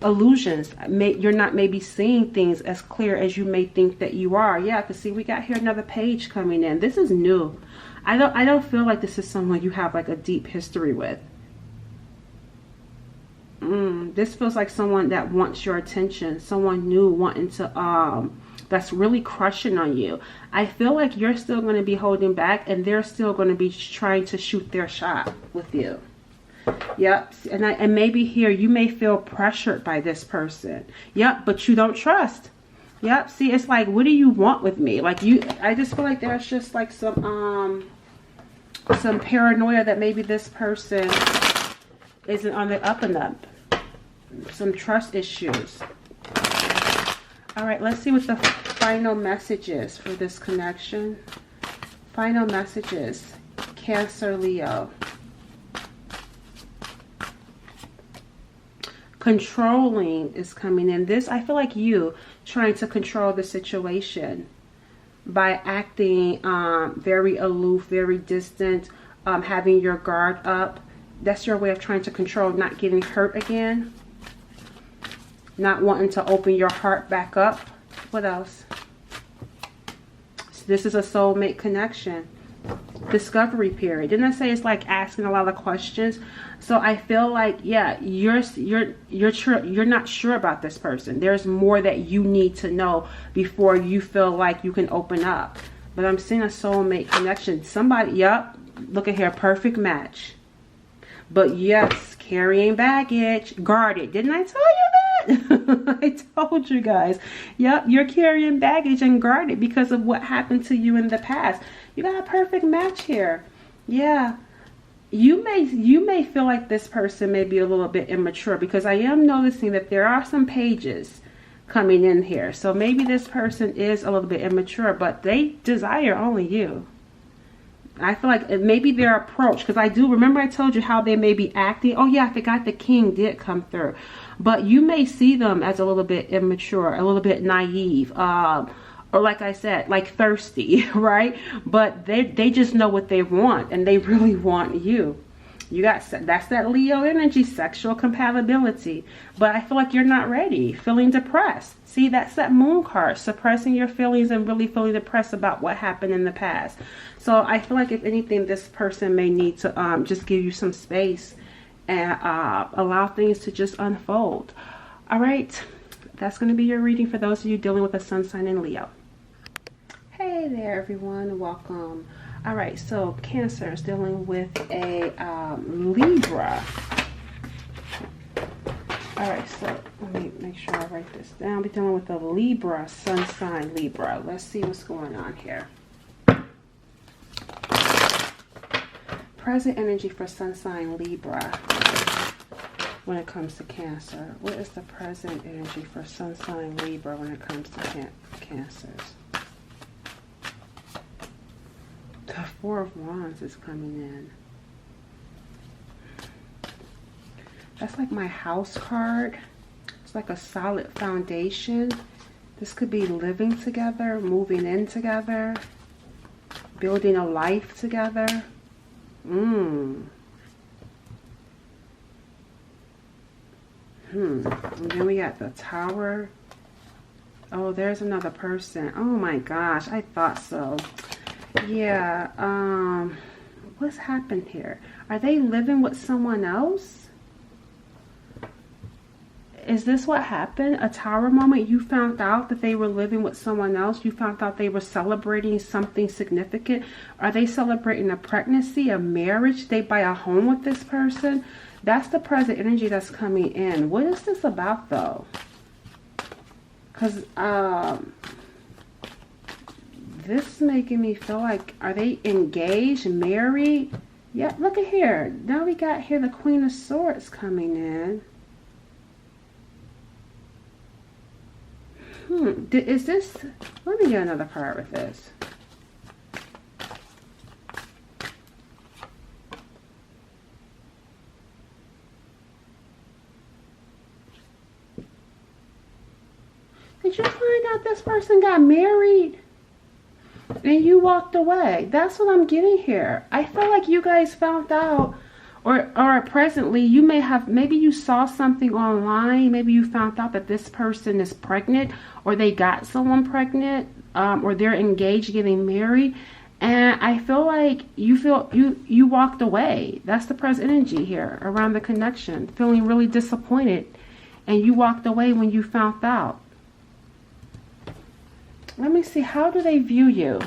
S1: illusions. You're not maybe seeing things as clear as you may think that you are. Yeah, because see, we got here another page coming in. This is new. I don't feel like this is someone you have like a deep history with. This feels like someone that wants your attention, someone new wanting to that's really crushing on you. I feel like you're still going to be holding back, and they're still going to be trying to shoot their shot with you. Yep. And maybe here you may feel pressured by this person. Yep, but you don't trust. Yep. See, it's like, what do you want with me? Like, I just feel like there's just like some paranoia that maybe this person isn't on the up and up. Some trust issues. All right, let's see what the final message is for this connection. Final messages. Cancer, Leo. Controlling is coming in. This, I feel like you trying to control the situation by acting very aloof, very distant, having your guard up. That's your way of trying to control not getting hurt again. Not wanting to open your heart back up. What else? So this is a soulmate connection. Discovery period. Didn't I say it's like asking a lot of questions? So I feel like, yeah, you're not sure about this person. There's more that you need to know before you feel like you can open up. But I'm seeing a soulmate connection. Somebody, yep, look at here, perfect match. But yes, carrying baggage, guarded. Didn't I tell you that? I told you guys. Yep, you're carrying baggage and guarded because of what happened to you in the past. You got a perfect match here. Yeah. You may feel like this person may be a little bit immature, because I am noticing that there are some pages coming in here. So maybe this person is a little bit immature, but they desire only you. I feel like maybe their approach, because I do remember I told you how they may be acting. Oh yeah, I forgot the king did come through. But you may see them as a little bit immature, a little bit naive, or like I said, like thirsty, right? But they just know what they want, and they really want you. That's that Leo energy, sexual compatibility. But I feel like you're not ready, feeling depressed. See, that's that moon card, suppressing your feelings and really feeling depressed about what happened in the past. So I feel like if anything, this person may need to just give you some space and allow things to just unfold. All right, that's going to be your reading for those of you dealing with a sun sign in Leo. Hey there, everyone. Welcome. All right, so Cancer is dealing with a Libra. All right, so let me make sure I write this down. We're dealing with a Libra, sun sign Libra. Let's see what's going on here. Present energy for sun sign Libra when it comes to Cancer. What is the present energy for sun sign Libra when it comes to Cancers? The Four of Wands is coming in. That's like my house card. It's like a solid foundation. This could be living together, moving in together, building a life together. And then we got the Tower. Oh, there's another person. Oh my gosh, I thought so. Yeah, what's happened here? Are they living with someone else? Is this what happened? A Tower moment? You found out that they were living with someone else? You found out they were celebrating something significant? Are they celebrating a pregnancy, a marriage? They buy a home with this person? That's the present energy that's coming in. What is this about though? Because this is making me feel like, are they engaged, married? Yeah, look at here. Now we got here the Queen of Swords coming in. Is this, let me get another card with this. Did you find out this person got married and you walked away? That's what I'm getting here. I feel like you guys found out, or presently you may have, maybe you saw something online, maybe you found out that this person is pregnant, or they got someone pregnant, or they're engaged, getting married, and I feel like you walked away. That's the present energy here around the connection, feeling really disappointed, and you walked away when you found out. Let me see, how do they view you?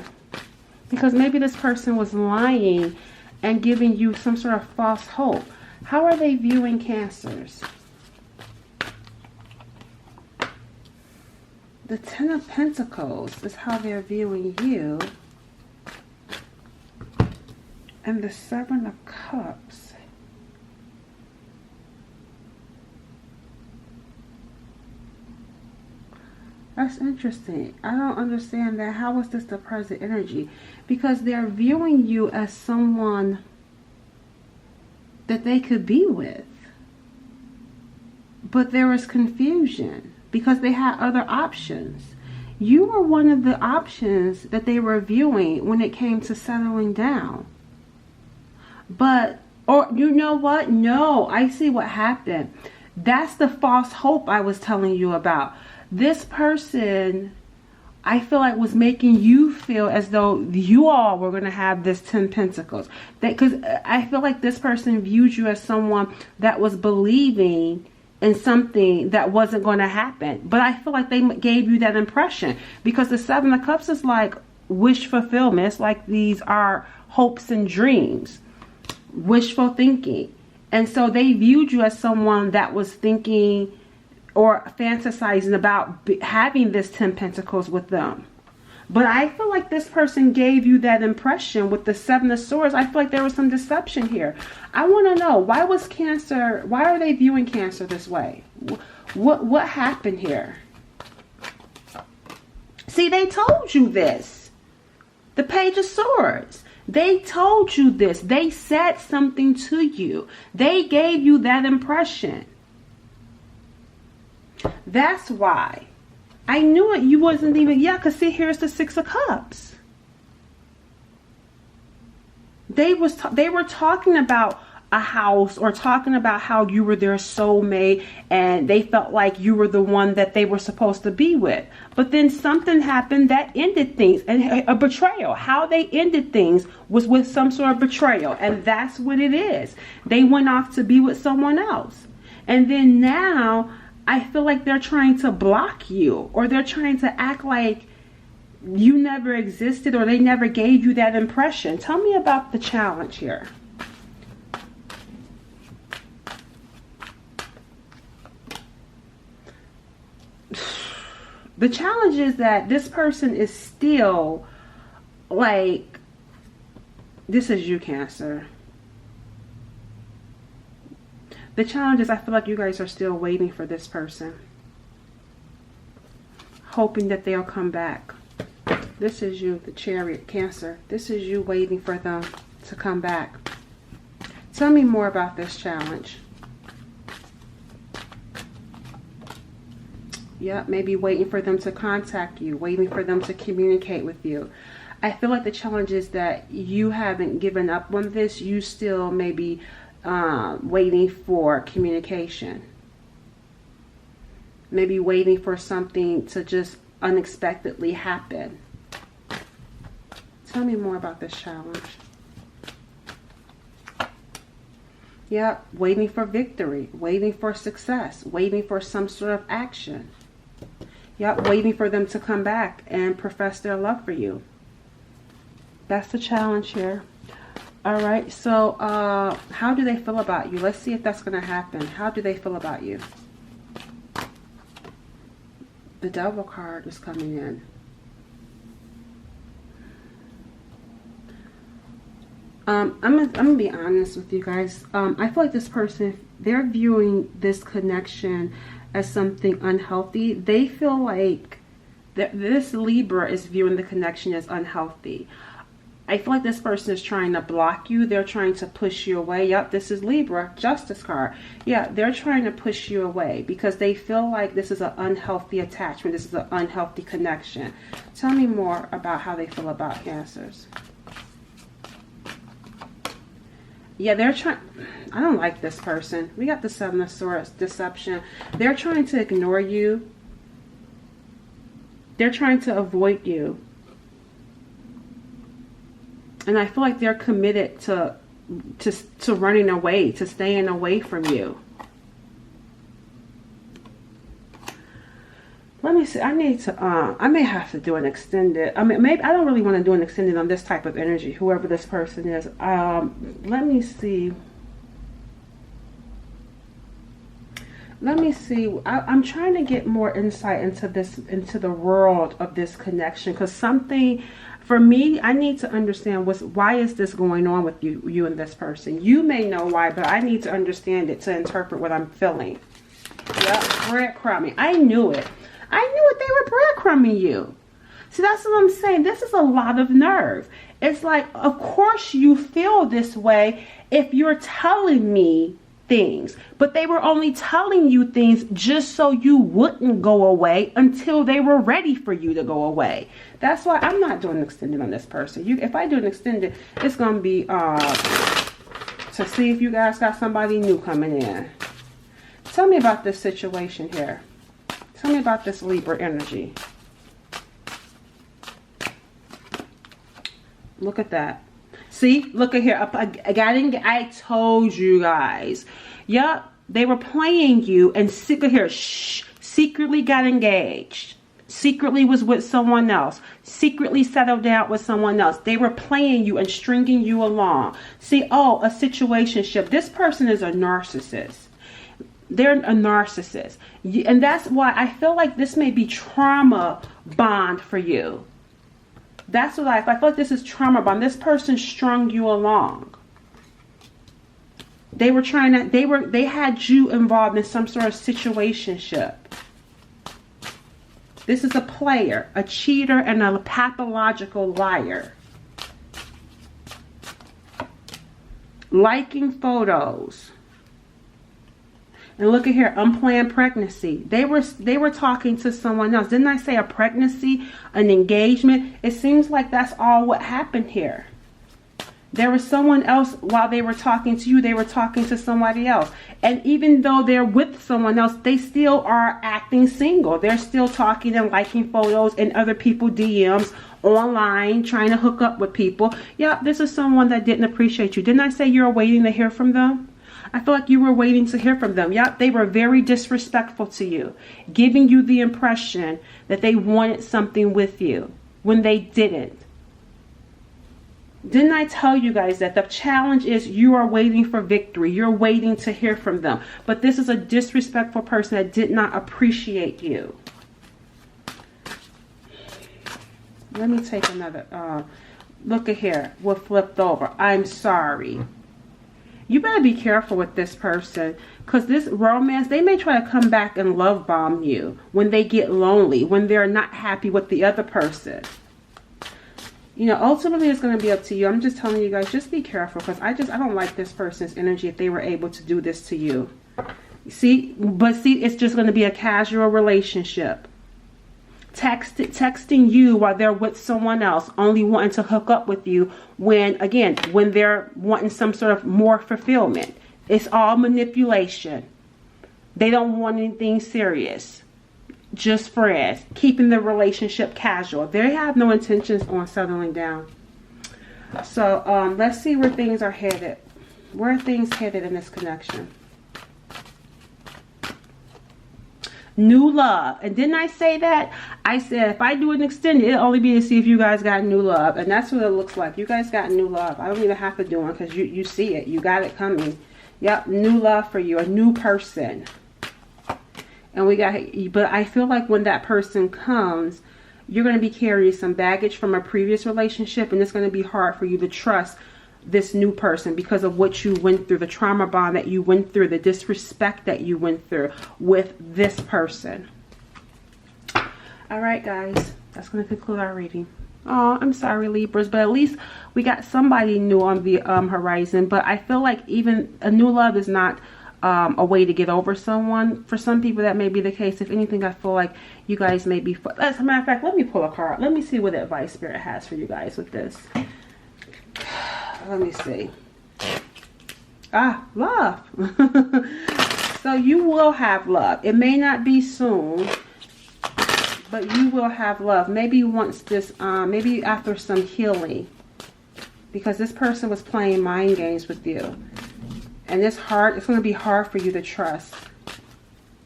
S1: Because maybe this person was lying and giving you some sort of false hope. How are they viewing Cancers? The Ten of Pentacles is how they're viewing you. And the Seven of Cups. That's interesting. I don't understand that. How is this the present energy? Because they're viewing you as someone that they could be with. But there is confusion because they had other options. You were one of the options that they were viewing when it came to settling down. But, or you know what? No, I see what happened. That's the false hope I was telling you about. This person, I feel like, was making you feel as though you all were going to have this 10 Pentacles. Because I feel like this person viewed you as someone that was believing in something that wasn't going to happen. But I feel like they gave you that impression. Because the Seven of Cups is like wish fulfillment. It's like these are hopes and dreams. Wishful thinking. And so they viewed you as someone that was thinking or fantasizing about having this 10 Pentacles with them. But I feel like this person gave you that impression with the Seven of Swords. I feel like there was some deception here. I want to know, why was Cancer, why are they viewing Cancer this way? What happened here? See, they told you this. The Page of Swords. They told you this. They said something to you. They gave you that impression. That's why. I knew it. You wasn't even, yeah, because see, here's the Six of Cups. They were talking about a house, or talking about how you were their soulmate and they felt like you were the one that they were supposed to be with. But then something happened that ended things, and a betrayal. How they ended things was with some sort of betrayal, and that's what it is. They went off to be with someone else. And then now I feel like they're trying to block you, or they're trying to act like you never existed, or they never gave you that impression. Tell me about the challenge here. The challenge is that this person is still like, this is you, Cancer. The challenge is, I feel like you guys are still waiting for this person, hoping that they'll come back. This is you, the Chariot, Cancer. This is you waiting for them to come back. Tell me more about this challenge. Yep, maybe waiting for them to contact you, waiting for them to communicate with you. I feel like the challenge is that you haven't given up on this. You still maybe waiting for communication. Maybe waiting for something to just unexpectedly happen. Tell me more about this challenge. Yeah, waiting for victory, waiting for success, waiting for some sort of action. Yep, waiting for them to come back and profess their love for you. That's the challenge here. All right, so how do they feel about you? Let's see if that's going to happen. How do they feel about you? The Devil card is coming in. I'm gonna be honest with you guys. I feel like this person, they're viewing this connection as something unhealthy. They feel like this Libra is viewing the connection as unhealthy. I feel like this person is trying to block you. They're trying to push you away. Yep, this is Libra, Justice card. Yeah, they're trying to push you away because they feel like this is an unhealthy attachment. This is an unhealthy connection. Tell me more about how they feel about Cancers. Yeah, they're trying. I don't like this person. We got the Seven of Swords, deception. They're trying to ignore you. They're trying to avoid you. And I feel like they're committed to running away, to staying away from you. Let me see. I need to, I may have to do an extended. I mean, maybe I don't really want to do an extended on this type of energy, whoever this person is. Let me see. Let me see. I'm trying to get more insight into this, into the world of this connection, because something, for me, I need to understand why is this going on with you and this person. You may know why, but I need to understand it to interpret what I'm feeling. Yep, breadcrumbing. I knew it. I knew it. They were breadcrumbing you. See, that's what I'm saying. This is a lot of nerve. It's like, of course you feel this way if you're telling me things. But they were only telling you things just so you wouldn't go away until they were ready for you to go away. That's why I'm not doing an extended on this person. If I do an extended, it's going to be to see if you guys got somebody new coming in. Tell me about this situation here. Tell me about this Libra energy. Look at that. See, look at here. I told you guys. Yep, they were playing you and secretly got engaged. Secretly was with someone else. Secretly settled down with someone else. They were playing you and stringing you along. See, oh, a situationship. This person is a narcissist. They're a narcissist. And that's why I feel like this may be trauma bond for you. That's what I feel like this is trauma bond. This person strung you along. They were trying to, they had you involved in some sort of situationship. This is a player, a cheater, and a pathological liar. Liking photos. And look at here, unplanned pregnancy. They were talking to someone else. Didn't I say a pregnancy, an engagement? It seems like that's all what happened here. There was someone else while they were talking to you. They were talking to somebody else. And even though they're with someone else, they still are acting single. They're still talking and liking photos in other people's DMs, online, trying to hook up with people. Yeah, this is someone that didn't appreciate you. Didn't I say you're waiting to hear from them? I feel like you were waiting to hear from them. Yep, they were very disrespectful to you, giving you the impression that they wanted something with you when they didn't. Didn't I tell you guys that the challenge is you are waiting for victory? You're waiting to hear from them. But this is a disrespectful person that did not appreciate you. Let me take another. Look at here. We're flipped over. I'm sorry. You better be careful with this person, because this romance, they may try to come back and love bomb you when they get lonely, when they're not happy with the other person. You know, ultimately it's going to be up to you. I'm just telling you guys, just be careful, because I don't like this person's energy if they were able to do this to you. See, it's just going to be a casual relationship. Texting you while they're with someone else, only wanting to hook up with you when they're wanting some sort of more fulfillment. It's all manipulation. They don't want anything serious. just friends, keeping the relationship casual. They have no intentions on settling down. So let's see where things are headed. Where are things headed in this connection? New love. And didn't I say that? I said if I do an extended, it'll only be to see if you guys got new love. And that's what it looks like. You guys got new love. I don't even have to do one because you see it. You got it coming. Yep, new love for you. A new person. And we got, but I feel like when that person comes, you're going to be carrying some baggage from a previous relationship, and it's going to be hard for you to trust this new person because of what you went through, the trauma bond that you went through, the disrespect that you went through with this person. All right, guys, that's going to conclude our reading. Oh, I'm sorry, Libras, but at least we got somebody new on the horizon. But I feel like even a new love is not a way to get over someone. For some people that may be the case. If anything, I feel like you guys may be, as a matter of fact, let me pull a card. Let me see what advice Spirit has for you guys with this. Let me see. Love. So you will have love. It may not be soon, but you will have love. Maybe once this, maybe after some healing, because this person was playing mind games with you. And it's hard. It's going to be hard for you to trust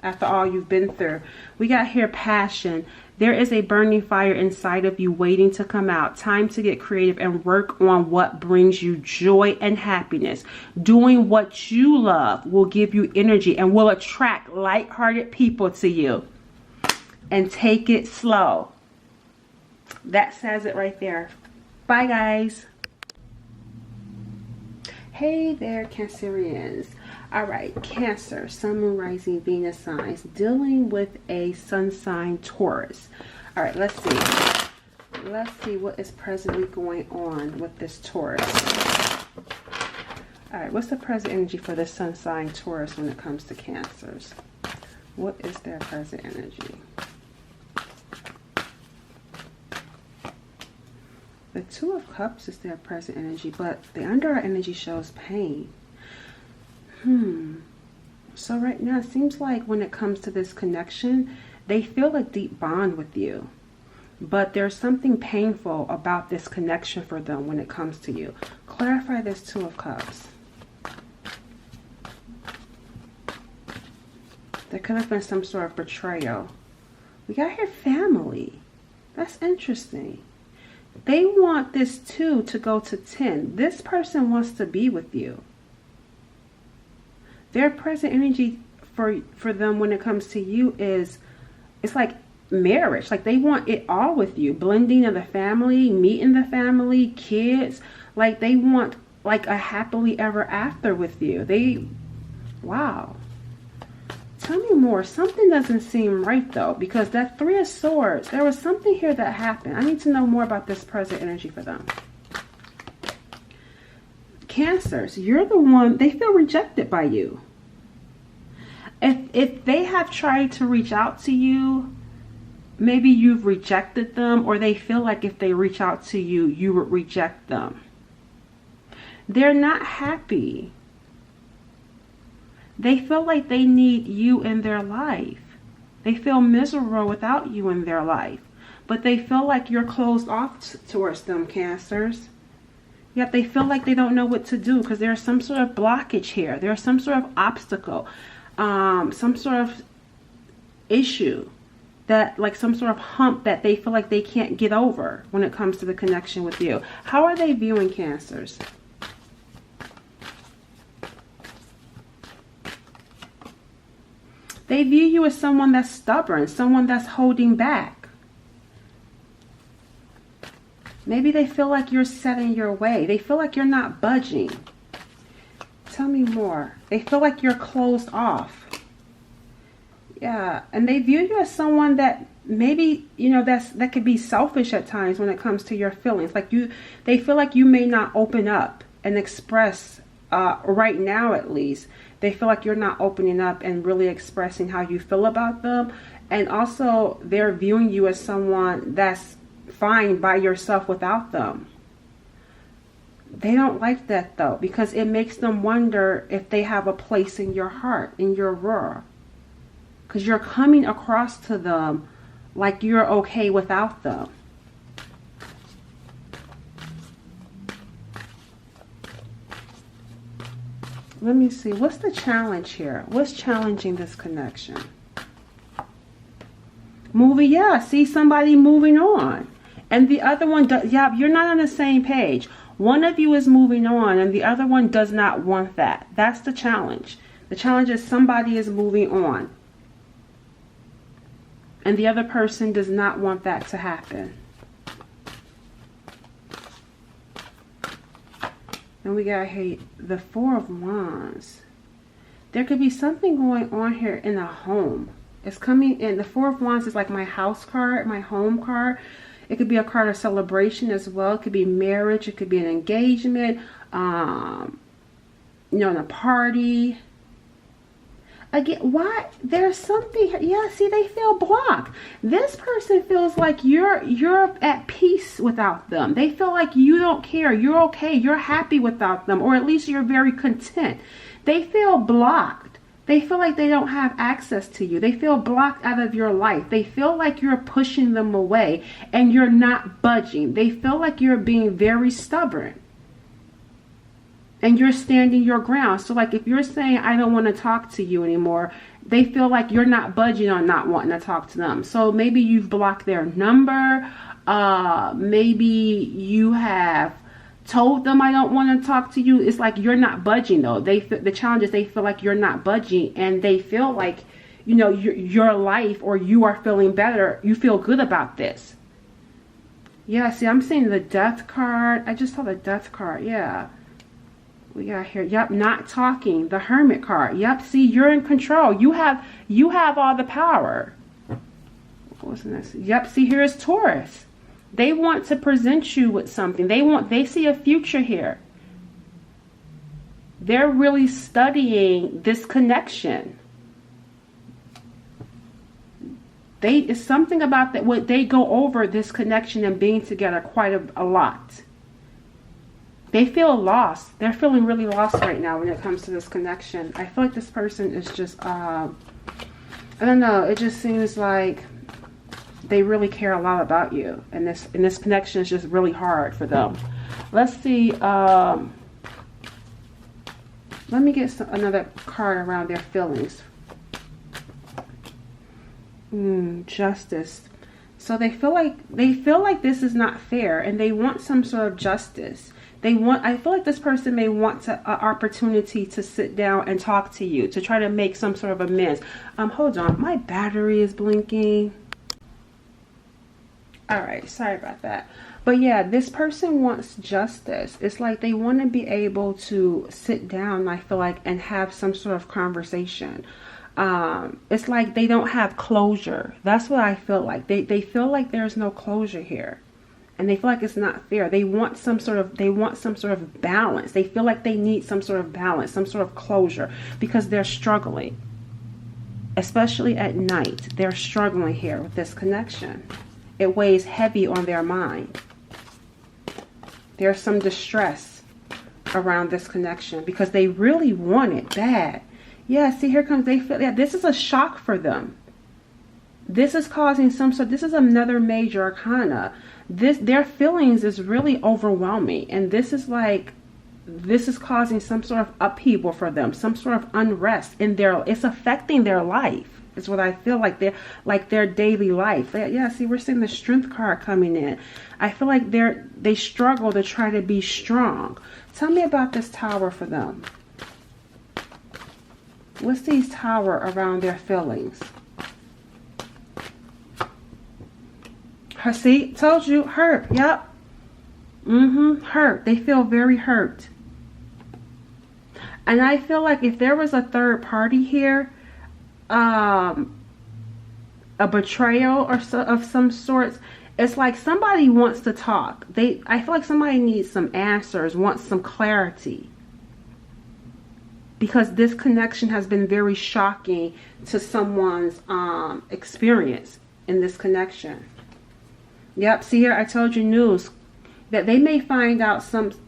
S1: after all you've been through. We got here passion. There is a burning fire inside of you waiting to come out. Time to get creative and work on what brings you joy and happiness. Doing what you love will give you energy and will attract light-hearted people to you. And take it slow. That says it right there. Bye, guys. Hey there, Cancerians. All right, Cancer, Sun, Moon, Rising, Venus signs, dealing with a Sun sign, Taurus. All right, let's see. Let's see what is presently going on with this Taurus. All right, what's the present energy for the Sun sign, Taurus, when it comes to Cancers? What is their present energy? The Two of Cups is their present energy, but the under eye energy shows pain. So right now, it seems like when it comes to this connection, they feel a deep bond with you. But there's something painful about this connection for them when it comes to you. Clarify this Two of Cups. There could have been some sort of betrayal. We got here family. That's interesting. They want this 2 to go to 10. This person wants to be with you. Their present energy for them when it comes to you is, it's like marriage. Like they want it all with you. Blending of the family, meeting the family, kids. Like they want like a happily ever after with you. Wow. Tell me more. Something doesn't seem right though, because that Three of Swords, there was something here that happened. I need to know more about this present energy for them. Cancers, you're the one, they feel rejected by you. If they have tried to reach out to you, maybe you've rejected them, or they feel like if they reach out to you, you would reject them. They're not happy. They feel like they need you in their life. They feel miserable without you in their life. But they feel like you're closed off towards them, Cancers. Yet they feel like they don't know what to do because there's some sort of blockage here. There's some sort of obstacle, some sort of issue, that like some sort of hump that they feel like they can't get over when it comes to the connection with you. How are they viewing Cancers? They view you as someone that's stubborn, someone that's holding back. Maybe they feel like you're set in your way. They feel like you're not budging. Tell me more. They feel like you're closed off. Yeah, and they view you as someone that maybe, you know, that could be selfish at times when it comes to your feelings. Like they feel like you may not open up and express, right now at least. They feel like you're not opening up and really expressing how you feel about them. And also they're viewing you as someone that's fine by yourself without them. They don't like that though, because it makes them wonder if they have a place in your heart, in your roar. because you're coming across to them like you're okay without them. Let me see. What's the challenge here? What's challenging this connection? Moving, yeah. See somebody moving on. And the other one, yeah, you're not on the same page. One of you is moving on and the other one does not want that. That's the challenge. The challenge is somebody is moving on. And the other person does not want that to happen. And we got here the Four of Wands. There could be something going on here in a home. It's coming in. The Four of Wands is like my house card, my home card. It could be a card of celebration as well. It could be marriage. It could be an engagement. You know, in a party. Again, why? There's something. Yeah, see, they feel blocked. This person feels like you're at peace without them. They feel like you don't care. You're okay. You're happy without them. Or at least you're very content. They feel blocked. They feel like they don't have access to you. They feel blocked out of your life. They feel like you're pushing them away and you're not budging. They feel like you're being very stubborn. And you're standing your ground. So like if you're saying, I don't want to talk to you anymore, they feel like you're not budging on not wanting to talk to them. So maybe you've blocked their number. Maybe you have told them I don't want to talk to you. It's like you're not budging though. The challenge is they feel like you're not budging and they feel like, you know, your life or you are feeling better. You feel good about this. Yeah, see, I'm seeing the Death card. I just saw the Death card. Yeah. We got here, yep, not talking, the Hermit card. Yep, see, you're in control. You have all the power. What's this? Yep, see, here's Taurus. They want to present you with something. They see a future here. They're really studying this connection. It's something about that what they go over this connection and being together quite a lot. They feel lost. They're feeling really lost right now when it comes to this connection. I feel like this person is just, I don't know. It just seems like they really care a lot about you. And this connection is just really hard for them. Let's see. Let me get another card around their feelings. Justice. So they feel like this is not fair and they want some sort of justice. I feel like this person may want an opportunity to sit down and talk to you, to try to make some sort of amends. Hold on, my battery is blinking. All right, sorry about that. But yeah, this person wants justice. It's like they want to be able to sit down, I feel like, and have some sort of conversation. It's like they don't have closure. That's what I feel like. They feel like there's no closure here. And they feel like it's not fair. They want some sort of balance. They feel like they need some sort of balance, some sort of closure, because they're struggling. Especially at night, they're struggling here with this connection. It weighs heavy on their mind. There's some distress around this connection because they really want it bad. Yeah, see, here comes, they feel, yeah, this is a shock for them. This is causing this is another major arcana. Their feelings is really overwhelming. And this is causing some sort of upheaval for them. Some sort of unrest in it's affecting their life. Is what I feel like their daily life. Yeah, see, we're seeing the Strength card coming in. I feel like they struggle to try to be strong. Tell me about this Tower for them. What's these Tower around their feelings? See, told you, hurt. Yep. Hurt. They feel very hurt. And I feel like if there was a third party here, a betrayal or of some sorts, it's like somebody wants to talk. I feel like somebody needs some answers, wants some clarity. Because this connection has been very shocking to someone's experience in this connection. Yep, see here, I told you news. that they may find out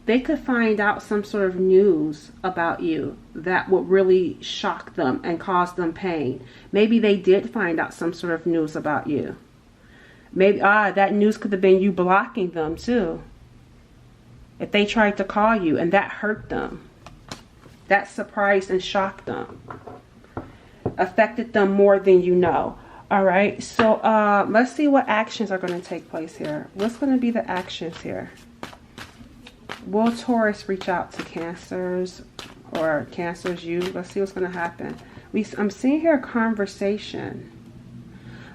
S1: they could find out some sort of news about you that would really shock them and cause them pain. Maybe they did find out some sort of news about you. Maybe that news could have been you blocking them too. If they tried to call you and that hurt them, that surprised and shocked them, affected them more than you know. All right, so let's see what actions are going to take place here. What's going to be the actions here? Will Taurus reach out to Cancers, or Cancers you? Let's see what's going to happen. I'm seeing here a conversation,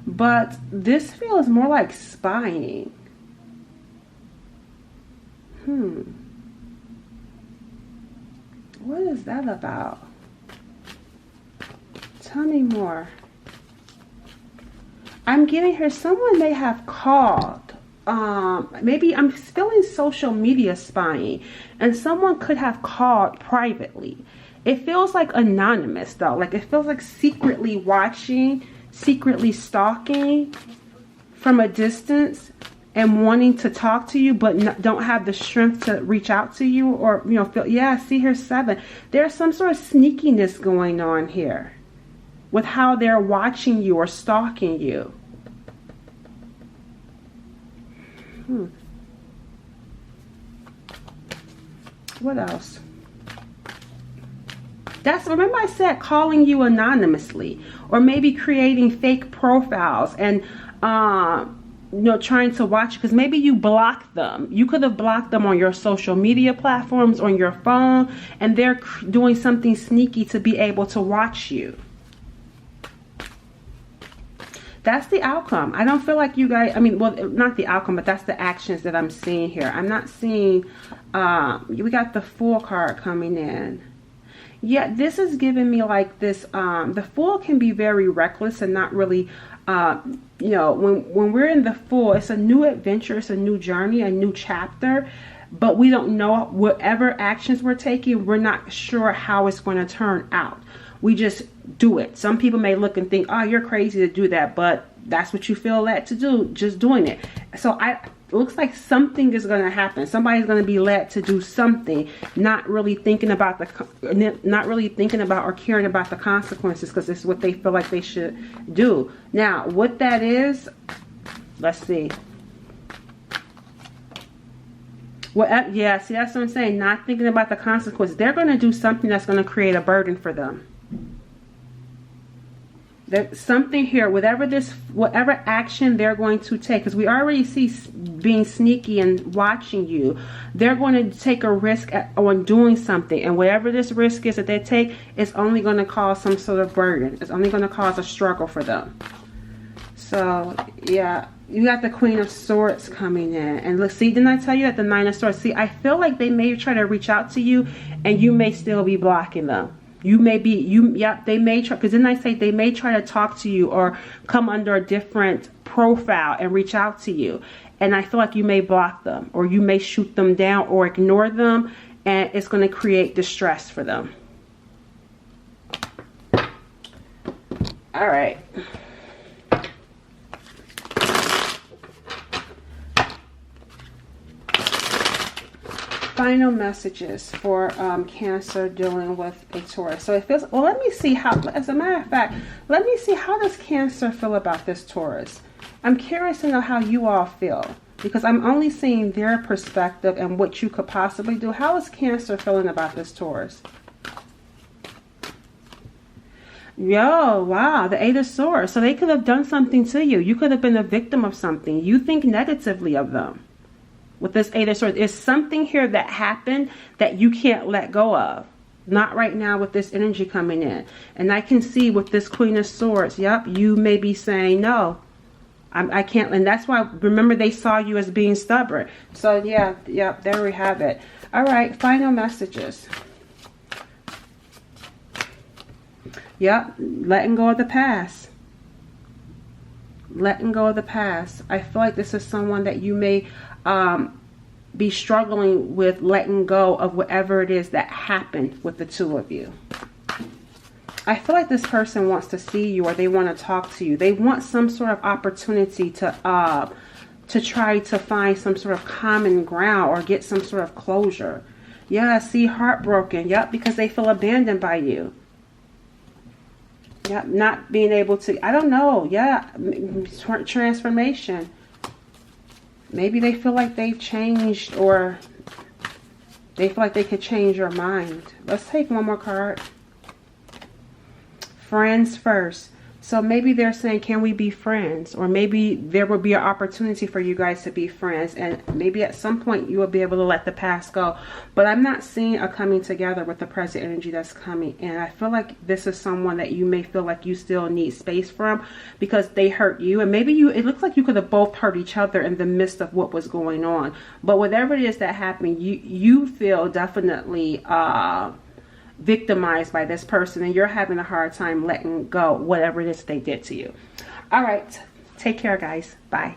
S1: but this feels more like spying. What is that about? Tell me more. I'm getting here, someone may have called. Maybe I'm feeling social media spying, and someone could have called privately. It feels like anonymous though. Like it feels like secretly watching, secretly stalking from a distance and wanting to talk to you, but don't have the strength to reach out to you, or, you know, feel, yeah, see here 7. There's some sort of sneakiness going on here with how they're watching you or stalking you. What else? Remember I said calling you anonymously, or maybe creating fake profiles and you know, trying to watch, because maybe you blocked them. You could have blocked them on your social media platforms, on your phone, and they're doing something sneaky to be able to watch you. That's the outcome. I don't feel like you guys, I mean, well, not the outcome, but that's the actions that I'm seeing here. I'm not seeing, we got the Fool card coming in. Yeah, this is giving me like this, the Fool can be very reckless and not really, you know, when we're in the Fool, it's a new adventure, it's a new journey, a new chapter, but we don't know whatever actions we're taking, we're not sure how it's going to turn out. We just do it. Some people may look and think, oh, you're crazy to do that, but that's what you feel led to do, just doing it. So it looks like something is going to happen. Somebody's going to be led to do something, not really thinking about or caring about the consequences, because this is what they feel like they should do. Now, what that is, let's see. Well, yeah, see, that's what I'm saying. Not thinking about the consequences. They're going to do something that's going to create a burden for them. There's something here, whatever action they're going to take, because we already see being sneaky and watching you. They're going to take a risk on doing something, and whatever this risk is that they take, it's only going to cause some sort of burden. It's only going to cause a struggle for them. So yeah, you got the Queen of Swords coming in, and let's see, didn't I tell you that the Nine of Swords? See, I feel like they may try to reach out to you, and you may still be blocking them. You may be, they may try, because then I say they may try to talk to you or come under a different profile and reach out to you. And I feel like you may block them, or you may shoot them down or ignore them, and it's going to create distress for them. All right. Final messages for Cancer dealing with a Taurus. So it feels, well, let me see how, as a matter of fact, let me see, how does Cancer feel about this Taurus? I'm curious to know how you all feel, because I'm only seeing their perspective and what you could possibly do. How is Cancer feeling about this Taurus? Yo, wow, the Eight of Swords. So they could have done something to you. You could have been a victim of something. You think negatively of them. With this Eight of Swords, there's something here that happened that you can't let go of. Not right now with this energy coming in. And I can see with this Queen of Swords, yep, you may be saying, no, I can't. And that's why, remember, they saw you as being stubborn. So yeah, yep, there we have it. All right, final messages. Yep, letting go of the past. Letting go of the past. I feel like this is someone that you may be struggling with letting go of whatever it is that happened with the two of you. I feel like this person wants to see you, or they want to talk to you. They want some sort of opportunity to to try to find some sort of common ground or get some sort of closure. Yeah, see, heartbroken. Yep, because they feel abandoned by you. Yep, not being able to, I don't know. Yeah, transformation. Maybe they feel like they've changed, or they feel like they could change your mind. Let's take one more card. Friends first. So maybe they're saying, can we be friends? Or maybe there will be an opportunity for you guys to be friends. And maybe at some point you will be able to let the past go. But I'm not seeing a coming together with the present energy that's coming. And I feel like this is someone that you may feel like you still need space from, because they hurt you. And maybe it looks like you could have both hurt each other in the midst of what was going on. But whatever it is that happened, you feel definitely victimized by this person, and you're having a hard time letting go whatever it is they did to you. All right, take care, guys. Bye.